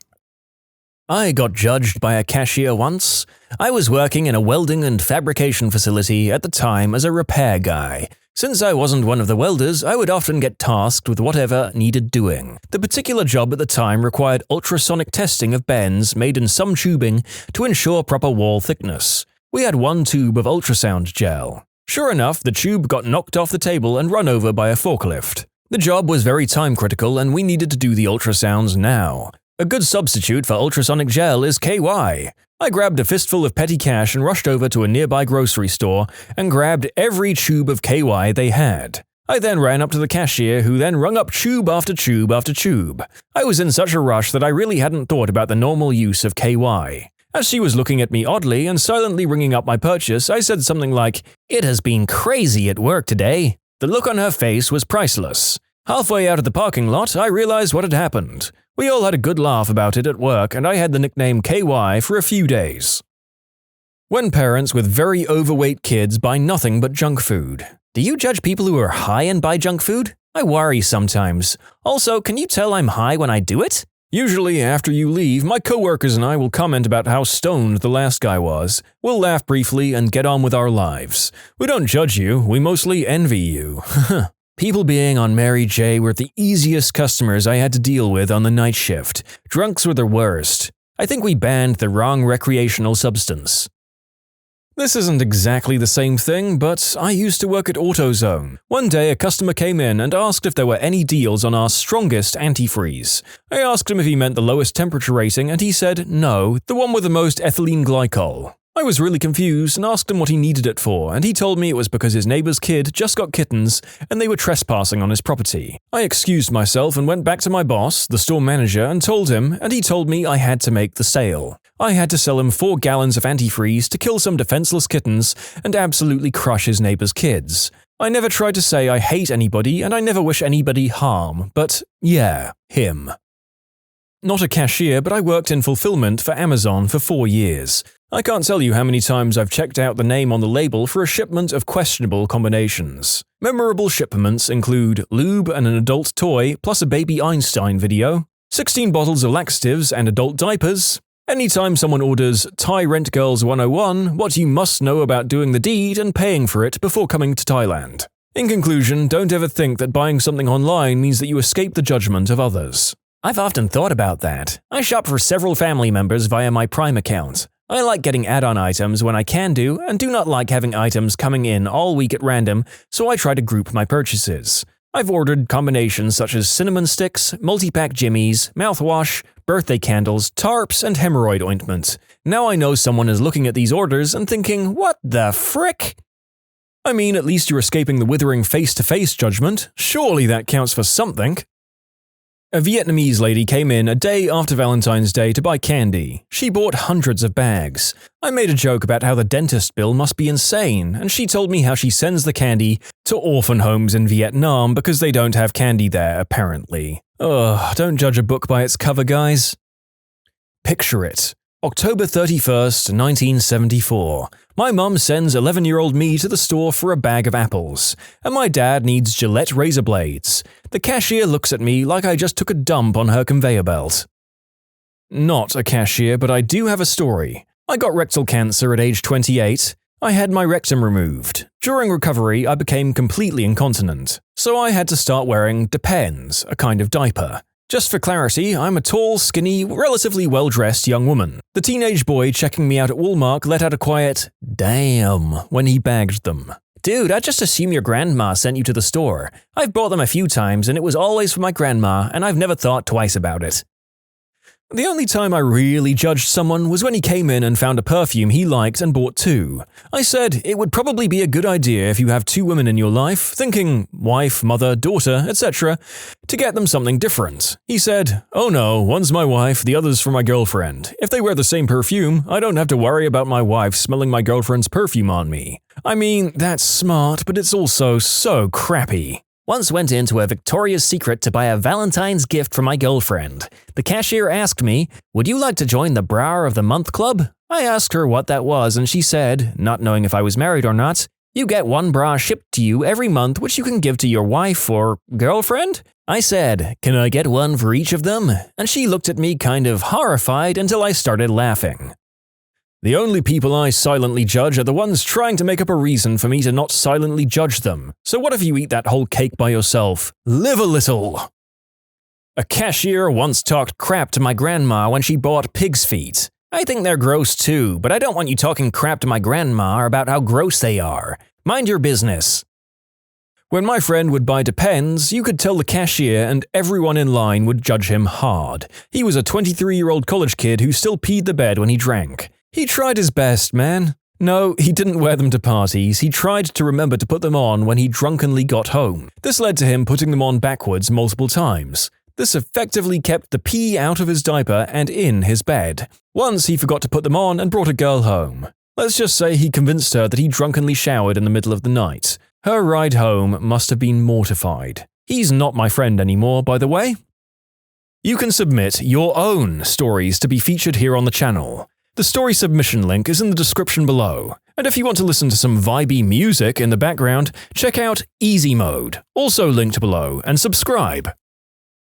I got judged by a cashier once. I was working in a welding and fabrication facility at the time as a repair guy. Since I wasn't one of the welders, I would often get tasked with whatever needed doing. The particular job at the time required ultrasonic testing of bends made in some tubing to ensure proper wall thickness. We had one tube of ultrasound gel. Sure enough, the tube got knocked off the table and run over by a forklift. The job was very time critical and we needed to do the ultrasounds now. A good substitute for ultrasonic gel is KY. I grabbed a fistful of petty cash and rushed over to a nearby grocery store and grabbed every tube of KY they had. I then ran up to the cashier, who then rung up tube after tube after tube. I was in such a rush that I really hadn't thought about the normal use of KY. As she was looking at me oddly and silently ringing up my purchase, I said something like, "It has been crazy at work today." The look on her face was priceless. Halfway out of the parking lot, I realized what had happened. We all had a good laugh about it at work, and I had the nickname KY for a few days. When parents with very overweight kids buy nothing but junk food. Do you judge people who are high and buy junk food? I worry sometimes. Also, can you tell I'm high when I do it? Usually, after you leave, my coworkers and I will comment about how stoned the last guy was. We'll laugh briefly and get on with our lives. We don't judge you, we mostly envy you. People being on Mary J were the easiest customers I had to deal with on the night shift. Drunks were the worst. I think we banned the wrong recreational substance. This isn't exactly the same thing, but I used to work at AutoZone. One day a customer came in and asked if there were any deals on our strongest antifreeze. I asked him if he meant the lowest temperature rating and he said no, the one with the most ethylene glycol. I was really confused and asked him what he needed it for, and he told me it was because his neighbor's kid just got kittens and they were trespassing on his property. I excused myself and went back to my boss, the store manager, and told him, and he told me I had to make the sale. I had to sell him 4 gallons of antifreeze to kill some defenseless kittens and absolutely crush his neighbor's kids. I never tried to say I hate anybody and I never wish anybody harm, but yeah, him. Not a cashier, but I worked in fulfillment for Amazon for 4 years. I can't tell you how many times I've checked out the name on the label for a shipment of questionable combinations. Memorable shipments include lube and an adult toy, plus a baby Einstein video, 16 bottles of laxatives and adult diapers. Anytime someone orders Thai Rent Girls 101, what you must know about doing the deed and paying for it before coming to Thailand. In conclusion, don't ever think that buying something online means that you escape the judgment of others. I've often thought about that. I shop for several family members via my Prime account. I like getting add-on items when I can do, and do not like having items coming in all week at random, so I try to group my purchases. I've ordered combinations such as cinnamon sticks, multi-pack jimmies, mouthwash, birthday candles, tarps, and hemorrhoid ointment. Now I know someone is looking at these orders and thinking, what the frick? I mean, at least you're escaping the withering face-to-face judgment. Surely that counts for something. A Vietnamese lady came in a day after Valentine's Day to buy candy. She bought hundreds of bags. I made a joke about how the dentist bill must be insane, and she told me how she sends the candy to orphan homes in Vietnam because they don't have candy there, apparently. Ugh, don't judge a book by its cover, guys. Picture it. October 31st, 1974. My mum sends 11-year-old me to the store for a bag of apples, and my dad needs Gillette razor blades. The cashier looks at me like I just took a dump on her conveyor belt. Not a cashier, but I do have a story. I got rectal cancer at age 28. I had my rectum removed. During recovery, I became completely incontinent, so I had to start wearing Depends, a kind of diaper. Just for clarity, I'm a tall, skinny, relatively well-dressed young woman. The teenage boy checking me out at Walmart let out a quiet, "damn," when he bagged them. "Dude, I just assume your grandma sent you to the store. I've bought them a few times and it was always for my grandma and I've never thought twice about it." The only time I really judged someone was when he came in and found a perfume he liked and bought 2. I said it would probably be a good idea if you have 2 women in your life, thinking wife, mother, daughter, etc., to get them something different. He said, "Oh no, one's my wife, the other's for my girlfriend. If they wear the same perfume, I don't have to worry about my wife smelling my girlfriend's perfume on me." I mean, that's smart, but it's also so crappy. Once went into a Victoria's Secret to buy a Valentine's gift for my girlfriend. The cashier asked me, "Would you like to join the Bra of the Month Club?" I asked her what that was and she said, not knowing if I was married or not, "You get 1 bra shipped to you every month which you can give to your wife or girlfriend?" I said, "Can I get 1 for each of them?" And she looked at me kind of horrified until I started laughing. The only people I silently judge are the ones trying to make up a reason for me to not silently judge them. So what if you eat that whole cake by yourself? Live a little! A cashier once talked crap to my grandma when she bought pig's feet. I think they're gross too, but I don't want you talking crap to my grandma about how gross they are. Mind your business. When my friend would buy Depends, you could tell the cashier and everyone in line would judge him hard. He was a 23-year-old college kid who still peed the bed when he drank. He tried his best, man. No, he didn't wear them to parties, he tried to remember to put them on when he drunkenly got home. This led to him putting them on backwards multiple times. This effectively kept the pee out of his diaper and in his bed. Once he forgot to put them on and brought a girl home. Let's just say he convinced her that he drunkenly showered in the middle of the night. Her ride home must have been mortified. He's not my friend anymore, by the way. You can submit your own stories to be featured here on the channel. The story submission link is in the description below. And if you want to listen to some vibey music in the background, check out easymode, also linked below, and subscribe.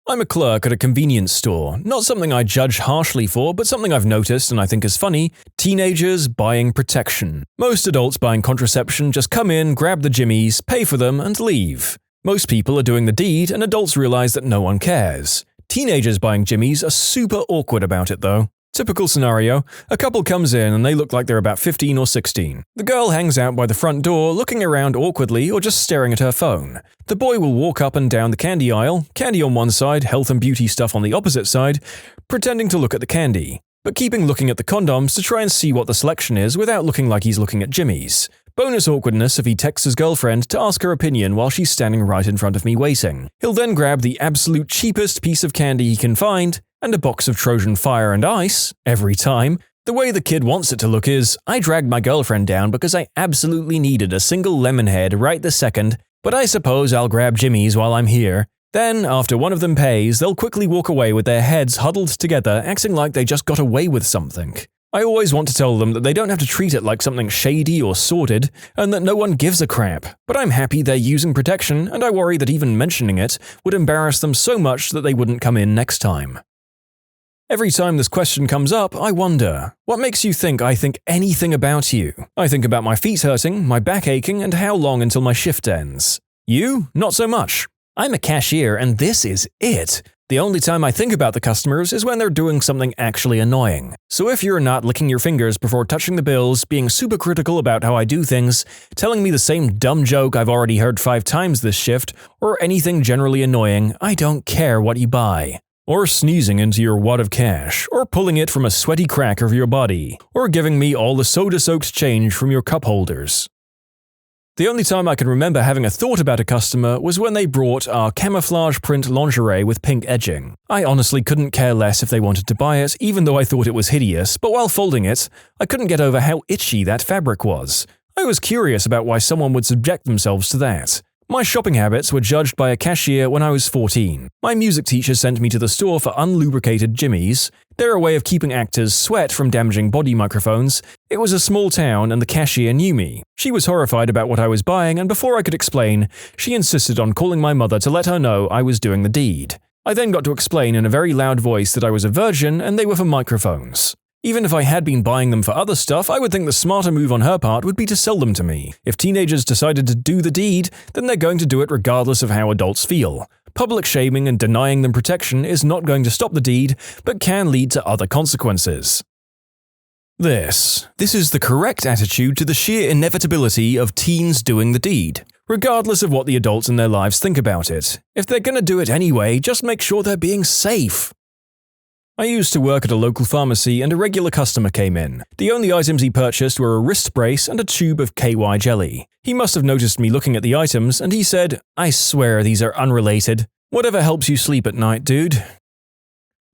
I'm a clerk at a convenience store, not something I judge harshly for, but something I've noticed and I think is funny: teenagers buying protection. Most adults buying contraception just come in, grab the jimmies, pay for them, and leave. Most people are doing the deed, and adults realize that no one cares. Teenagers buying jimmies are super awkward about it though. Typical scenario: a couple comes in and they look like they're about 15 or 16. The girl hangs out by the front door, looking around awkwardly or just staring at her phone. The boy will walk up and down the candy aisle, candy on one side, health and beauty stuff on the opposite side, pretending to look at the candy, but keeping looking at the condoms to try and see what the selection is without looking like he's looking at jimmies. Bonus awkwardness if he texts his girlfriend to ask her opinion while she's standing right in front of me waiting. He'll then grab the absolute cheapest piece of candy he can find, and a box of Trojan fire and ice, every time. The way the kid wants it to look is, I dragged my girlfriend down because I absolutely needed a single lemon head right this second, but I suppose I'll grab jimmies while I'm here. Then, after one of them pays, they'll quickly walk away with their heads huddled together, acting like they just got away with something. I always want to tell them that they don't have to treat it like something shady or sordid, and that no one gives a crap. But I'm happy they're using protection, and I worry that even mentioning it would embarrass them so much that they wouldn't come in next time. Every time this question comes up, I wonder, what makes you think I think anything about you? I think about my feet hurting, my back aching, and how long until my shift ends. You? Not so much. I'm a cashier, and this is it. The only time I think about the customers is when they're doing something actually annoying. So if you're not licking your fingers before touching the bills, being super critical about how I do things, telling me the same dumb joke I've already heard 5 times this shift, or anything generally annoying, I don't care what you buy. Or sneezing into your wad of cash, or pulling it from a sweaty crack of your body, or giving me all the soda-soaked change from your cup holders. The only time I can remember having a thought about a customer was when they brought our camouflage print lingerie with pink edging. I honestly couldn't care less if they wanted to buy it, even though I thought it was hideous, but while folding it, I couldn't get over how itchy that fabric was. I was curious about why someone would subject themselves to that. My shopping habits were judged by a cashier when I was 14. My music teacher sent me to the store for unlubricated jimmies. They're a way of keeping actors' sweat from damaging body microphones. It was a small town and the cashier knew me. She was horrified about what I was buying, and before I could explain, she insisted on calling my mother to let her know I was doing the deed. I then got to explain in a very loud voice that I was a virgin and they were for microphones. Even if I had been buying them for other stuff, I would think the smarter move on her part would be to sell them to me. If teenagers decided to do the deed, then they're going to do it regardless of how adults feel. Public shaming and denying them protection is not going to stop the deed, but can lead to other consequences. This is the correct attitude to the sheer inevitability of teens doing the deed, regardless of what the adults in their lives think about it. If they're gonna do it anyway, just make sure they're being safe. I used to work at a local pharmacy and a regular customer came in. The only items he purchased were a wrist brace and a tube of KY jelly. He must have noticed me looking at the items and he said, "I swear these are unrelated. Whatever helps you sleep at night, dude."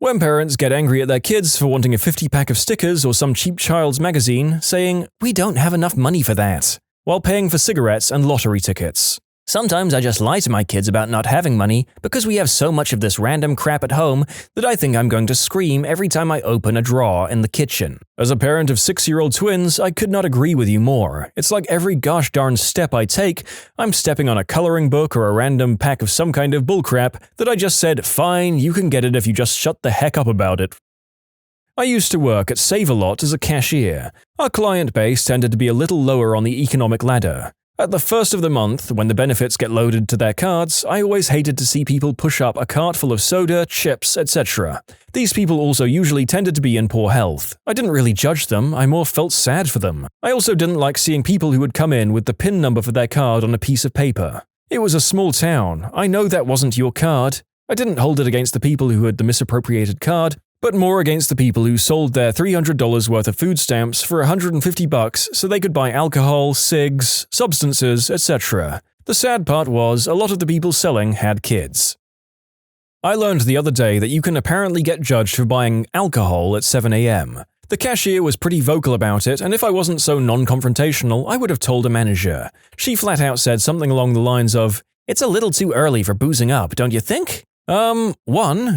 When parents get angry at their kids for wanting a 50-pack of stickers or some cheap child's magazine, saying, "We don't have enough money for that," while paying for cigarettes and lottery tickets. Sometimes I just lie to my kids about not having money because we have so much of this random crap at home that I think I'm going to scream every time I open a drawer in the kitchen. As a parent of 6-year-old twins, I could not agree with you more. It's like every gosh darn step I take, I'm stepping on a coloring book or a random pack of some kind of bullcrap that I just said, "Fine, you can get it if you just shut the heck up about it." I used to work at Save-A-Lot as a cashier. Our client base tended to be a little lower on the economic ladder. At the first of the month, when the benefits get loaded to their cards, I always hated to see people push up a cart full of soda, chips, etc. These people also usually tended to be in poor health. I didn't really judge them, I more felt sad for them. I also didn't like seeing people who would come in with the PIN number for their card on a piece of paper. It was a small town. I know that wasn't your card. I didn't hold it against the people who had the misappropriated card, but more against the people who sold their $300 worth of food stamps for $150 so they could buy alcohol, cigs, substances, etc. The sad part was, a lot of the people selling had kids. I learned the other day that you can apparently get judged for buying alcohol at 7 a.m. The cashier was pretty vocal about it, and if I wasn't so non-confrontational, I would have told a manager. She flat out said something along the lines of, "It's a little too early for boozing up, don't you think?" 1.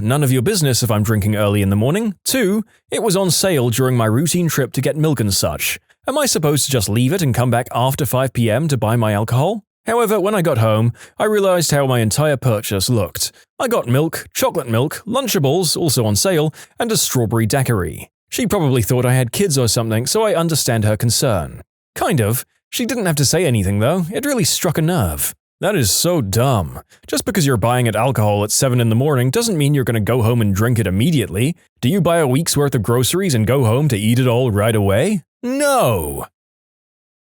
None of your business if I'm drinking early in the morning. 2. It was on sale during my routine trip to get milk and such. Am I supposed to just leave it and come back after 5 p.m. to buy my alcohol? However, when I got home, I realized how my entire purchase looked. I got milk, chocolate milk, Lunchables, also on sale, and a strawberry daiquiri. She probably thought I had kids or something, so I understand her concern. Kind of. She didn't have to say anything though, it really struck a nerve. That is so dumb. Just because you're buying it alcohol at 7 in the morning doesn't mean you're going to go home and drink it immediately. Do you buy a week's worth of groceries and go home to eat it all right away? No!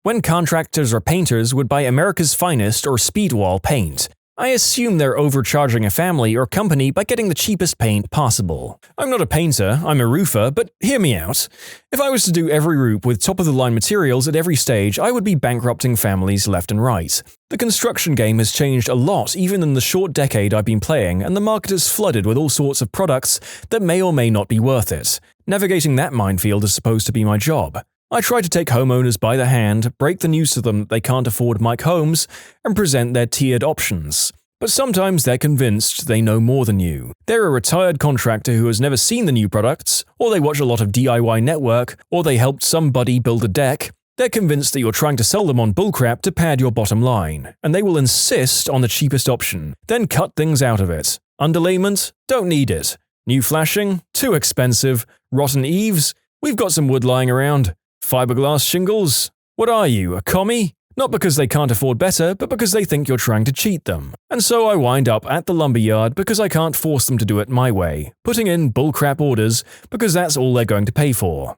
When contractors or painters would buy America's Finest or Speedwall paint, I assume they're overcharging a family or company by getting the cheapest paint possible. I'm not a painter, I'm a roofer, but hear me out. If I was to do every roof with top-of-the-line materials at every stage, I would be bankrupting families left and right. The construction game has changed a lot even in the short decade I've been playing, and the market is flooded with all sorts of products that may or may not be worth it. Navigating that minefield is supposed to be my job. I try to take homeowners by the hand, break the news to them that they can't afford Mike Holmes, and present their tiered options. But sometimes they're convinced they know more than you. They're a retired contractor who has never seen the new products, or they watch a lot of DIY Network, or they helped somebody build a deck. They're convinced that you're trying to sell them on bullcrap to pad your bottom line, and they will insist on the cheapest option, then cut things out of it. Underlayment? Don't need it. New flashing? Too expensive. Rotten eaves? We've got some wood lying around. Fiberglass shingles? What are you, a commie? Not because they can't afford better, but because they think you're trying to cheat them. And so I wind up at the lumberyard because I can't force them to do it my way, putting in bullcrap orders because that's all they're going to pay for.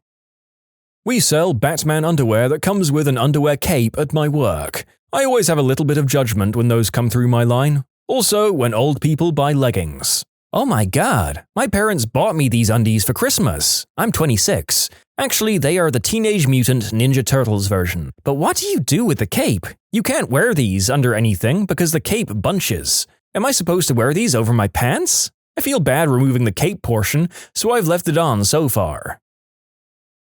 We sell Batman underwear that comes with an underwear cape at my work. I always have a little bit of judgment when those come through my line. Also, when old people buy leggings. Oh my god, my parents bought me these undies for Christmas. I'm 26. Actually, they are the Teenage Mutant Ninja Turtles version. But what do you do with the cape? You can't wear these under anything because the cape bunches. Am I supposed to wear these over my pants? I feel bad removing the cape portion, so I've left it on so far.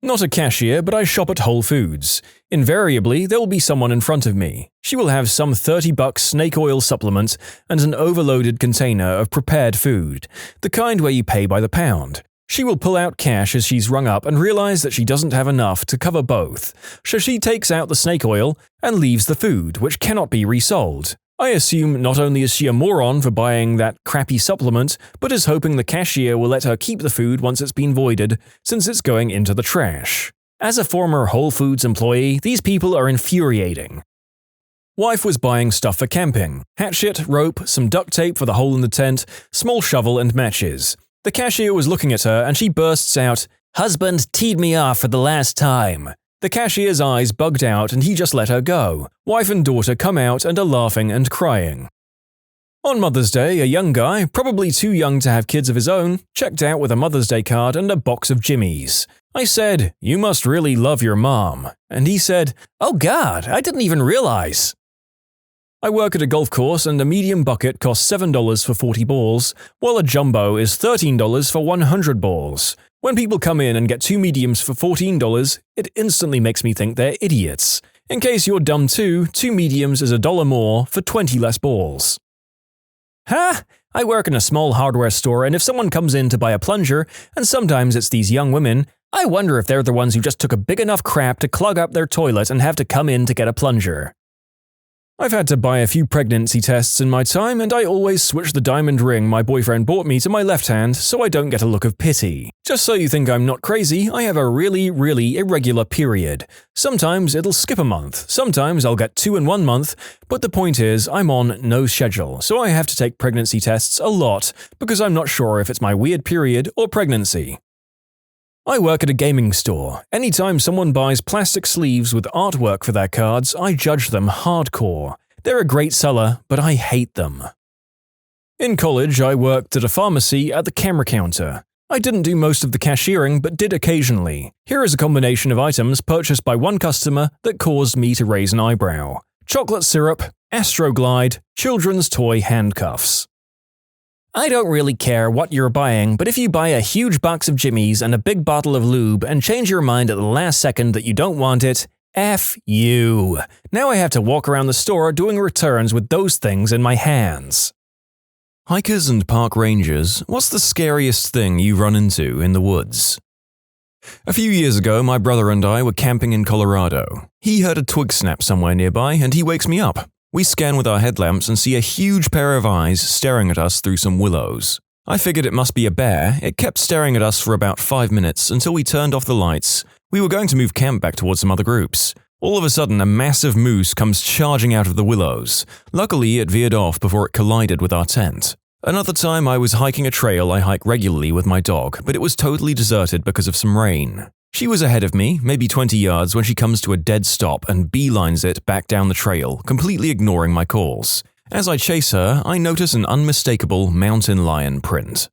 Not a cashier, but I shop at Whole Foods. Invariably, there will be someone in front of me. She will have some $30 snake oil supplement and an overloaded container of prepared food, the kind where you pay by the pound. She will pull out cash as she's rung up and realize that she doesn't have enough to cover both, so she takes out the snake oil and leaves the food, which cannot be resold. I assume not only is she a moron for buying that crappy supplement, but is hoping the cashier will let her keep the food once it's been voided, since it's going into the trash. As a former Whole Foods employee, these people are infuriating. Wife was buying stuff for camping: hatchet, rope, some duct tape for the hole in the tent, small shovel and matches. The cashier was looking at her and she bursts out, "Husband teed me off for the last time." The cashier's eyes bugged out and he just let her go. Wife and daughter come out and are laughing and crying. On Mother's Day, a young guy, probably too young to have kids of his own, checked out with a Mother's Day card and a box of Jimmies. I said, "You must really love your mom." And he said, "Oh God, I didn't even realize." I work at a golf course and a medium bucket costs $7 for 40 balls, while a jumbo is $13 for 100 balls. When people come in and get 2 mediums for $14, it instantly makes me think they're idiots. In case you're dumb too, 2 mediums is $1 more for 20 less balls. Ha! I work in a small hardware store, and if someone comes in to buy a plunger, and sometimes it's these young women, I wonder if they're the ones who just took a big enough crap to clog up their toilet and have to come in to get a plunger. I've had to buy a few pregnancy tests in my time, and I always switch the diamond ring my boyfriend bought me to my left hand so I don't get a look of pity. Just so you think I'm not crazy, I have a really irregular period. Sometimes it'll skip a month, sometimes I'll get 2 in 1 month, but the point is I'm on no schedule, so I have to take pregnancy tests a lot because I'm not sure if it's my weird period or pregnancy. I work at a gaming store. Anytime someone buys plastic sleeves with artwork for their cards, I judge them hardcore. They're a great seller, but I hate them. In college, I worked at a pharmacy at the camera counter. I didn't do most of the cashiering, but did occasionally. Here is a combination of items purchased by one customer that caused me to raise an eyebrow. Chocolate syrup, Astroglide, children's toy handcuffs. I don't really care what you're buying, but if you buy a huge box of Jimmy's and a big bottle of lube and change your mind at the last second that you don't want it, F you. Now I have to walk around the store doing returns with those things in my hands. Hikers and park rangers, what's the scariest thing you run into in the woods? A few years ago, my brother and I were camping in Colorado. He heard a twig snap somewhere nearby and he wakes me up. We scan with our headlamps and see a huge pair of eyes staring at us through some willows. I figured it must be a bear. It kept staring at us for about 5 minutes until we turned off the lights. We were going to move camp back towards some other groups. All of a sudden, a massive moose comes charging out of the willows. Luckily, it veered off before it collided with our tent. Another time, I was hiking a trail I hike regularly with my dog, but it was totally deserted because of some rain. She was ahead of me, maybe 20 yards, when she comes to a dead stop and beelines it back down the trail, completely ignoring my calls. As I chase her, I notice an unmistakable mountain lion print.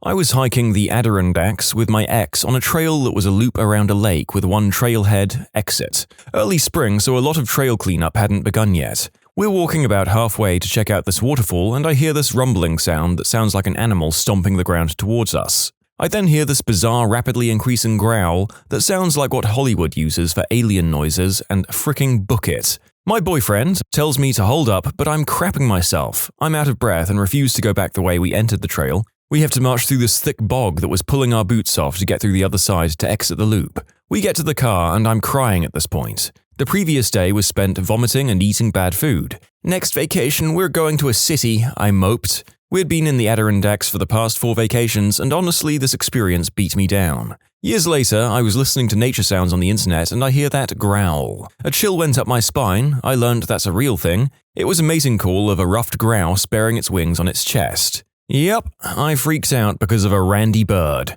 I was hiking the Adirondacks with my ex on a trail that was a loop around a lake with one trailhead exit. Early spring, so a lot of trail cleanup hadn't begun yet. We're walking about halfway to check out this waterfall, and I hear this rumbling sound that sounds like an animal stomping the ground towards us. I then hear this bizarre, rapidly increasing growl that sounds like what Hollywood uses for alien noises and fricking book it. My boyfriend tells me to hold up, but I'm crapping myself. I'm out of breath and refuse to go back the way we entered the trail. We have to march through this thick bog that was pulling our boots off to get through the other side to exit the loop. We get to the car and I'm crying at this point. The previous day was spent vomiting and eating bad food. Next vacation, we're going to a city, I moped. We'd been in the Adirondacks for the past 4 vacations, and honestly, this experience beat me down. Years later, I was listening to nature sounds on the internet and I hear that growl. A chill went up my spine. I learned that's a real thing. It was a mating call of a ruffed grouse bearing its wings on its chest. Yep, I freaked out because of a randy bird.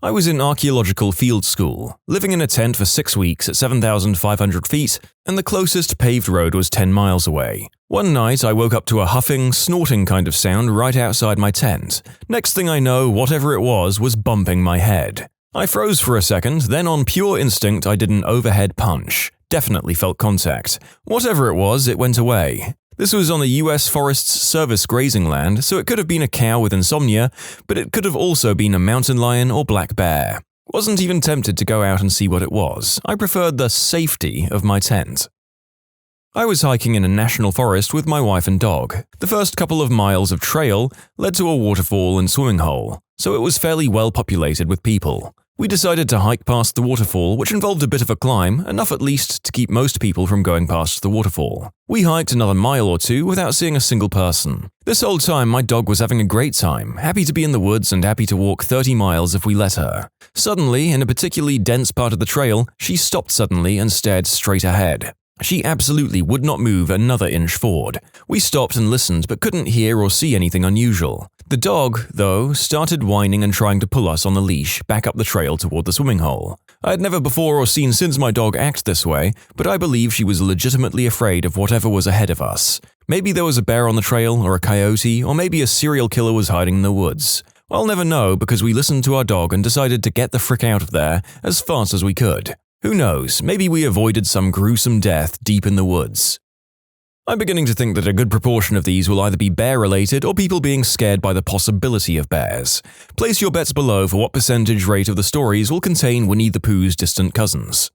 I was in archaeological field school, living in a tent for 6 weeks at 7,500 feet, and the closest paved road was 10 miles away. One night, I woke up to a huffing, snorting kind of sound right outside my tent. Next thing I know, whatever it was bumping my head. I froze for a second, then on pure instinct, I did an overhead punch. Definitely felt contact. Whatever it was, it went away. This was on the U.S. Forest Service grazing land, so it could have been a cow with insomnia, but it could have also been a mountain lion or black bear. Wasn't even tempted to go out and see what it was. I preferred the safety of my tent. I was hiking in a national forest with my wife and dog. The first couple of miles of trail led to a waterfall and swimming hole, so it was fairly well populated with people. We decided to hike past the waterfall, which involved a bit of a climb, enough at least to keep most people from going past the waterfall. We hiked another mile or two without seeing a single person. This whole time, my dog was having a great time, happy to be in the woods and happy to walk 30 miles if we let her. Suddenly, in a particularly dense part of the trail, she stopped suddenly and stared straight ahead. She absolutely would not move another inch forward. We stopped and listened but couldn't hear or see anything unusual. The dog, though, started whining and trying to pull us on the leash back up the trail toward the swimming hole. I had never before or seen since my dog act this way, but I believe she was legitimately afraid of whatever was ahead of us. Maybe there was a bear on the trail, or a coyote, or maybe a serial killer was hiding in the woods. I'll never know because we listened to our dog and decided to get the frick out of there as fast as we could. Who knows, maybe we avoided some gruesome death deep in the woods. I'm beginning to think that a good proportion of these will either be bear-related or people being scared by the possibility of bears. Place your bets below for what percentage rate of the stories will contain Winnie the Pooh's distant cousins.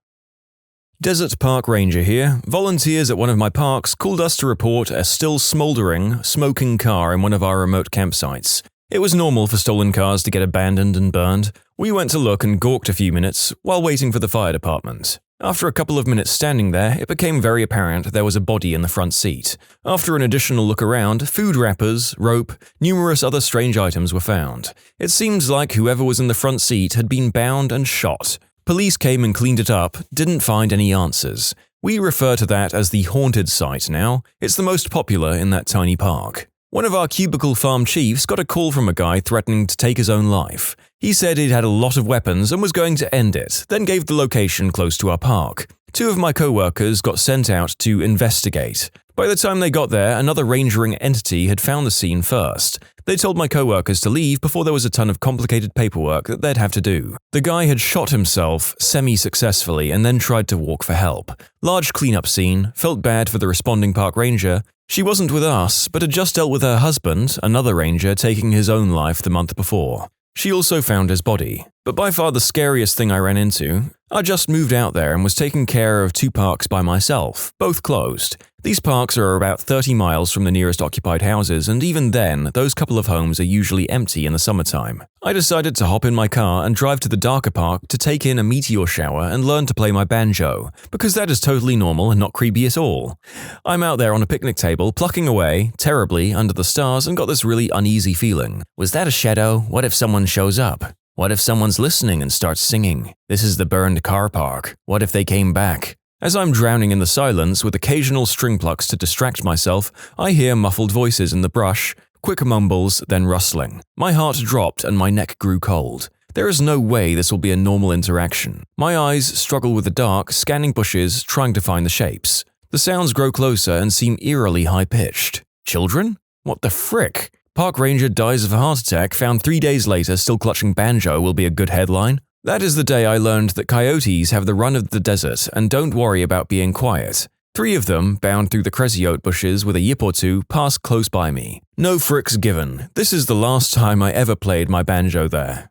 Desert Park Ranger here. Volunteers at one of my parks called us to report a still smoldering, smoking car in one of our remote campsites. It was normal for stolen cars to get abandoned and burned. We went to look and gawked a few minutes while waiting for the fire department. After a couple of minutes standing there, it became very apparent there was a body in the front seat. After an additional look around, food wrappers, rope, numerous other strange items were found. It seems like whoever was in the front seat had been bound and shot. Police came and cleaned it up, didn't find any answers. We refer to that as the haunted site now. It's the most popular in that tiny park. One of our cubicle farm chiefs got a call from a guy threatening to take his own life. He said he'd had a lot of weapons and was going to end it, then gave the location close to our park. 2 of my co-workers got sent out to investigate. By the time they got there, another rangering entity had found the scene first. They told my co-workers to leave before there was a ton of complicated paperwork that they'd have to do. The guy had shot himself semi-successfully and then tried to walk for help. Large cleanup scene, felt bad for the responding park ranger. She wasn't with us, but had just dealt with her husband, another ranger, taking his own life the month before. She also found his body. But by far the scariest thing I ran into, I just moved out there and was taking care of 2 parks by myself, both closed. These parks are about 30 miles from the nearest occupied houses, and even then, those couple of homes are usually empty in the summertime. I decided to hop in my car and drive to the darker park to take in a meteor shower and learn to play my banjo, because that is totally normal and not creepy at all. I'm out there on a picnic table, plucking away, terribly, under the stars, and got this really uneasy feeling. Was that a shadow? What if someone shows up? What if someone's listening and starts singing? This is the burned car park. What if they came back? As I'm drowning in the silence with occasional string plucks to distract myself, I hear muffled voices in the brush, quick mumbles, then rustling. My heart dropped and my neck grew cold. There is no way this will be a normal interaction. My eyes struggle with the dark, scanning bushes, trying to find the shapes. The sounds grow closer and seem eerily high-pitched. Children? What the frick? Park ranger dies of a heart attack, found 3 days later still clutching banjo will be a good headline. That is the day I learned that coyotes have the run of the desert and don't worry about being quiet. 3 of them, bound through the creosote bushes with a yip or 2, passed close by me. No fricks given. This is the last time I ever played my banjo there.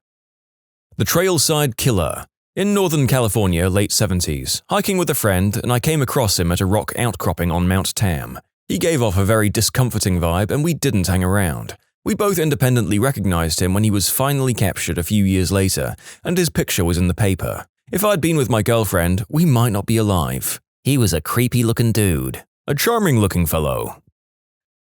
The Trailside Killer. In Northern California, late 70s, hiking with a friend, and I came across him at a rock outcropping on Mount Tam. He gave off a very discomforting vibe and we didn't hang around. We both independently recognized him when he was finally captured a few years later, and his picture was in the paper. If I'd been with my girlfriend, we might not be alive. He was a creepy-looking dude. A charming-looking fellow.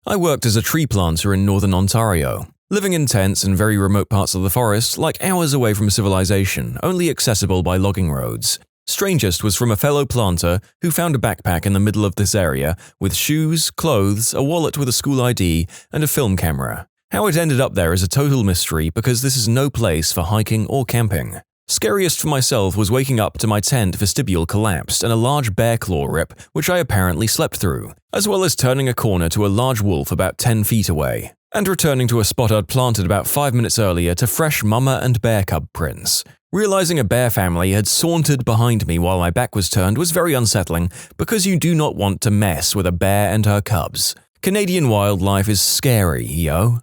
I worked as a tree planter in northern Ontario, living in tents in very remote parts of the forest, like hours away from civilization, only accessible by logging roads. Strangest was from a fellow planter who found a backpack in the middle of this area with shoes, clothes, a wallet with a school ID, and a film camera. How it ended up there is a total mystery because this is no place for hiking or camping. Scariest for myself was waking up to my tent vestibule collapsed and a large bear claw rip which I apparently slept through, as well as turning a corner to a large wolf about 10 feet away, and returning to a spot I'd planted about 5 minutes earlier to fresh mama and bear cub prints. Realizing a bear family had sauntered behind me while my back was turned was very unsettling because you do not want to mess with a bear and her cubs. Canadian wildlife is scary, yo.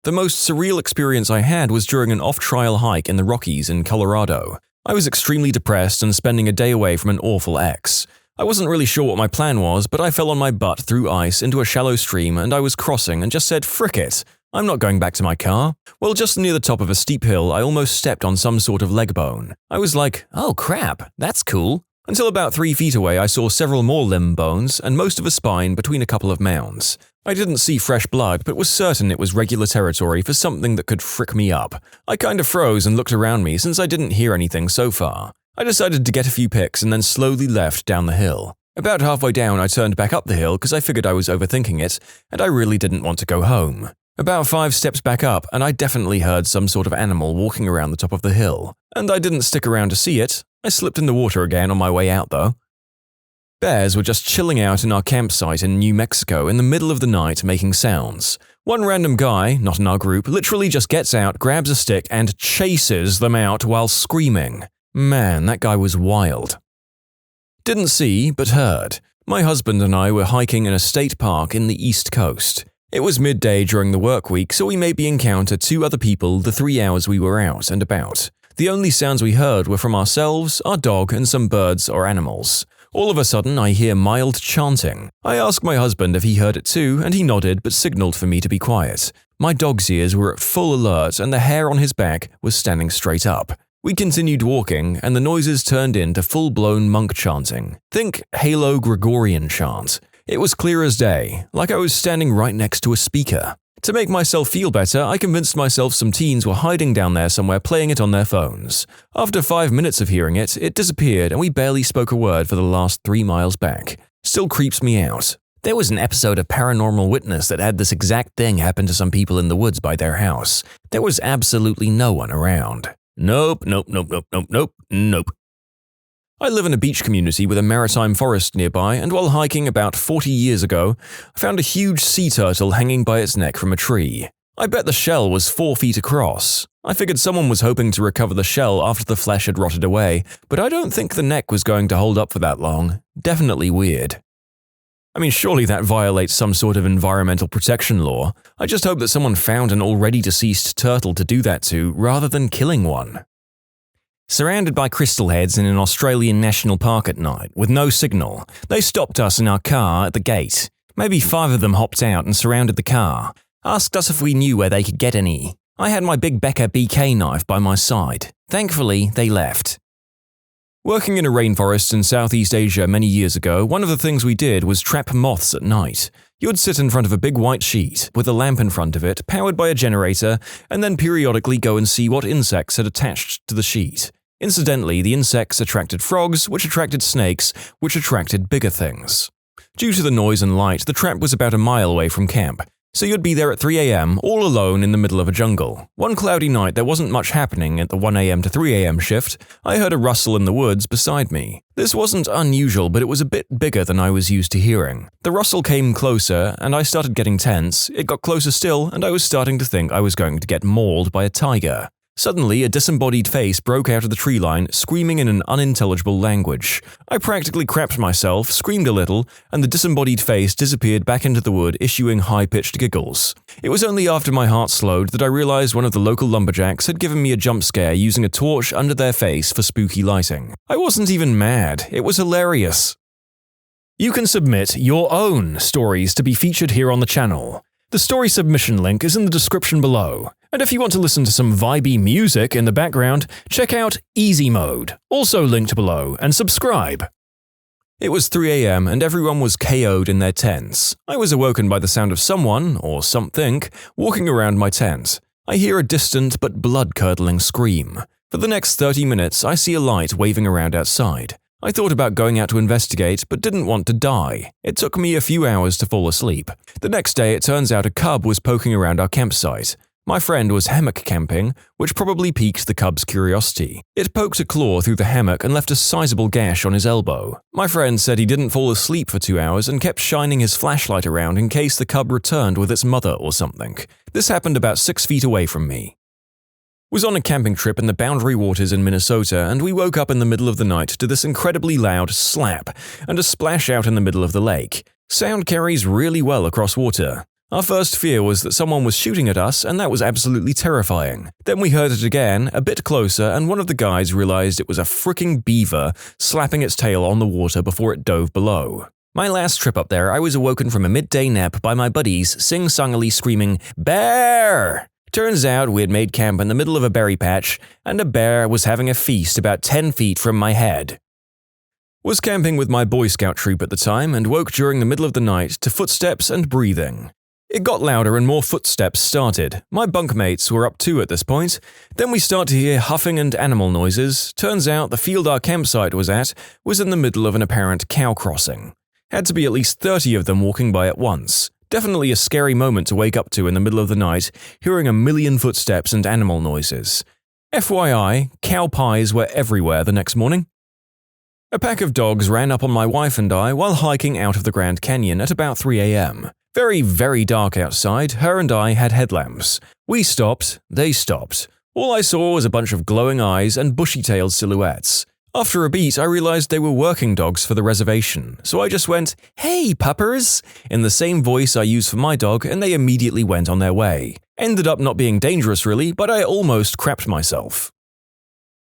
The most surreal experience I had was during an off-trial hike in the Rockies in Colorado. I was extremely depressed and spending a day away from an awful ex. I wasn't really sure what my plan was, but I fell on my butt through ice into a shallow stream and I was crossing and just said, frick it, I'm not going back to my car. Well, just near the top of a steep hill, I almost stepped on some sort of leg bone. I was like, oh crap, that's cool. Until about 3 feet away, I saw several more limb bones and most of a spine between a couple of mounds. I didn't see fresh blood, but was certain it was regular territory for something that could frick me up. I kind of froze and looked around me since I didn't hear anything so far. I decided to get a few pics and then slowly left down the hill. About halfway down, I turned back up the hill because I figured I was overthinking it, and I really didn't want to go home. About 5 steps back up, and I definitely heard some sort of animal walking around the top of the hill. And I didn't stick around to see it. I slipped in the water again on my way out though. Bears were just chilling out in our campsite in New Mexico in the middle of the night making sounds. One random guy, not in our group, literally just gets out, grabs a stick, and chases them out while screaming. Man, that guy was wild. Didn't see, but heard. My husband and I were hiking in a state park in the East Coast. It was midday during the work week, so we maybe encountered 2 other people the 3 hours we were out and about. The only sounds we heard were from ourselves, our dog, and some birds or animals. All of a sudden, I hear mild chanting. I asked my husband if he heard it too, and he nodded but signaled for me to be quiet. My dog's ears were at full alert and the hair on his back was standing straight up. We continued walking, and the noises turned into full-blown monk chanting. Think Halo Gregorian chant. It was clear as day, like I was standing right next to a speaker. To make myself feel better, I convinced myself some teens were hiding down there somewhere playing it on their phones. After 5 minutes of hearing it, it disappeared and we barely spoke a word for the last 3 miles back. Still creeps me out. There was an episode of Paranormal Witness that had this exact thing happen to some people in the woods by their house. There was absolutely no one around. Nope. I live in a beach community with a maritime forest nearby, and while hiking about 40 years ago, I found a huge sea turtle hanging by its neck from a tree. I bet the shell was 4 feet across. I figured someone was hoping to recover the shell after the flesh had rotted away, but I don't think the neck was going to hold up for that long. Definitely weird. I mean, surely that violates some sort of environmental protection law. I just hope that someone found an already deceased turtle to do that to, rather than killing one. Surrounded by crystal heads in an Australian national park at night, with no signal, they stopped us in our car at the gate. Maybe 5 of them hopped out and surrounded the car, asked us if we knew where they could get any. I had my big Becca BK knife by my side. Thankfully, they left. Working in a rainforest in Southeast Asia many years ago, one of the things we did was trap moths at night. You would sit in front of a big white sheet, with a lamp in front of it, powered by a generator, and then periodically go and see what insects had attached to the sheet. Incidentally, the insects attracted frogs, which attracted snakes, which attracted bigger things. Due to the noise and light, the trap was about a mile away from camp, so you'd be there at 3 a.m., all alone in the middle of a jungle. One cloudy night, there wasn't much happening at the 1 a.m. to 3 a.m. shift. I heard a rustle in the woods beside me. This wasn't unusual, but it was a bit bigger than I was used to hearing. The rustle came closer, and I started getting tense. It got closer still, and I was starting to think I was going to get mauled by a tiger. Suddenly, a disembodied face broke out of the tree line, screaming in an unintelligible language. I practically crapped myself, screamed a little, and the disembodied face disappeared back into the wood, issuing high-pitched giggles. It was only after my heart slowed that I realized one of the local lumberjacks had given me a jump scare using a torch under their face for spooky lighting. I wasn't even mad. It was hilarious. You can submit your own stories to be featured here on the channel. The story submission link is in the description below. And if you want to listen to some vibey music in the background, check out easymode, also linked below, and subscribe. It was 3 a.m. and everyone was KO'd in their tents. I was awoken by the sound of someone, or something, walking around my tent. I hear a distant but blood-curdling scream. For the next 30 minutes, I see a light waving around outside. I thought about going out to investigate, but didn't want to die. It took me a few hours to fall asleep. The next day, it turns out a cub was poking around our campsite. My friend was hammock camping, which probably piqued the cub's curiosity. It poked a claw through the hammock and left a sizable gash on his elbow. My friend said he didn't fall asleep for 2 hours and kept shining his flashlight around in case the cub returned with its mother or something. This happened about 6 feet away from me. Was on a camping trip in the Boundary Waters in Minnesota, and we woke up in the middle of the night to this incredibly loud slap and a splash out in the middle of the lake. Sound carries really well across water. Our first fear was that someone was shooting at us, and that was absolutely terrifying. Then we heard it again, a bit closer, and one of the guys realized it was a fricking beaver slapping its tail on the water before it dove below. My last trip up there, I was awoken from a midday nap by my buddies sing-songily screaming, "Bear!" Turns out we had made camp in the middle of a berry patch, and a bear was having a feast about 10 feet from my head. Was camping with my Boy Scout troop at the time, and woke during the middle of the night to footsteps and breathing. It got louder and more footsteps started. My bunkmates were up too at this point. Then we start to hear huffing and animal noises. Turns out the field our campsite was at was in the middle of an apparent cow crossing. Had to be at least 30 of them walking by at once. Definitely a scary moment to wake up to in the middle of the night, hearing a million footsteps and animal noises. FYI, cow pies were everywhere the next morning. A pack of dogs ran up on my wife and I while hiking out of the Grand Canyon at about 3 a.m. Very, very dark outside. Her and I had headlamps. We stopped, they stopped. All I saw was a bunch of glowing eyes and bushy-tailed silhouettes. After a beat, I realized they were working dogs for the reservation, so I just went, "Hey, puppers!" in the same voice I use for my dog, and they immediately went on their way. Ended up not being dangerous really, but I almost crapped myself.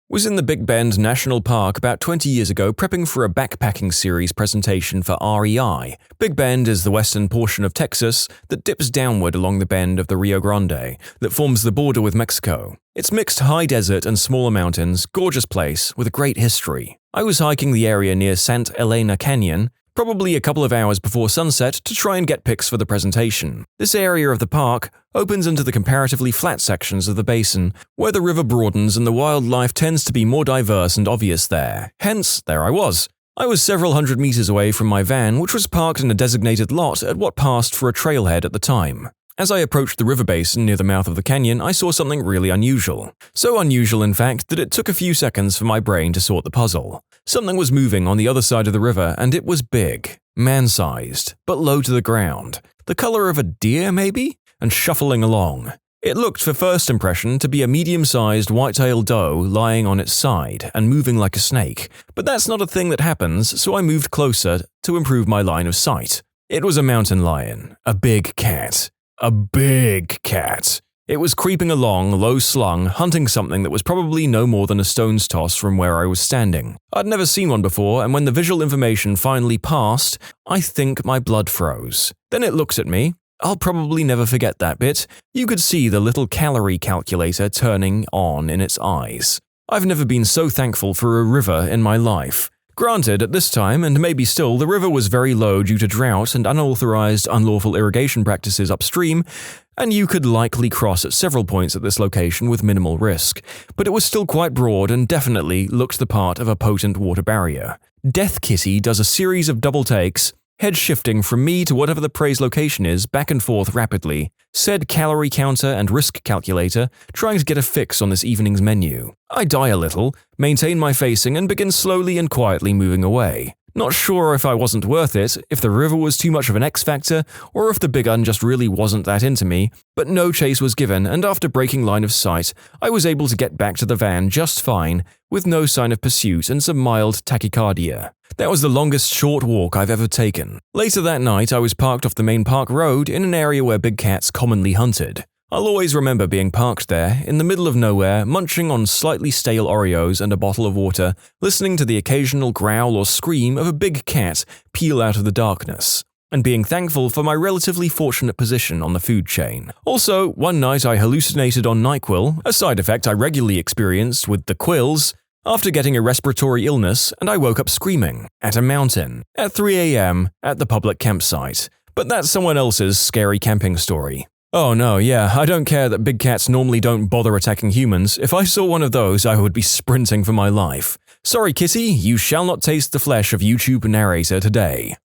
Was in the Big Bend National Park about 20 years ago prepping for a backpacking series presentation for REI. Big Bend is the western portion of Texas that dips downward along the bend of the Rio Grande that forms the border with Mexico. It's mixed high desert and smaller mountains, gorgeous place with a great history. I was hiking the area near Santa Elena Canyon, probably a couple of hours before sunset to try and get pics for the presentation. This area of the park opens into the comparatively flat sections of the basin, where the river broadens and the wildlife tends to be more diverse and obvious there. Hence, there I was. I was several hundred meters away from my van, which was parked in a designated lot at what passed for a trailhead at the time. As I approached the river basin near the mouth of the canyon, I saw something really unusual. So unusual, in fact, that it took a few seconds for my brain to sort the puzzle. Something was moving on the other side of the river, and it was big, man-sized, but low to the ground. The color of a deer, maybe? And shuffling along. It looked, for first impression, to be a medium-sized white-tailed doe lying on its side and moving like a snake. But that's not a thing that happens, so I moved closer to improve my line of sight. It was a mountain lion, a big cat. A big cat. It was creeping along, low-slung, hunting something that was probably no more than a stone's toss from where I was standing. I'd never seen one before, and when the visual information finally passed, I think my blood froze. Then it looked at me. I'll probably never forget that bit. You could see the little calorie calculator turning on in its eyes. I've never been so thankful for a river in my life. Granted, at this time, and maybe still, the river was very low due to drought and unauthorized, unlawful irrigation practices upstream, and you could likely cross at several points at this location with minimal risk, but it was still quite broad and definitely looked the part of a potent water barrier. Death Kitty does a series of double takes, head shifting from me to whatever the prey's location is back and forth rapidly, said calorie counter and risk calculator, trying to get a fix on this evening's menu. I die a little, maintain my facing, and begin slowly and quietly moving away. Not sure if I wasn't worth it, if the river was too much of an X factor, or if the big un just really wasn't that into me, but no chase was given, and after breaking line of sight, I was able to get back to the van just fine, with no sign of pursuit and some mild tachycardia. That was the longest short walk I've ever taken. Later that night, I was parked off the main park road in an area where big cats commonly hunted. I'll always remember being parked there, in the middle of nowhere, munching on slightly stale Oreos and a bottle of water, listening to the occasional growl or scream of a big cat peel out of the darkness, and being thankful for my relatively fortunate position on the food chain. Also, one night I hallucinated on NyQuil, a side effect I regularly experienced with the quills, after getting a respiratory illness, and I woke up screaming, at a mountain, at 3 a.m., at the public campsite. But that's someone else's scary camping story. Oh no, yeah, I don't care that big cats normally don't bother attacking humans. If I saw one of those, I would be sprinting for my life. Sorry, kitty, you shall not taste the flesh of YouTube narrator today.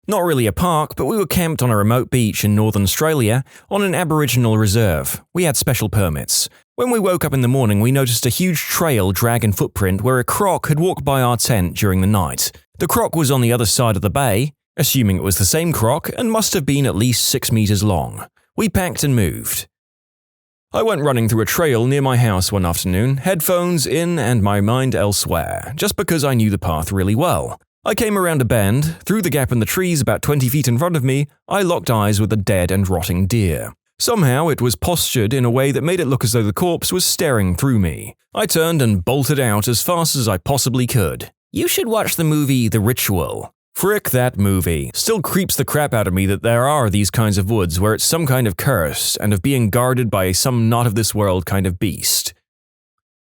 Not really a park, but we were camped on a remote beach in Northern Australia on an Aboriginal reserve. We had special permits. When we woke up in the morning, we noticed a huge trail dragging footprint where a croc had walked by our tent during the night. The croc was on the other side of the bay, assuming it was the same croc, and must have been at least 6 meters long. We packed and moved. I went running through a trail near my house one afternoon, headphones in and my mind elsewhere, just because I knew the path really well. I came around a bend, through the gap in the trees about 20 feet in front of me, I locked eyes with a dead and rotting deer. Somehow it was postured in a way that made it look as though the corpse was staring through me. I turned and bolted out as fast as I possibly could. You should watch the movie The Ritual. Frick that movie. Still creeps the crap out of me that there are these kinds of woods where it's some kind of curse and of being guarded by some not-of-this-world kind of beast.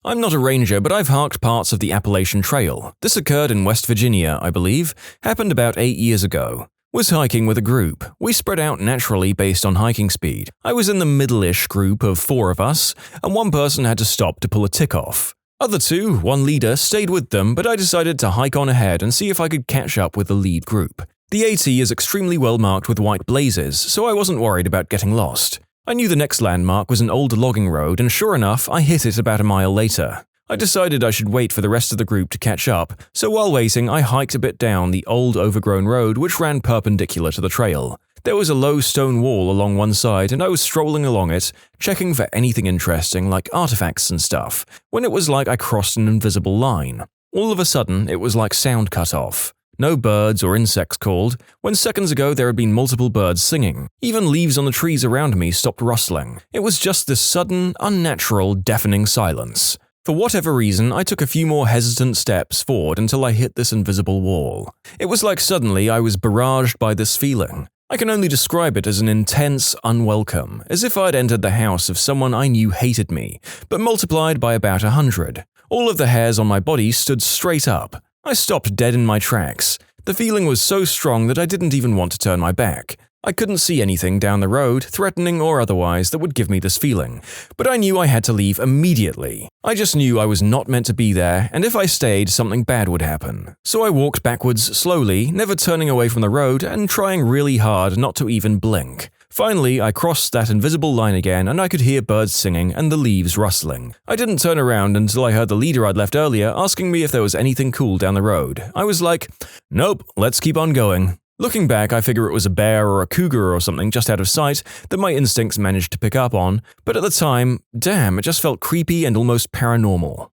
I'm not a ranger, but I've hiked parts of the Appalachian Trail. This occurred in West Virginia, I believe. Happened about 8 years ago. Was hiking with a group. We spread out naturally based on hiking speed. I was in the middle-ish group of 4 of us, and one person had to stop to pull a tick off. Other 2, one leader, stayed with them, but I decided to hike on ahead and see if I could catch up with the lead group. The AT is extremely well marked with white blazes, so I wasn't worried about getting lost. I knew the next landmark was an old logging road, and sure enough, I hit it about a mile later. I decided I should wait for the rest of the group to catch up, so while waiting, I hiked a bit down the old overgrown road which ran perpendicular to the trail. There was a low stone wall along one side, and I was strolling along it, checking for anything interesting like artifacts and stuff, when it was like I crossed an invisible line. All of a sudden, it was like sound cut off. No birds or insects called, when seconds ago there had been multiple birds singing. Even leaves on the trees around me stopped rustling. It was just this sudden, unnatural, deafening silence. For whatever reason, I took a few more hesitant steps forward until I hit this invisible wall. It was like suddenly I was barraged by this feeling. I can only describe it as an intense unwelcome, as if I'd entered the house of someone I knew hated me, but multiplied by about 100. All of the hairs on my body stood straight up. I stopped dead in my tracks. The feeling was so strong that I didn't even want to turn my back. I couldn't see anything down the road, threatening or otherwise, that would give me this feeling, but I knew I had to leave immediately. I just knew I was not meant to be there, and if I stayed, something bad would happen. So I walked backwards slowly, never turning away from the road and trying really hard not to even blink. Finally, I crossed that invisible line again and I could hear birds singing and the leaves rustling. I didn't turn around until I heard the leader I'd left earlier asking me if there was anything cool down the road. I was like, nope, let's keep on going. Looking back, I figure it was a bear or a cougar or something just out of sight that my instincts managed to pick up on, but at the time, damn, it just felt creepy and almost paranormal.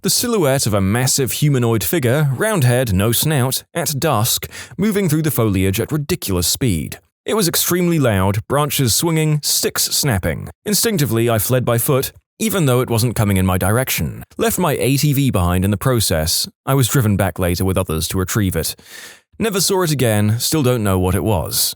The silhouette of a massive humanoid figure, round head, no snout, at dusk, moving through the foliage at ridiculous speed. It was extremely loud, branches swinging, sticks snapping. Instinctively, I fled by foot, even though it wasn't coming in my direction. Left my ATV behind in the process. I was driven back later with others to retrieve it. Never saw it again, still don't know what it was.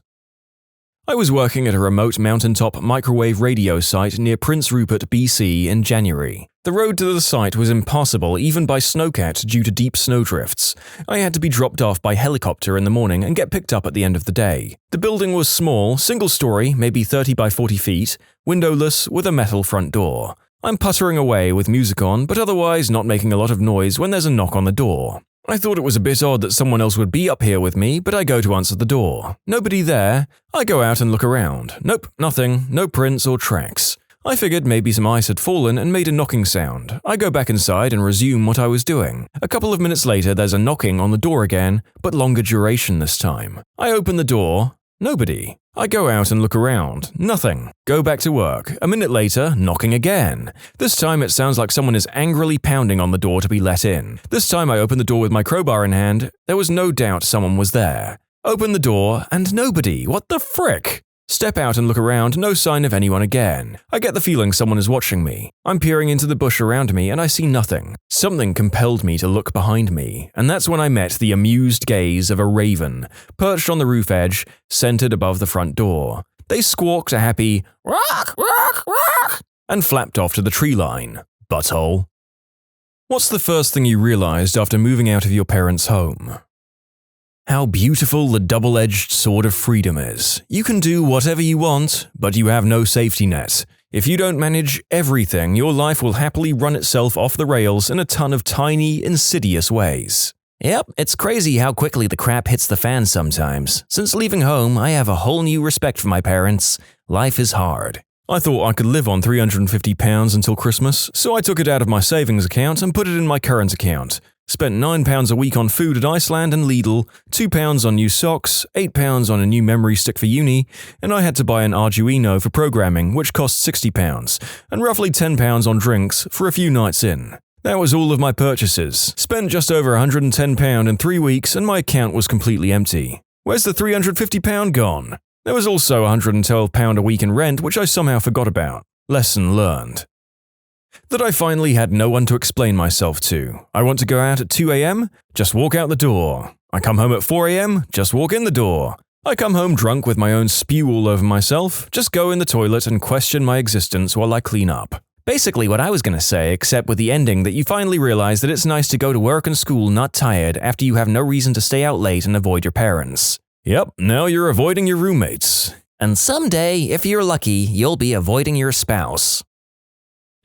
I was working at a remote mountaintop microwave radio site near Prince Rupert, BC in January. The road to the site was impassable even by snowcat due to deep snowdrifts. I had to be dropped off by helicopter in the morning and get picked up at the end of the day. The building was small, single story, maybe 30 by 40 feet, windowless with a metal front door. I'm puttering away with music on, but otherwise not making a lot of noise when there's a knock on the door. I thought it was a bit odd that someone else would be up here with me, but I go to answer the door. Nobody there. I go out and look around. Nope, nothing, no prints or tracks. I figured maybe some ice had fallen and made a knocking sound. I go back inside and resume what I was doing. A couple of minutes later, there's a knocking on the door again, but longer duration this time. I open the door. Nobody. I go out and look around. Nothing. Go back to work. A minute later, knocking again. This time it sounds like someone is angrily pounding on the door to be let in. This time I open the door with my crowbar in hand. There was no doubt someone was there. Open the door and nobody. What the frick? Step out and look around, no sign of anyone again. I get the feeling someone is watching me. I'm peering into the bush around me and I see nothing. Something compelled me to look behind me, and that's when I met the amused gaze of a raven, perched on the roof edge, centered above the front door. They squawked a happy "rock, rock, rock," and flapped off to the tree line. Butthole. What's the first thing you realized after moving out of your parents' home? How beautiful the double-edged sword of freedom is. You can do whatever you want, but you have no safety net. If you don't manage everything, your life will happily run itself off the rails in a ton of tiny, insidious ways. Yep, it's crazy how quickly the crap hits the fan sometimes. Since leaving home, I have a whole new respect for my parents. Life is hard. I thought I could live on £350 until Christmas, so I took it out of my savings account and put it in my current account. Spent £9 a week on food at Iceland and Lidl, £2 on new socks, £8 on a new memory stick for uni, and I had to buy an Arduino for programming, which cost £60, and roughly £10 on drinks for a few nights in. That was all of my purchases. Spent just over £110 in 3 weeks and my account was completely empty. Where's the £350 gone? There was also £112 a week in rent, which I somehow forgot about. Lesson learned. That I finally had no one to explain myself to. I want to go out at 2 a.m? Just walk out the door. I come home at 4 a.m? Just walk in the door. I come home drunk with my own spew all over myself, just go in the toilet and question my existence while I clean up. Basically what I was gonna say, except with the ending that you finally realize that it's nice to go to work and school not tired after you have no reason to stay out late and avoid your parents. Yep, now you're avoiding your roommates. And someday, if you're lucky, you'll be avoiding your spouse.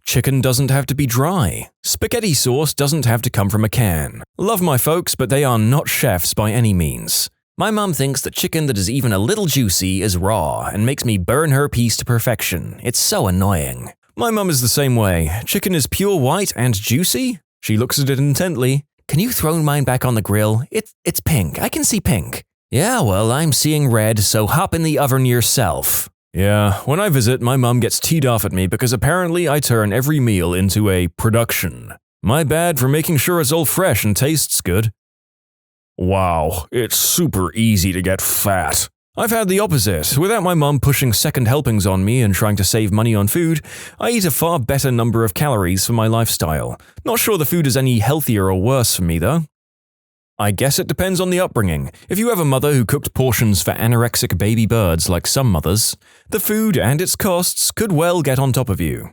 Chicken doesn't have to be dry. Spaghetti sauce doesn't have to come from a can. Love my folks, but they are not chefs by any means. My mom thinks that chicken that is even a little juicy is raw and makes me burn her piece to perfection. It's so annoying. My mum is the same way. Chicken is pure white and juicy? She looks at it intently. Can you throw mine back on the grill? It's pink. I can see pink. Yeah, well, I'm seeing red, so hop in the oven yourself. Yeah, when I visit, my mum gets teed off at me because apparently I turn every meal into a production. My bad for making sure it's all fresh and tastes good. Wow, it's super easy to get fat. I've had the opposite. Without my mum pushing second helpings on me and trying to save money on food, I eat a far better number of calories for my lifestyle. Not sure the food is any healthier or worse for me, though. I guess it depends on the upbringing. If you have a mother who cooked portions for anorexic baby birds like some mothers, the food and its costs could well get on top of you.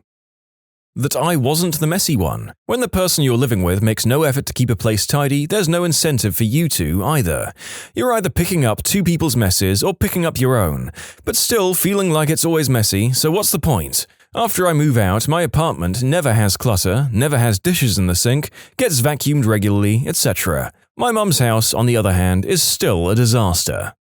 That I wasn't the messy one. When the person you're living with makes no effort to keep a place tidy, there's no incentive for you to either. You're either picking up two people's messes or picking up your own, but still feeling like it's always messy, so what's the point? After I move out, my apartment never has clutter, never has dishes in the sink, gets vacuumed regularly, etc. My mum's house, on the other hand, is still a disaster.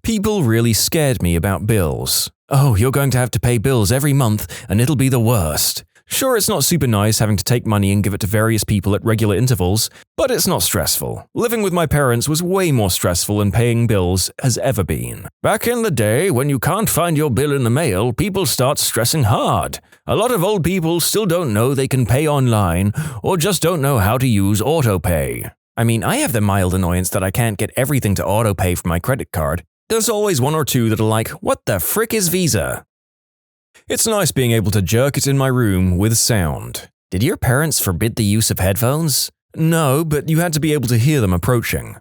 People really scared me about bills. Oh, you're going to have to pay bills every month, and it'll be the worst. Sure, it's not super nice having to take money and give it to various people at regular intervals, but it's not stressful. Living with my parents was way more stressful than paying bills has ever been. Back in the day, when you can't find your bill in the mail, people start stressing hard. A lot of old people still don't know they can pay online, or just don't know how to use autopay. I mean, I have the mild annoyance that I can't get everything to autopay from my credit card. There's always one or two that are like, what the frick is Visa? It's nice being able to jerk it in my room with sound. Did your parents forbid the use of headphones? No, but you had to be able to hear them approaching.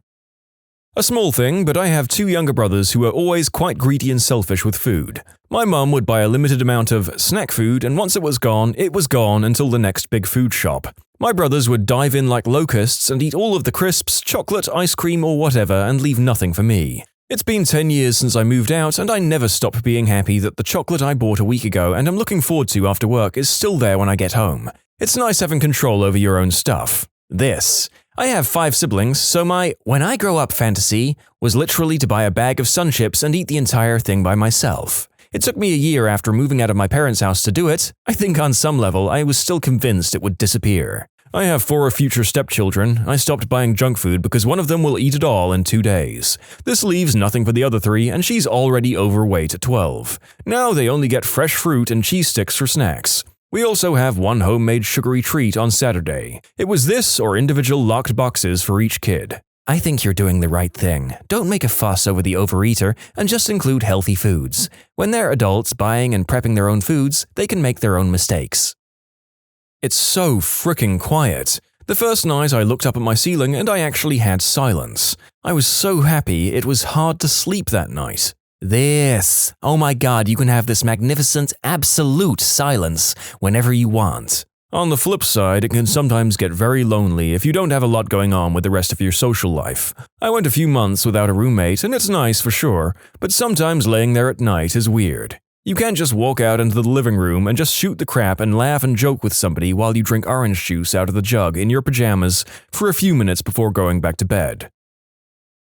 A small thing, but I have two younger brothers who are always quite greedy and selfish with food. My mum would buy a limited amount of snack food, and once it was gone until the next big food shop. My brothers would dive in like locusts and eat all of the crisps, chocolate, ice cream, or whatever and leave nothing for me. It's been 10 years since I moved out, and I never stop being happy that the chocolate I bought a week ago and I'm looking forward to after work is still there when I get home. It's nice having control over your own stuff. I have 5 siblings, so my when I grow up fantasy was literally to buy a bag of Sun Chips and eat the entire thing by myself. It took me a year after moving out of my parents' house to do it. I think on some level I was still convinced it would disappear. I have 4 future stepchildren. I stopped buying junk food because one of them will eat it all in 2 days. This leaves nothing for the other 3, and she's already overweight at 12. Now they only get fresh fruit and cheese sticks for snacks. We also have one homemade sugary treat on Saturday. It was this or individual locked boxes for each kid. I think you're doing the right thing. Don't make a fuss over the overeater and just include healthy foods. When they're adults buying and prepping their own foods, they can make their own mistakes. It's so fricking quiet. The first night I looked up at my ceiling and I actually had silence. I was so happy it was hard to sleep that night. Oh my god, you can have this magnificent, absolute silence whenever you want. On the flip side, it can sometimes get very lonely if you don't have a lot going on with the rest of your social life. I went a few months without a roommate, and it's nice for sure, but sometimes laying there at night is weird. You can't just walk out into the living room and just shoot the crap and laugh and joke with somebody while you drink orange juice out of the jug in your pajamas for a few minutes before going back to bed.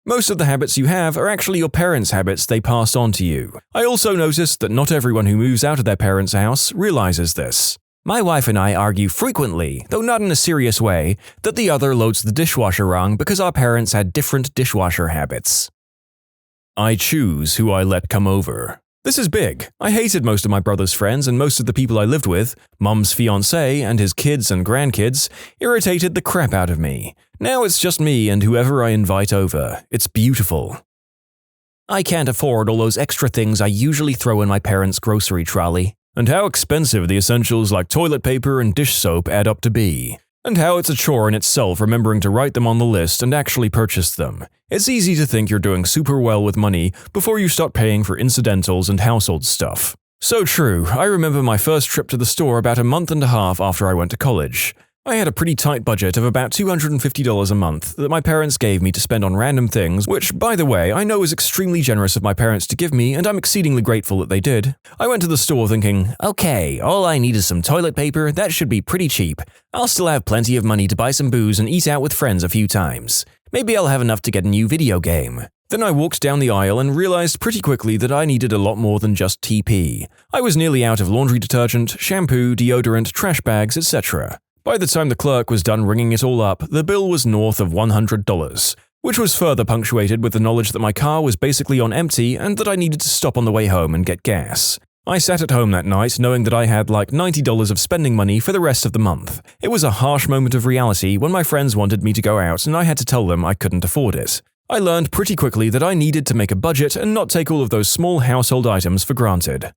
Most of the habits you have are actually your parents' habits they passed on to you. I also noticed that not everyone who moves out of their parents' house realizes this. My wife and I argue frequently, though not in a serious way, that the other loads the dishwasher wrong because our parents had different dishwasher habits. I choose who I let come over. This is big. I hated most of my brother's friends and most of the people I lived with. Mum's fiancé and his kids and grandkids irritated the crap out of me. Now it's just me and whoever I invite over. It's beautiful. I can't afford all those extra things I usually throw in my parents' grocery trolley. And how expensive the essentials like toilet paper and dish soap add up to be. And how it's a chore in itself remembering to write them on the list and actually purchase them. It's easy to think you're doing super well with money before you start paying for incidentals and household stuff. So true, I remember my first trip to the store about a month and a half after I went to college. I had a pretty tight budget of about $250 a month that my parents gave me to spend on random things, which, by the way, I know is extremely generous of my parents to give me, and I'm exceedingly grateful that they did. I went to the store thinking, okay, all I need is some toilet paper, that should be pretty cheap. I'll still have plenty of money to buy some booze and eat out with friends a few times. Maybe I'll have enough to get a new video game. Then I walked down the aisle and realized pretty quickly that I needed a lot more than just TP. I was nearly out of laundry detergent, shampoo, deodorant, trash bags, etc. By the time the clerk was done ringing it all up, the bill was north of $100, which was further punctuated with the knowledge that my car was basically on empty and that I needed to stop on the way home and get gas. I sat at home that night knowing that I had like $90 of spending money for the rest of the month. It was a harsh moment of reality when my friends wanted me to go out and I had to tell them I couldn't afford it. I learned pretty quickly that I needed to make a budget and not take all of those small household items for granted.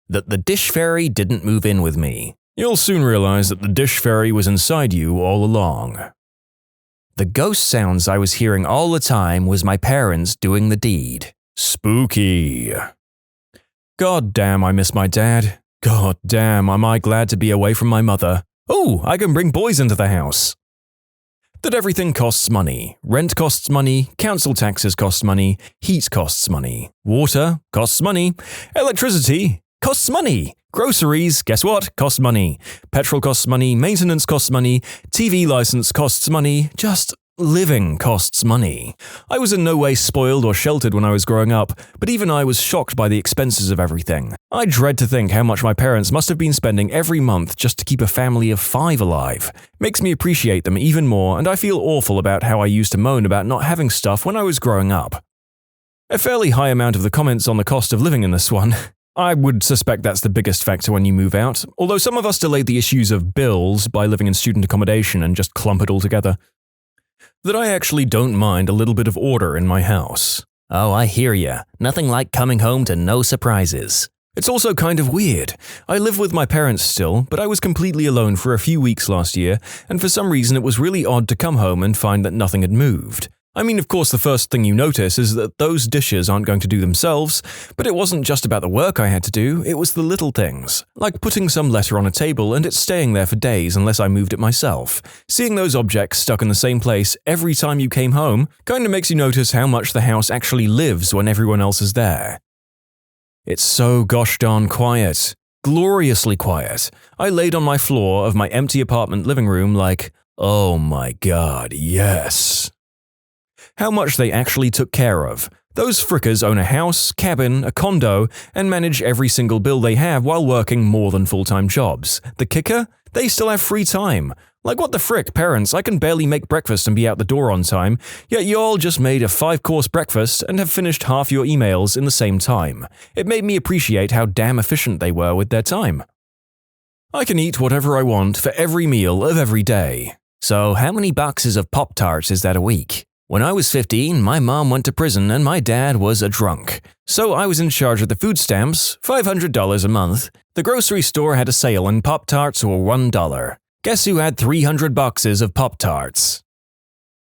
That the dish fairy didn't move in with me. You'll soon realize that the dish fairy was inside you all along. The ghost sounds I was hearing all the time was my parents doing the deed. Spooky. God damn, I miss my dad. God damn, am I glad to be away from my mother. Oh, I can bring boys into the house. That everything costs money. Rent costs money, council taxes cost money, heat costs money, water costs money, electricity costs money, groceries, guess what, cost money, petrol costs money, maintenance costs money, TV license costs money, just living costs money. I was in no way spoiled or sheltered when I was growing up, but even I was shocked by the expenses of everything. I dread to think how much my parents must have been spending every month just to keep a family of 5 alive. Makes me appreciate them even more, and I feel awful about how I used to moan about not having stuff when I was growing up. A fairly high amount of the comments on the cost of living in this one. I would suspect that's the biggest factor when you move out, although some of us delayed the issues of bills by living in student accommodation and just clump it all together. That I actually don't mind a little bit of order in my house. Oh, I hear ya. Nothing like coming home to no surprises. It's also kind of weird. I live with my parents still, but I was completely alone for a few weeks last year, and for some reason it was really odd to come home and find that nothing had moved. I mean, of course, the first thing you notice is that those dishes aren't going to do themselves, but it wasn't just about the work I had to do, it was the little things, like putting some letter on a table and it staying there for days unless I moved it myself. Seeing those objects stuck in the same place every time you came home kind of makes you notice how much the house actually lives when everyone else is there. It's so gosh darn quiet. Gloriously quiet. I laid on my floor of my empty apartment living room like, oh my god, yes. How much they actually took care of. Those frickers own a house, cabin, a condo, and manage every single bill they have while working more than full-time jobs. The kicker? They still have free time. Like what the frick, parents, I can barely make breakfast and be out the door on time, yet you all just made a 5-course breakfast and have finished half your emails in the same time. It made me appreciate how damn efficient they were with their time. I can eat whatever I want for every meal of every day. So how many boxes of Pop-Tarts is that a week? When I was 15, my mom went to prison and my dad was a drunk. So I was in charge of the food stamps, $500 a month. The grocery store had a sale and Pop-Tarts were $1. Guess who had 300 boxes of Pop-Tarts?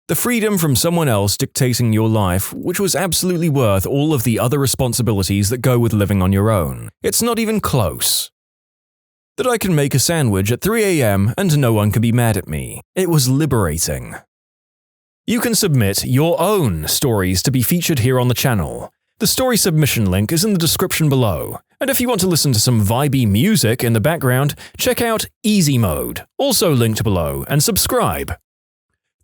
The freedom from someone else dictating your life, which was absolutely worth all of the other responsibilities that go with living on your own. It's not even close. That I can make a sandwich at 3 a.m. and no one can be mad at me. It was liberating. You can submit your own stories to be featured here on the channel. The story submission link is in the description below. And if you want to listen to some vibey music in the background, check out easymode, also linked below, and subscribe.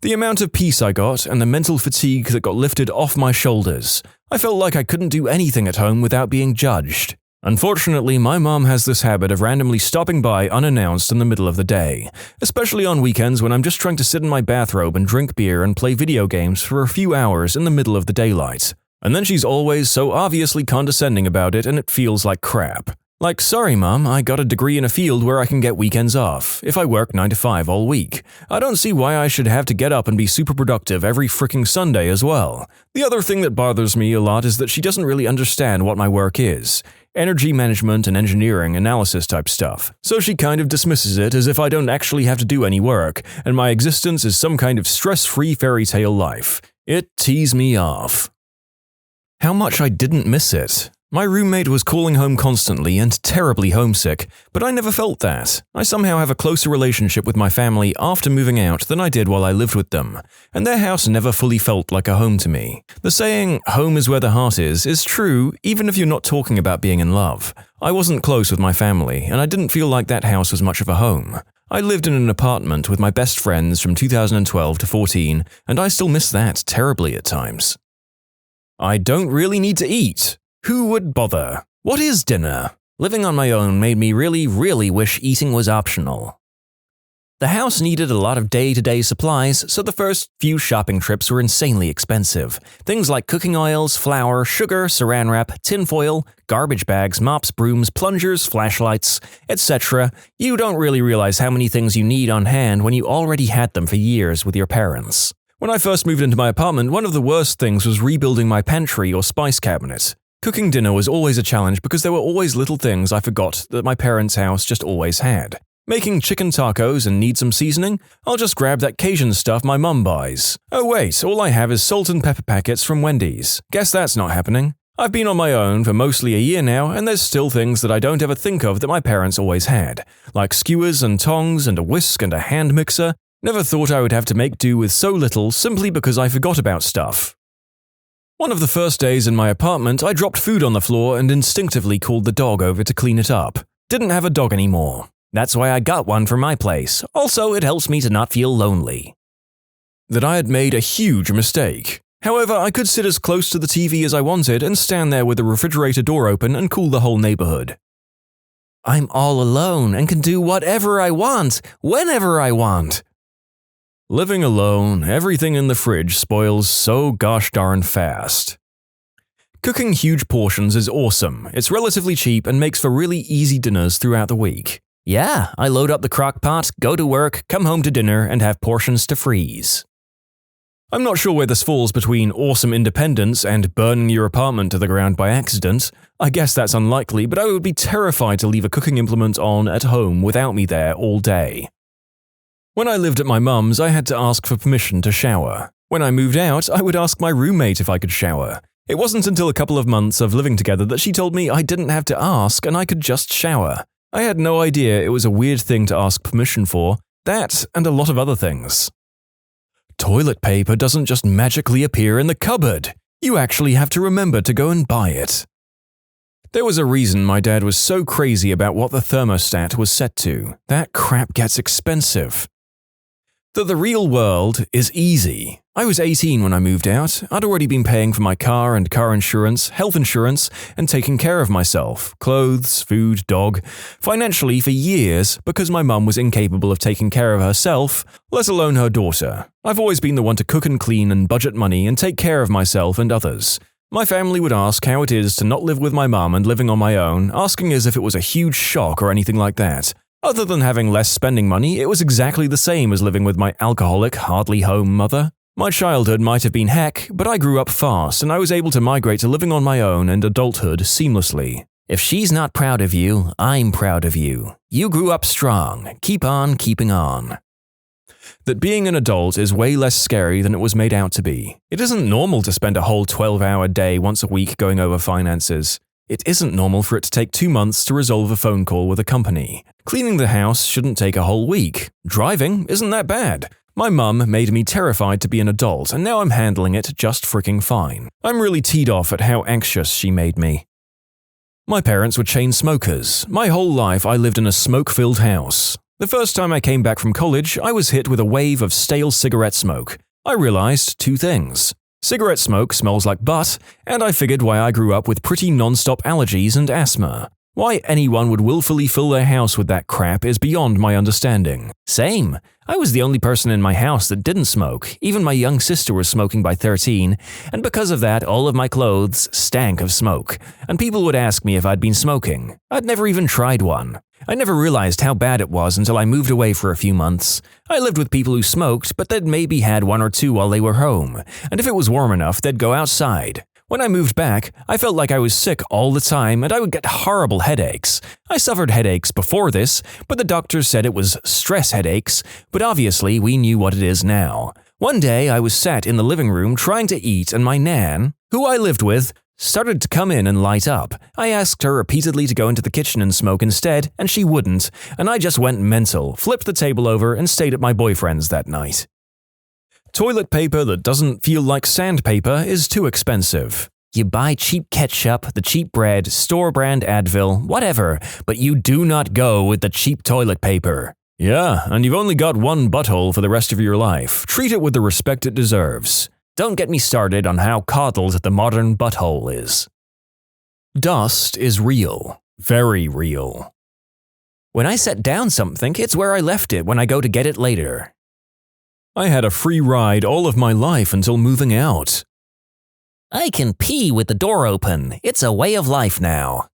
The amount of peace I got and the mental fatigue that got lifted off my shoulders. I felt like I couldn't do anything at home without being judged. Unfortunately, my mom has this habit of randomly stopping by unannounced in the middle of the day, especially on weekends when I'm just trying to sit in my bathrobe and drink beer and play video games for a few hours in the middle of the daylight. And then she's always so obviously condescending about it and it feels like crap. Like, sorry mom, I got a degree in a field where I can get weekends off, if I work 9 to 5 all week. I don't see why I should have to get up and be super productive every freaking Sunday as well. The other thing that bothers me a lot is that she doesn't really understand what my work is. Energy management and engineering analysis type stuff. So she kind of dismisses it as if I don't actually have to do any work, and my existence is some kind of stress-free fairy tale life. It tees me off. How much I didn't miss it. My roommate was calling home constantly and terribly homesick, but I never felt that. I somehow have a closer relationship with my family after moving out than I did while I lived with them, and their house never fully felt like a home to me. The saying, home is where the heart is true even if you're not talking about being in love. I wasn't close with my family, and I didn't feel like that house was much of a home. I lived in an apartment with my best friends from 2012 to 14, and I still miss that terribly at times. I don't really need to eat. Who would bother? What is dinner? Living on my own made me really wish eating was optional. The house needed a lot of day-to-day supplies, so the first few shopping trips were insanely expensive. Things like cooking oils, flour, sugar, saran wrap, tinfoil, garbage bags, mops, brooms, plungers, flashlights, etc. You don't really realize how many things you need on hand when you already had them for years with your parents. When I first moved into my apartment, one of the worst things was rebuilding my pantry or spice cabinet. Cooking dinner was always a challenge because there were always little things I forgot that my parents' house just always had. Making chicken tacos and need some seasoning? I'll just grab that Cajun stuff my mum buys. Oh wait, all I have is salt and pepper packets from Wendy's. Guess that's not happening. I've been on my own for mostly a year now, and there's still things that I don't ever think of that my parents always had, like skewers and tongs and a whisk and a hand mixer. Never thought I would have to make do with so little simply because I forgot about stuff. One of the first days in my apartment, I dropped food on the floor and instinctively called the dog over to clean it up. Didn't have a dog anymore. That's why I got one for my place. Also, it helps me to not feel lonely. That I had made a huge mistake. However, I could sit as close to the TV as I wanted and stand there with the refrigerator door open and cool the whole neighborhood. I'm all alone and can do whatever I want, whenever I want. Living alone, everything in the fridge spoils so gosh darn fast. Cooking huge portions is awesome. It's relatively cheap and makes for really easy dinners throughout the week. Yeah, I load up the crock pot, go to work, come home to dinner, and have portions to freeze. I'm not sure where this falls between awesome independence and burning your apartment to the ground by accident. I guess that's unlikely, but I would be terrified to leave a cooking implement on at home without me there all day. When I lived at my mum's, I had to ask for permission to shower. When I moved out, I would ask my roommate if I could shower. It wasn't until a couple of months of living together that she told me I didn't have to ask and I could just shower. I had no idea it was a weird thing to ask permission for, that and a lot of other things. Toilet paper doesn't just magically appear in the cupboard. You actually have to remember to go and buy it. There was a reason my dad was so crazy about what the thermostat was set to. That crap gets expensive. That the real world is easy. I was 18 when I moved out. I'd already been paying for my car and car insurance, health insurance, and taking care of myself, clothes, food, dog, financially for years because my mum was incapable of taking care of herself, let alone her daughter. I've always been the one to cook and clean and budget money and take care of myself and others. My family would ask how it is to not live with my mum and living on my own, asking as if it was a huge shock or anything like that. Other than having less spending money, it was exactly the same as living with my alcoholic, hardly home mother. My childhood might have been heck, but I grew up fast and I was able to migrate to living on my own and adulthood seamlessly. If she's not proud of you, I'm proud of you. You grew up strong. Keep on keeping on. That being an adult is way less scary than it was made out to be. It isn't normal to spend a whole 12-hour day once a week going over finances. It isn't normal for it to take 2 months to resolve a phone call with a company. Cleaning the house shouldn't take a whole week. Driving isn't that bad. My mum made me terrified to be an adult, and now I'm handling it just freaking fine. I'm really teed off at how anxious she made me. My parents were chain smokers. My whole life I lived in a smoke-filled house. The first time I came back from college, I was hit with a wave of stale cigarette smoke. I realized 2 things. Cigarette smoke smells like butt, and I figured why I grew up with pretty non-stop allergies and asthma. Why anyone would willfully fill their house with that crap is beyond my understanding. Same. I was the only person in my house that didn't smoke. Even my young sister was smoking by 13, and because of that, all of my clothes stank of smoke. And people would ask me if I'd been smoking. I'd never even tried one. I never realized how bad it was until I moved away for a few months. I lived with people who smoked, but they'd maybe had 1 or 2 while they were home, and if it was warm enough, they'd go outside. When I moved back, I felt like I was sick all the time and I would get horrible headaches. I suffered headaches before this, but the doctors said it was stress headaches, but obviously we knew what it is now. One day I was sat in the living room trying to eat and my nan, who I lived with, started to come in and light up. I asked her repeatedly to go into the kitchen and smoke instead, and she wouldn't, and I just went mental, flipped the table over, and stayed at my boyfriend's that night. Toilet paper that doesn't feel like sandpaper is too expensive. You buy cheap ketchup, the cheap bread, store-brand Advil, whatever, but you do not go with the cheap toilet paper. Yeah, and you've only got one butthole for the rest of your life. Treat it with the respect it deserves. Don't get me started on how coddled the modern butthole is. Dust is real. Very real. When I set down something, it's where I left it when I go to get it later. I had a free ride all of my life until moving out. I can pee with the door open. It's a way of life now.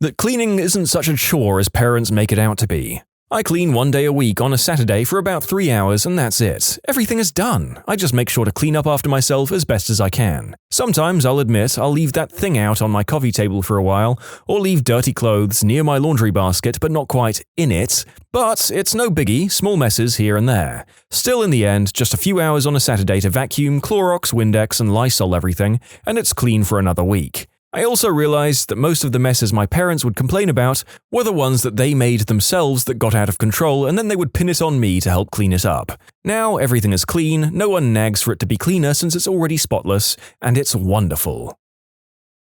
That cleaning isn't such a chore as parents make it out to be. I clean 1 day a week on a Saturday for about 3 hours and that's it. Everything is done. I just make sure to clean up after myself as best as I can. Sometimes I'll admit I'll leave that thing out on my coffee table for a while, or leave dirty clothes near my laundry basket but not quite in it. But it's no biggie, small messes here and there. Still in the end, just a few hours on a Saturday to vacuum, Clorox, Windex and Lysol everything, and it's clean for another week. I also realized that most of the messes my parents would complain about were the ones that they made themselves that got out of control, and then they would pin it on me to help clean it up. Now everything is clean, no one nags for it to be cleaner since it's already spotless, and it's wonderful.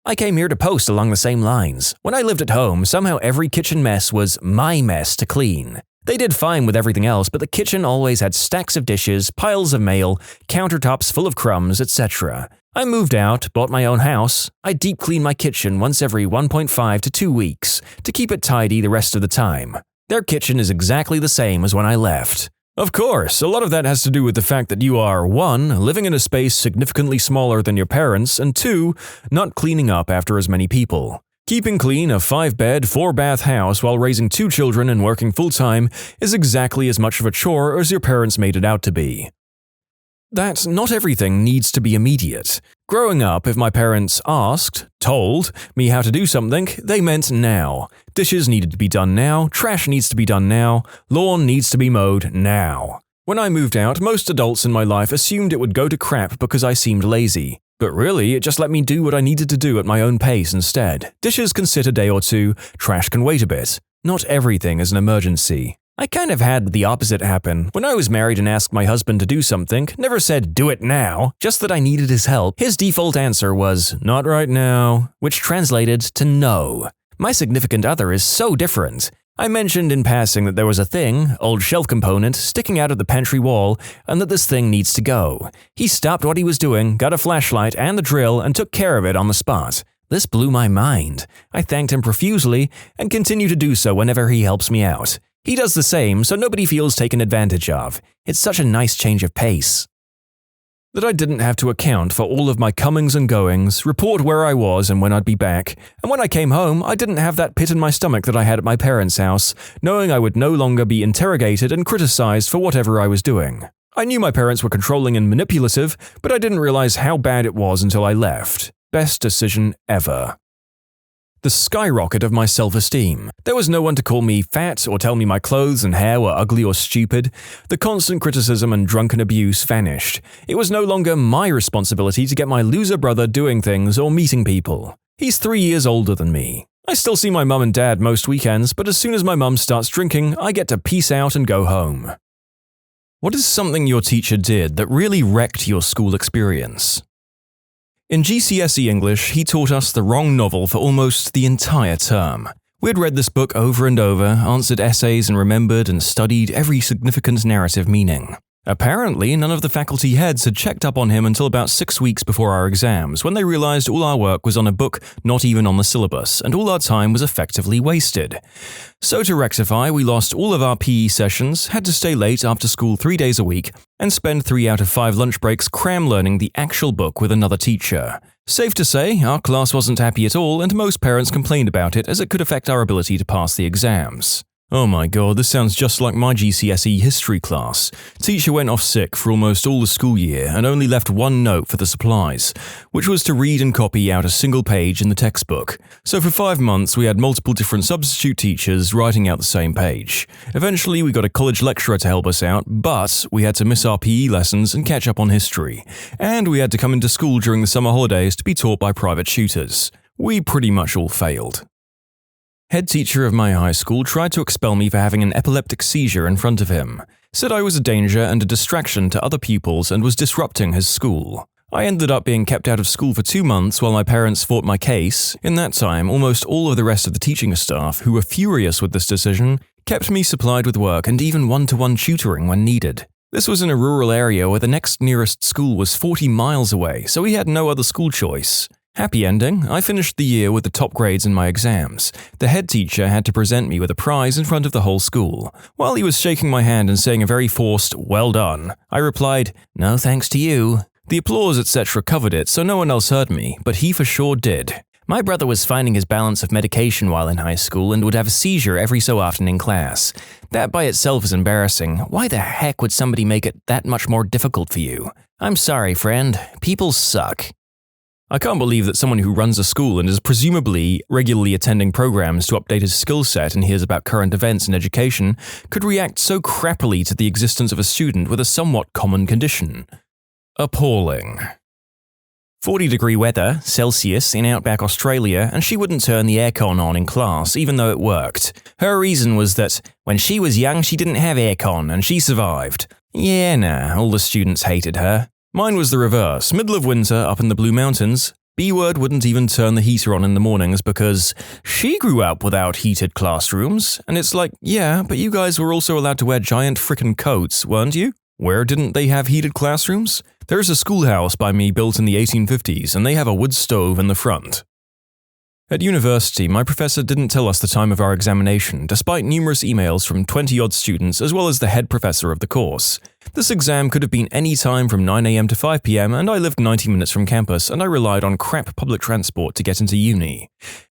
I came here to post along the same lines. When I lived at home, somehow every kitchen mess was my mess to clean. They did fine with everything else, but the kitchen always had stacks of dishes, piles of mail, countertops full of crumbs, etc. I moved out, bought my own house. I deep clean my kitchen once every 1.5 to 2 weeks to keep it tidy the rest of the time. Their kitchen is exactly the same as when I left. Of course, a lot of that has to do with the fact that you are 1. Living in a space significantly smaller than your parents, and 2. Not cleaning up after as many people. Keeping clean a 5-bed, 4-bath house while raising 2 children and working full-time is exactly as much of a chore as your parents made it out to be. That not everything needs to be immediate. Growing up, if my parents told me how to do something, they meant now. Dishes needed to be done now, trash needs to be done now, lawn needs to be mowed now. When I moved out, most adults in my life assumed it would go to crap because I seemed lazy. But really, it just let me do what I needed to do at my own pace instead. Dishes can sit a day or 2, trash can wait a bit. Not everything is an emergency. I kind of had the opposite happen. When I was married and asked my husband to do something, never said, "Do it now," just that I needed his help. His default answer was, "Not right now," which translated to no. My significant other is so different. I mentioned in passing that there was a thing, old shelf component, sticking out of the pantry wall, and that this thing needs to go. He stopped what he was doing, got a flashlight and the drill, and took care of it on the spot. This blew my mind. I thanked him profusely, and continue to do so whenever he helps me out. He does the same, so nobody feels taken advantage of. It's such a nice change of pace. That I didn't have to account for all of my comings and goings, report where I was and when I'd be back, and when I came home, I didn't have that pit in my stomach that I had at my parents' house, knowing I would no longer be interrogated and criticized for whatever I was doing. I knew my parents were controlling and manipulative, but I didn't realize how bad it was until I left. Best decision ever. The skyrocket of my self-esteem. There was no one to call me fat or tell me my clothes and hair were ugly or stupid. The constant criticism and drunken abuse vanished. It was no longer my responsibility to get my loser brother doing things or meeting people. He's 3 years older than me. I still see my mum and dad most weekends, but as soon as my mum starts drinking, I get to peace out and go home. What is something your teacher did that really wrecked your school experience? In GCSE English, he taught us the wrong novel for almost the entire term. We'd read this book over and over, answered essays and remembered and studied every significant narrative meaning. Apparently, none of the faculty heads had checked up on him until about 6 weeks before our exams, when they realized all our work was on a book not even on the syllabus, and all our time was effectively wasted. So to rectify, we lost all of our PE sessions, had to stay late after school 3 days a week, and spend 3 out of 5 lunch breaks cram learning the actual book with another teacher. Safe to say, our class wasn't happy at all, and most parents complained about it as it could affect our ability to pass the exams. Oh my god, this sounds just like my GCSE history class. Teacher went off sick for almost all the school year and only left one note for the supplies, which was to read and copy out a single page in the textbook. So for 5 months we had multiple different substitute teachers writing out the same page. Eventually we got a college lecturer to help us out, but we had to miss our PE lessons and catch up on history. And we had to come into school during the summer holidays to be taught by private tutors. We pretty much all failed. Head teacher of my high school tried to expel me for having an epileptic seizure in front of him, said I was a danger and a distraction to other pupils and was disrupting his school. I ended up being kept out of school for 2 months while my parents fought my case. In that time, almost all of the rest of the teaching staff, who were furious with this decision, kept me supplied with work and even one-to-one tutoring when needed. This was in a rural area where the next nearest school was 40 miles away, so we had no other school choice. Happy ending, I finished the year with the top grades in my exams. The head teacher had to present me with a prize in front of the whole school. While he was shaking my hand and saying a very forced, "Well done," I replied, "No thanks to you." The applause etc. covered it, so no one else heard me, but he for sure did. My brother was finding his balance of medication while in high school and would have a seizure every so often in class. That by itself is embarrassing. Why the heck would somebody make it that much more difficult for you? I'm sorry, friend. People suck. I can't believe that someone who runs a school and is presumably regularly attending programs to update his skill set and hears about current events in education could react so crappily to the existence of a student with a somewhat common condition. Appalling. 40-degree weather, Celsius, in outback Australia, and she wouldn't turn the aircon on in class, even though it worked. Her reason was that when she was young, she didn't have aircon, and she survived. Yeah, nah, all the students hated her. Mine was the reverse. Middle of winter, up in the Blue Mountains, B-word wouldn't even turn the heater on in the mornings because she grew up without heated classrooms, and it's like, yeah, but you guys were also allowed to wear giant frickin' coats, weren't you? Where didn't they have heated classrooms? There's a schoolhouse by me built in the 1850s, and they have a wood stove in the front. At university, my professor didn't tell us the time of our examination, despite numerous emails from 20-odd students as well as the head professor of the course. This exam could have been any time from 9 a.m. to 5 p.m., and I lived 90 minutes from campus, and I relied on crap public transport to get into uni.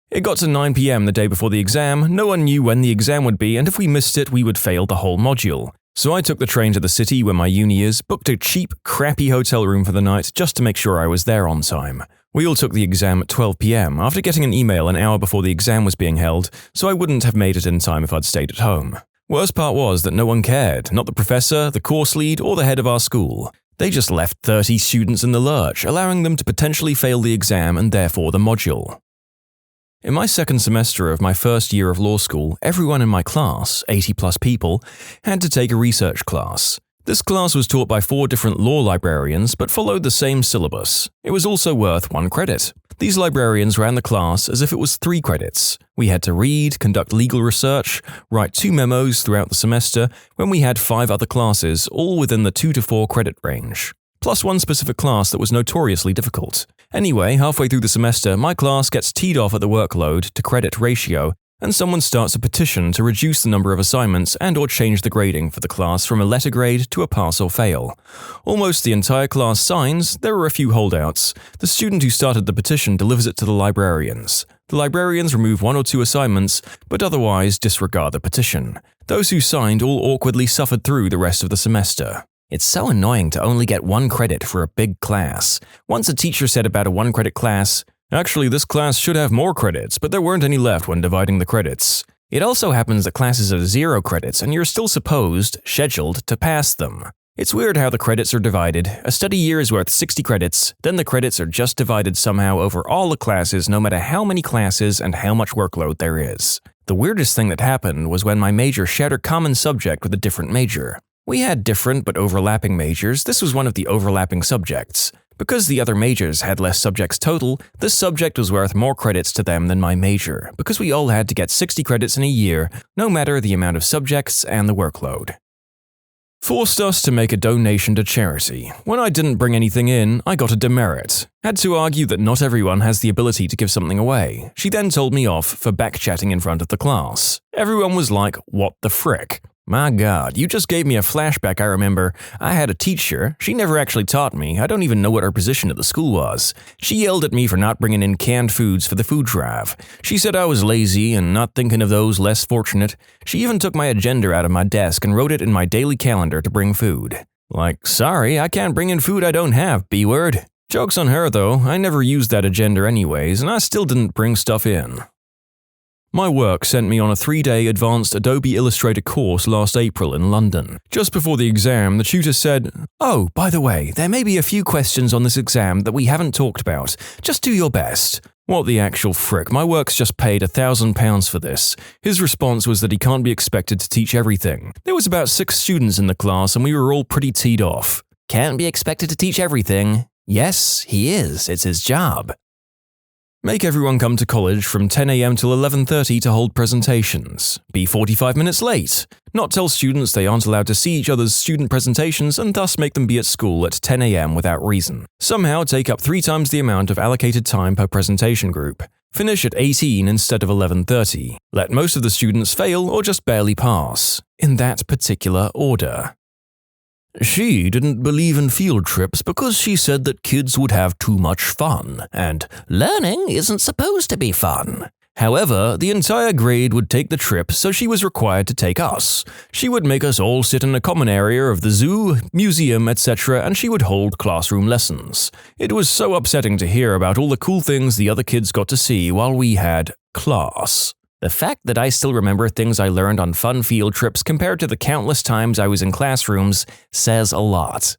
It got to 9 p.m. the day before the exam, no one knew when the exam would be, and if we missed it, we would fail the whole module. So I took the train to the city where my uni is, booked a cheap, crappy hotel room for the night just to make sure I was there on time. We all took the exam at 12 p.m. after getting an email an hour before the exam was being held, so I wouldn't have made it in time if I'd stayed at home. Worst part was that no one cared, not the professor, the course lead, or the head of our school. They just left 30 students in the lurch, allowing them to potentially fail the exam and therefore the module. In my second semester of my first year of law school, everyone in my class, 80+ people, had to take a research class. This class was taught by 4 different law librarians but followed the same syllabus. It was also worth 1 credit. These librarians ran the class as if it was 3 credits. We had to read, conduct legal research, write 2 memos throughout the semester when we had 5 other classes, all within the 2 to 4 credit range. Plus 1 specific class that was notoriously difficult. Anyway, halfway through the semester, my class gets teed off at the workload to credit ratio, and someone starts a petition to reduce the number of assignments and or change the grading for the class from a letter grade to a pass or fail. Almost the entire class signs, there are a few holdouts. The student who started the petition delivers it to the librarians. The librarians remove 1 or 2 assignments, but otherwise disregard the petition. Those who signed all awkwardly suffered through the rest of the semester. It's so annoying to only get 1 credit for a big class. Once a teacher said about a 1-credit class, "Actually, this class should have more credits, but there weren't any left when dividing the credits." It also happens that classes are 0 credits and you're still scheduled to pass them. It's weird how the credits are divided. A study year is worth 60 credits, then the credits are just divided somehow over all the classes no matter how many classes and how much workload there is. The weirdest thing that happened was when my major shared a common subject with a different major. We had different but overlapping majors. This was one of the overlapping subjects. Because the other majors had less subjects total, this subject was worth more credits to them than my major, because we all had to get 60 credits in a year, no matter the amount of subjects and the workload. Forced us to make a donation to charity. When I didn't bring anything in, I got a demerit. Had to argue that not everyone has the ability to give something away. She then told me off for backchatting in front of the class. Everyone was like, "What the frick?" My God, you just gave me a flashback. I remember I had a teacher. She never actually taught me. I don't even know what her position at the school was. She yelled at me for not bringing in canned foods for the food drive. She said I was lazy and not thinking of those less fortunate. She even took my agenda out of my desk and wrote it in my daily calendar to bring food. Like, sorry, I can't bring in food I don't have, B-word. Joke's on her though, I never used that agenda anyways, and I still didn't bring stuff in. My work sent me on a 3-day advanced Adobe Illustrator course last April in London. Just before the exam, the tutor said, "Oh, by the way, there may be a few questions on this exam that we haven't talked about. Just do your best." What the actual frick, my work's just paid £1,000 for this. His response was that he can't be expected to teach everything. There was about 6 students in the class and we were all pretty teed off. Can't be expected to teach everything. Yes, he is. It's his job. Make everyone come to college from 10 a.m. till 11:30 to hold presentations. Be 45 minutes late. Not tell students they aren't allowed to see each other's student presentations and thus make them be at school at 10 a.m. without reason. Somehow take up 3 times the amount of allocated time per presentation group. Finish at 18 instead of 11:30. Let most of the students fail or just barely pass. In that particular order. She didn't believe in field trips because she said that kids would have too much fun, and learning isn't supposed to be fun. However, the entire grade would take the trip, so she was required to take us. She would make us all sit in a common area of the zoo, museum, etc., and she would hold classroom lessons. It was so upsetting to hear about all the cool things the other kids got to see while we had class. The fact that I still remember things I learned on fun field trips compared to the countless times I was in classrooms says a lot.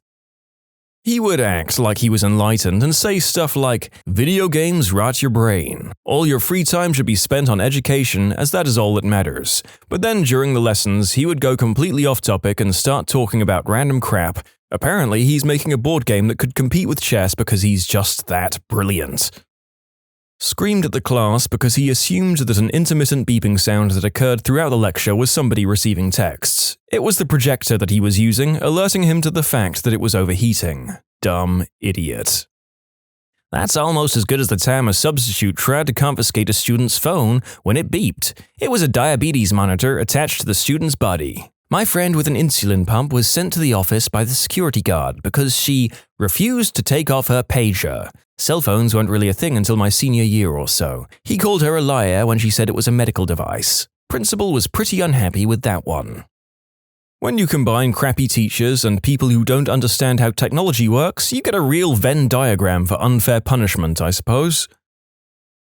He would act like he was enlightened and say stuff like, "Video games rot your brain. All your free time should be spent on education, as that is all that matters." But then during the lessons, he would go completely off topic and start talking about random crap. Apparently, he's making a board game that could compete with chess because he's just that brilliant. Screamed at the class because he assumed that an intermittent beeping sound that occurred throughout the lecture was somebody receiving texts. It was the projector that he was using, alerting him to the fact that it was overheating. Dumb idiot. That's almost as good as the time a substitute tried to confiscate a student's phone when it beeped. It was a diabetes monitor attached to the student's body. My friend with an insulin pump was sent to the office by the security guard because she refused to take off her pager. Cell phones weren't really a thing until my senior year or so. He called her a liar when she said it was a medical device. Principal was pretty unhappy with that one. When you combine crappy teachers and people who don't understand how technology works, you get a real Venn diagram for unfair punishment, I suppose.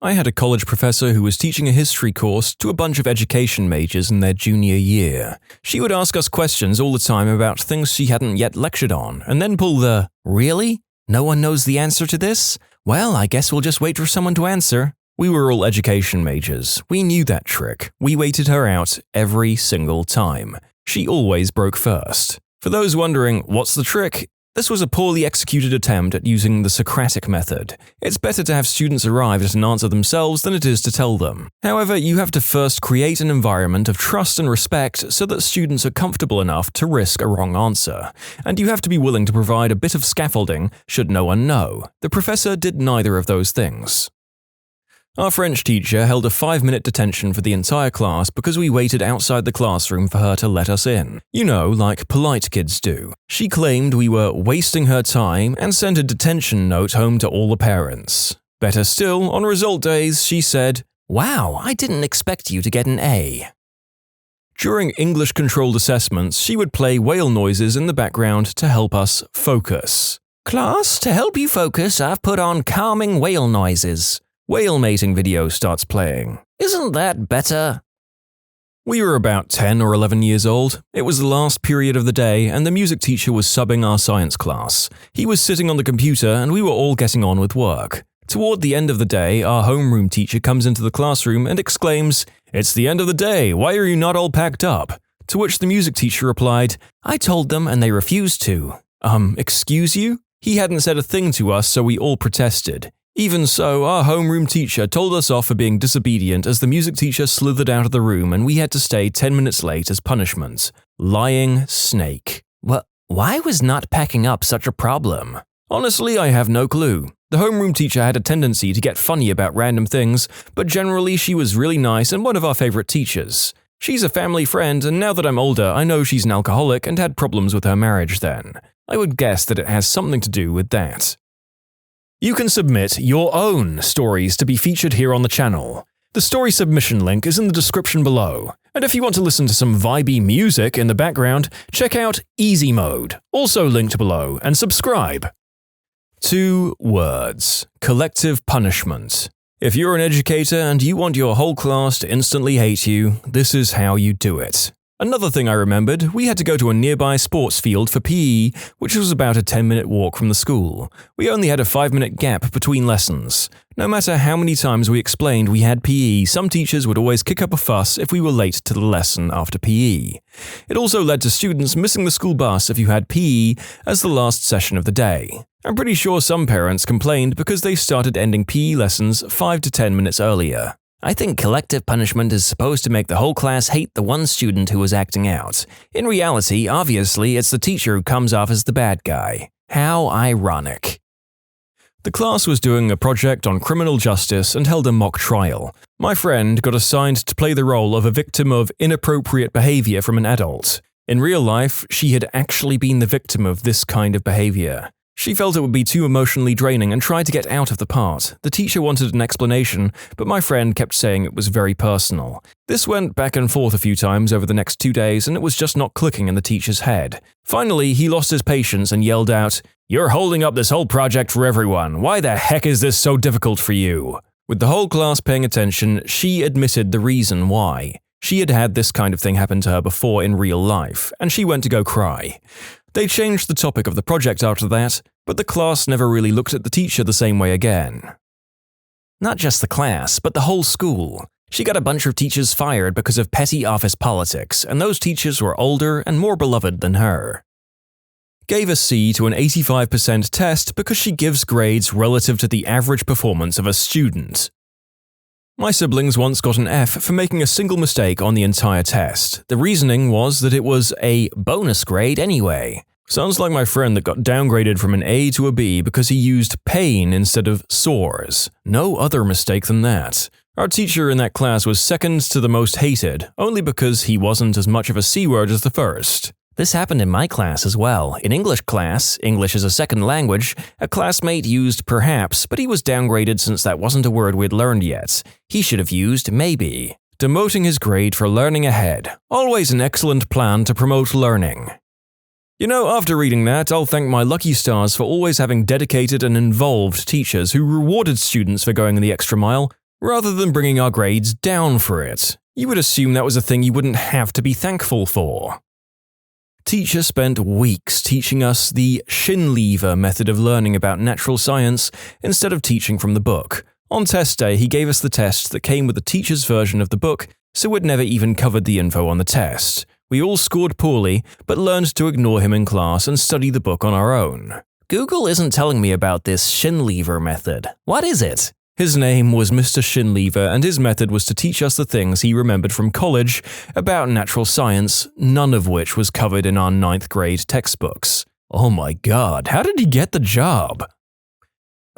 I had a college professor who was teaching a history course to a bunch of education majors in their junior year. She would ask us questions all the time about things she hadn't yet lectured on, and then pull the, "Really? No one knows the answer to this? Well, I guess we'll just wait for someone to answer." We were all education majors. We knew that trick. We waited her out every single time. She always broke first. For those wondering, what's the trick? This was a poorly executed attempt at using the Socratic method. It's better to have students arrive at an answer themselves than it is to tell them. However, you have to first create an environment of trust and respect so that students are comfortable enough to risk a wrong answer. And you have to be willing to provide a bit of scaffolding should no one know. The professor did neither of those things. Our French teacher held a 5-minute detention for the entire class because we waited outside the classroom for her to let us in. You know, like polite kids do. She claimed we were wasting her time and sent a detention note home to all the parents. Better still, on result days, she said, "Wow, I didn't expect you to get an A." During English-controlled assessments, she would play whale noises in the background to help us focus. "Class, to help you focus, I've put on calming whale noises." Whale mating video starts playing. Isn't that better? We were about 10 or 11 years old. It was the last period of the day and the music teacher was subbing our science class. He was sitting on the computer and we were all getting on with work. Toward the end of the day, our homeroom teacher comes into the classroom and exclaims, "It's the end of the day, why are you not all packed up?" To which the music teacher replied, "I told them and they refused to." Excuse you? He hadn't said a thing to us, so we all protested. Even so, our homeroom teacher told us off for being disobedient as the music teacher slithered out of the room and we had to stay 10 minutes late as punishment. Lying snake. Why was not packing up such a problem? Honestly, I have no clue. The homeroom teacher had a tendency to get funny about random things, but generally she was really nice and one of our favorite teachers. She's a family friend, and now that I'm older, I know she's an alcoholic and had problems with her marriage then. I would guess that it has something to do with that. You can submit your own stories to be featured here on the channel. The story submission link is in the description below. And if you want to listen to some vibey music in the background, check out easymode, also linked below, and subscribe. 2 words. Collective punishment. If you're an educator and you want your whole class to instantly hate you, this is how you do it. Another thing I remembered, we had to go to a nearby sports field for PE, which was about a 10-minute walk from the school. We only had a 5-minute gap between lessons. No matter how many times we explained we had PE, some teachers would always kick up a fuss if we were late to the lesson after PE. It also led to students missing the school bus if you had PE as the last session of the day. I'm pretty sure some parents complained because they started ending PE lessons 5 to 10 minutes earlier. I think collective punishment is supposed to make the whole class hate the one student who was acting out. In reality, obviously, it's the teacher who comes off as the bad guy. How ironic. The class was doing a project on criminal justice and held a mock trial. My friend got assigned to play the role of a victim of inappropriate behavior from an adult. In real life, she had actually been the victim of this kind of behavior. She felt it would be too emotionally draining and tried to get out of the part. The teacher wanted an explanation, but my friend kept saying it was very personal. This went back and forth a few times over the next 2 days, and it was just not clicking in the teacher's head. Finally, he lost his patience and yelled out, "You're holding up this whole project for everyone. Why the heck is this so difficult for you?" With the whole class paying attention, she admitted the reason why. She had had this kind of thing happen to her before in real life, and she went to go cry. They changed the topic of the project after that, but the class never really looked at the teacher the same way again. Not just the class, but the whole school. She got a bunch of teachers fired because of petty office politics, and those teachers were older and more beloved than her. Gave a C to an 85% test because she gives grades relative to the average performance of a student. My siblings once got an F for making a single mistake on the entire test. The reasoning was that it was a bonus grade anyway. Sounds like my friend that got downgraded from an A to a B because he used pain instead of sores. No other mistake than that. Our teacher in that class was second to the most hated, only because he wasn't as much of a C-word as the first. This happened in my class as well. In English class, English as a second language, a classmate used perhaps, but he was downgraded since that wasn't a word we'd learned yet. He should have used maybe. Demoting his grade for learning ahead. Always an excellent plan to promote learning. You know, after reading that, I'll thank my lucky stars for always having dedicated and involved teachers who rewarded students for going the extra mile, rather than bringing our grades down for it. You would assume that was a thing you wouldn't have to be thankful for. Teacher spent weeks teaching us the shin lever method of learning about natural science instead of teaching from the book. On test day, he gave us the test that came with the teacher's version of the book, so we'd never even covered the info on the test. We all scored poorly, but learned to ignore him in class and study the book on our own. Google isn't telling me about this shin lever method. What is it? His name was Mr. Shinlever, and his method was to teach us the things he remembered from college about natural science, none of which was covered in our 9th grade textbooks. Oh my god, how did he get the job?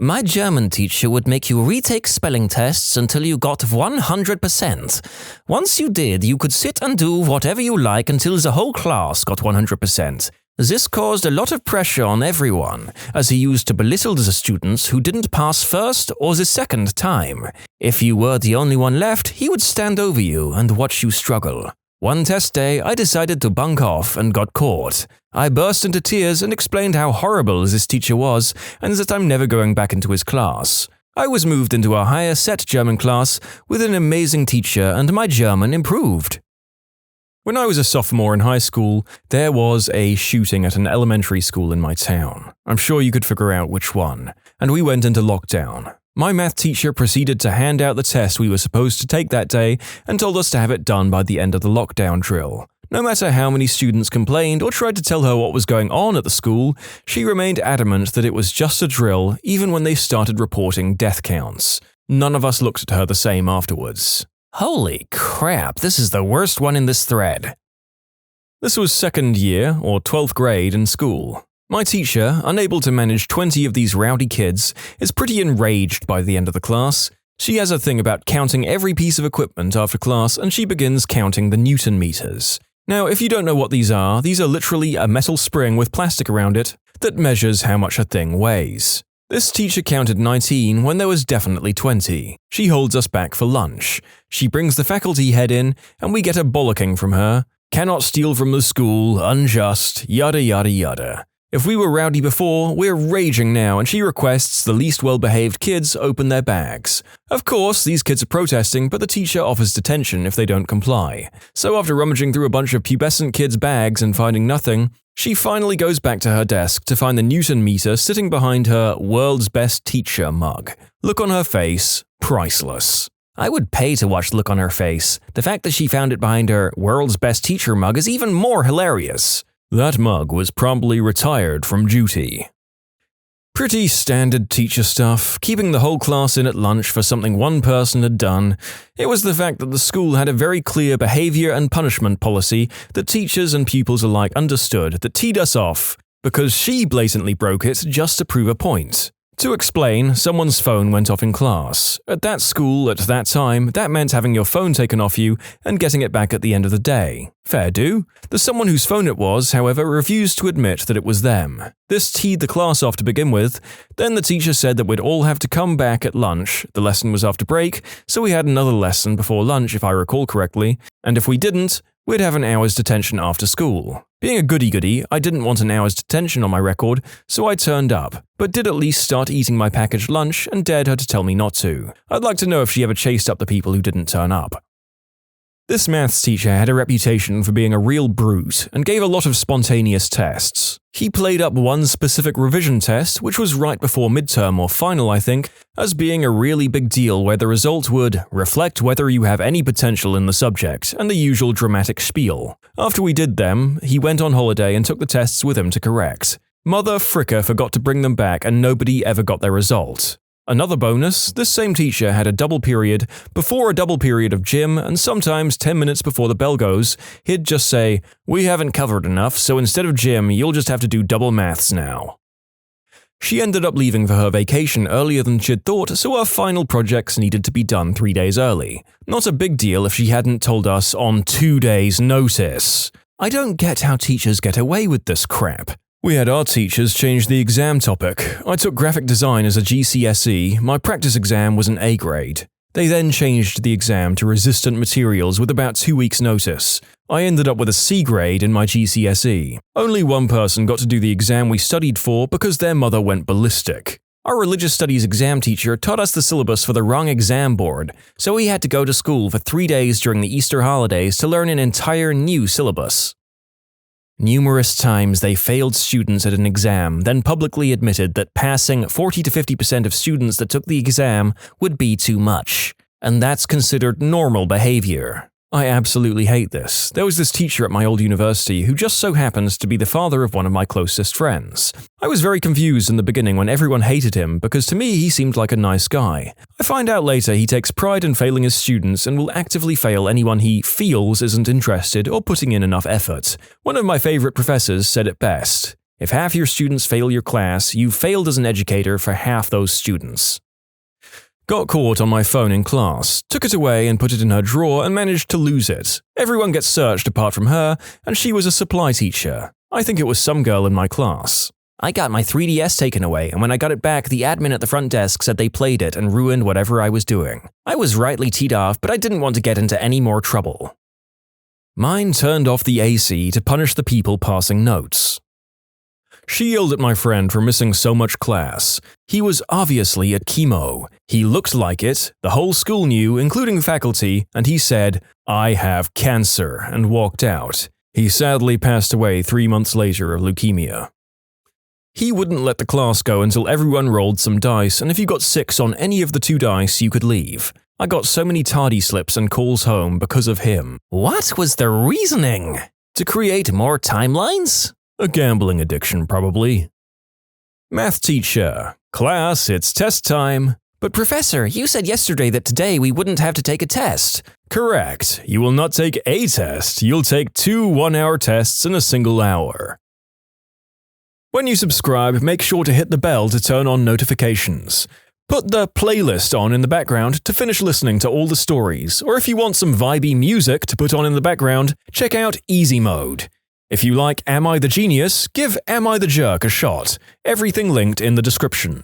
My German teacher would make you retake spelling tests until you got 100%. Once you did, you could sit and do whatever you like until the whole class got 100%. This caused a lot of pressure on everyone, as he used to belittle the students who didn't pass first or the second time. If you were the only one left, he would stand over you and watch you struggle. One test day, I decided to bunk off and got caught. I burst into tears and explained how horrible this teacher was and that I'm never going back into his class. I was moved into a higher set German class with an amazing teacher and my German improved. When I was a sophomore in high school, there was a shooting at an elementary school in my town. I'm sure you could figure out which one. And we went into lockdown. My math teacher proceeded to hand out the test we were supposed to take that day and told us to have it done by the end of the lockdown drill. No matter how many students complained or tried to tell her what was going on at the school, she remained adamant that it was just a drill even when they started reporting death counts. None of us looked at her the same afterwards. Holy crap, this is the worst one in this thread. This was second year, or 12th grade, in school. My teacher, unable to manage 20 of these rowdy kids, is pretty enraged by the end of the class. She has a thing about counting every piece of equipment after class, and she begins counting the Newton meters. Now, if you don't know what these are literally a metal spring with plastic around it that measures how much a thing weighs. This teacher counted 19 when there was definitely 20. She holds us back for lunch. She brings the faculty head in, and we get a bollocking from her. Cannot steal from the school, unjust, yada yada yada. If we were rowdy before, we're raging now, and she requests the least well-behaved kids open their bags. Of course, these kids are protesting, but the teacher offers detention if they don't comply. So after rummaging through a bunch of pubescent kids' bags and finding nothing, she finally goes back to her desk to find the Newton meter sitting behind her World's Best Teacher mug. Look on her face, priceless. I would pay to watch the look on her face. The fact that she found it behind her World's Best Teacher mug is even more hilarious. That mug was promptly retired from duty. Pretty standard teacher stuff, keeping the whole class in at lunch for something one person had done. It was the fact that the school had a very clear behavior and punishment policy that teachers and pupils alike understood that teed us off, because she blatantly broke it just to prove a point. To explain, someone's phone went off in class. At that school, at that time, that meant having your phone taken off you and getting it back at the end of the day. Fair do. The someone whose phone it was, however, refused to admit that it was them. This teed the class off to begin with. Then the teacher said that we'd all have to come back at lunch. The lesson was after break, so we had another lesson before lunch if I recall correctly, and if we didn't, we'd have an hour's detention after school. Being a goody-goody, I didn't want an hour's detention on my record, so I turned up, but did at least start eating my packaged lunch and dared her to tell me not to. I'd like to know if she ever chased up the people who didn't turn up. This maths teacher had a reputation for being a real brute and gave a lot of spontaneous tests. He played up one specific revision test, which was right before midterm or final I think, as being a really big deal where the result would reflect whether you have any potential in the subject and the usual dramatic spiel. After we did them, he went on holiday and took the tests with him to correct. Mother fricker forgot to bring them back and nobody ever got their result. Another bonus, this same teacher had a double period before a double period of gym, and sometimes 10 minutes before the bell goes, he'd just say, "We haven't covered enough, so instead of gym, you'll just have to do double maths now." She ended up leaving for her vacation earlier than she'd thought, so our final projects needed to be done 3 days early. Not a big deal if she hadn't told us on 2 days' notice. I don't get how teachers get away with this crap. We had our teachers change the exam topic. I took graphic design as a GCSE, my practice exam was an A grade. They then changed the exam to resistant materials with about 2 weeks' notice. I ended up with a C grade in my GCSE. Only one person got to do the exam we studied for because their mother went ballistic. Our religious studies exam teacher taught us the syllabus for the wrong exam board, so we had to go to school for 3 days during the Easter holidays to learn an entire new syllabus. Numerous times they failed students at an exam, then publicly admitted that passing 40 to 50% of students that took the exam would be too much, and that's considered normal behavior. I absolutely hate this. There was this teacher at my old university who just so happens to be the father of one of my closest friends. I was very confused in the beginning when everyone hated him because to me he seemed like a nice guy. I find out later he takes pride in failing his students and will actively fail anyone he feels isn't interested or putting in enough effort. One of my favorite professors said it best: "If half your students fail your class, you've failed as an educator for half those students." Got caught on my phone in class, took it away and put it in her drawer and managed to lose it. Everyone gets searched apart from her, and she was a supply teacher. I think it was some girl in my class. "I got my 3DS taken away, and when I got it back, the admin at the front desk said they played it and ruined whatever I was doing. I was rightly teed off, but I didn't want to get into any more trouble." Mine turned off the AC to punish the people passing notes. She yelled at my friend for missing so much class. He was obviously at chemo. He looked like it, the whole school knew, including faculty, and he said, "I have cancer," and walked out. He sadly passed away 3 months later of leukemia. He wouldn't let the class go until everyone rolled some dice, and if you got 6 on any of the 2 dice, you could leave. I got so many tardy slips and calls home because of him. What was the reasoning? To create more timelines? A gambling addiction, probably. Math teacher. "Class, it's test time." "But professor, you said yesterday that today we wouldn't have to take a test." "Correct. You will not take a test. You'll take 2 one-hour tests in a single hour." When you subscribe, make sure to hit the bell to turn on notifications. Put the playlist on in the background to finish listening to all the stories, or if you want some vibey music to put on in the background, check out easymode. If you like Am I the Genius, give Am I the Jerk a shot. Everything linked in the description.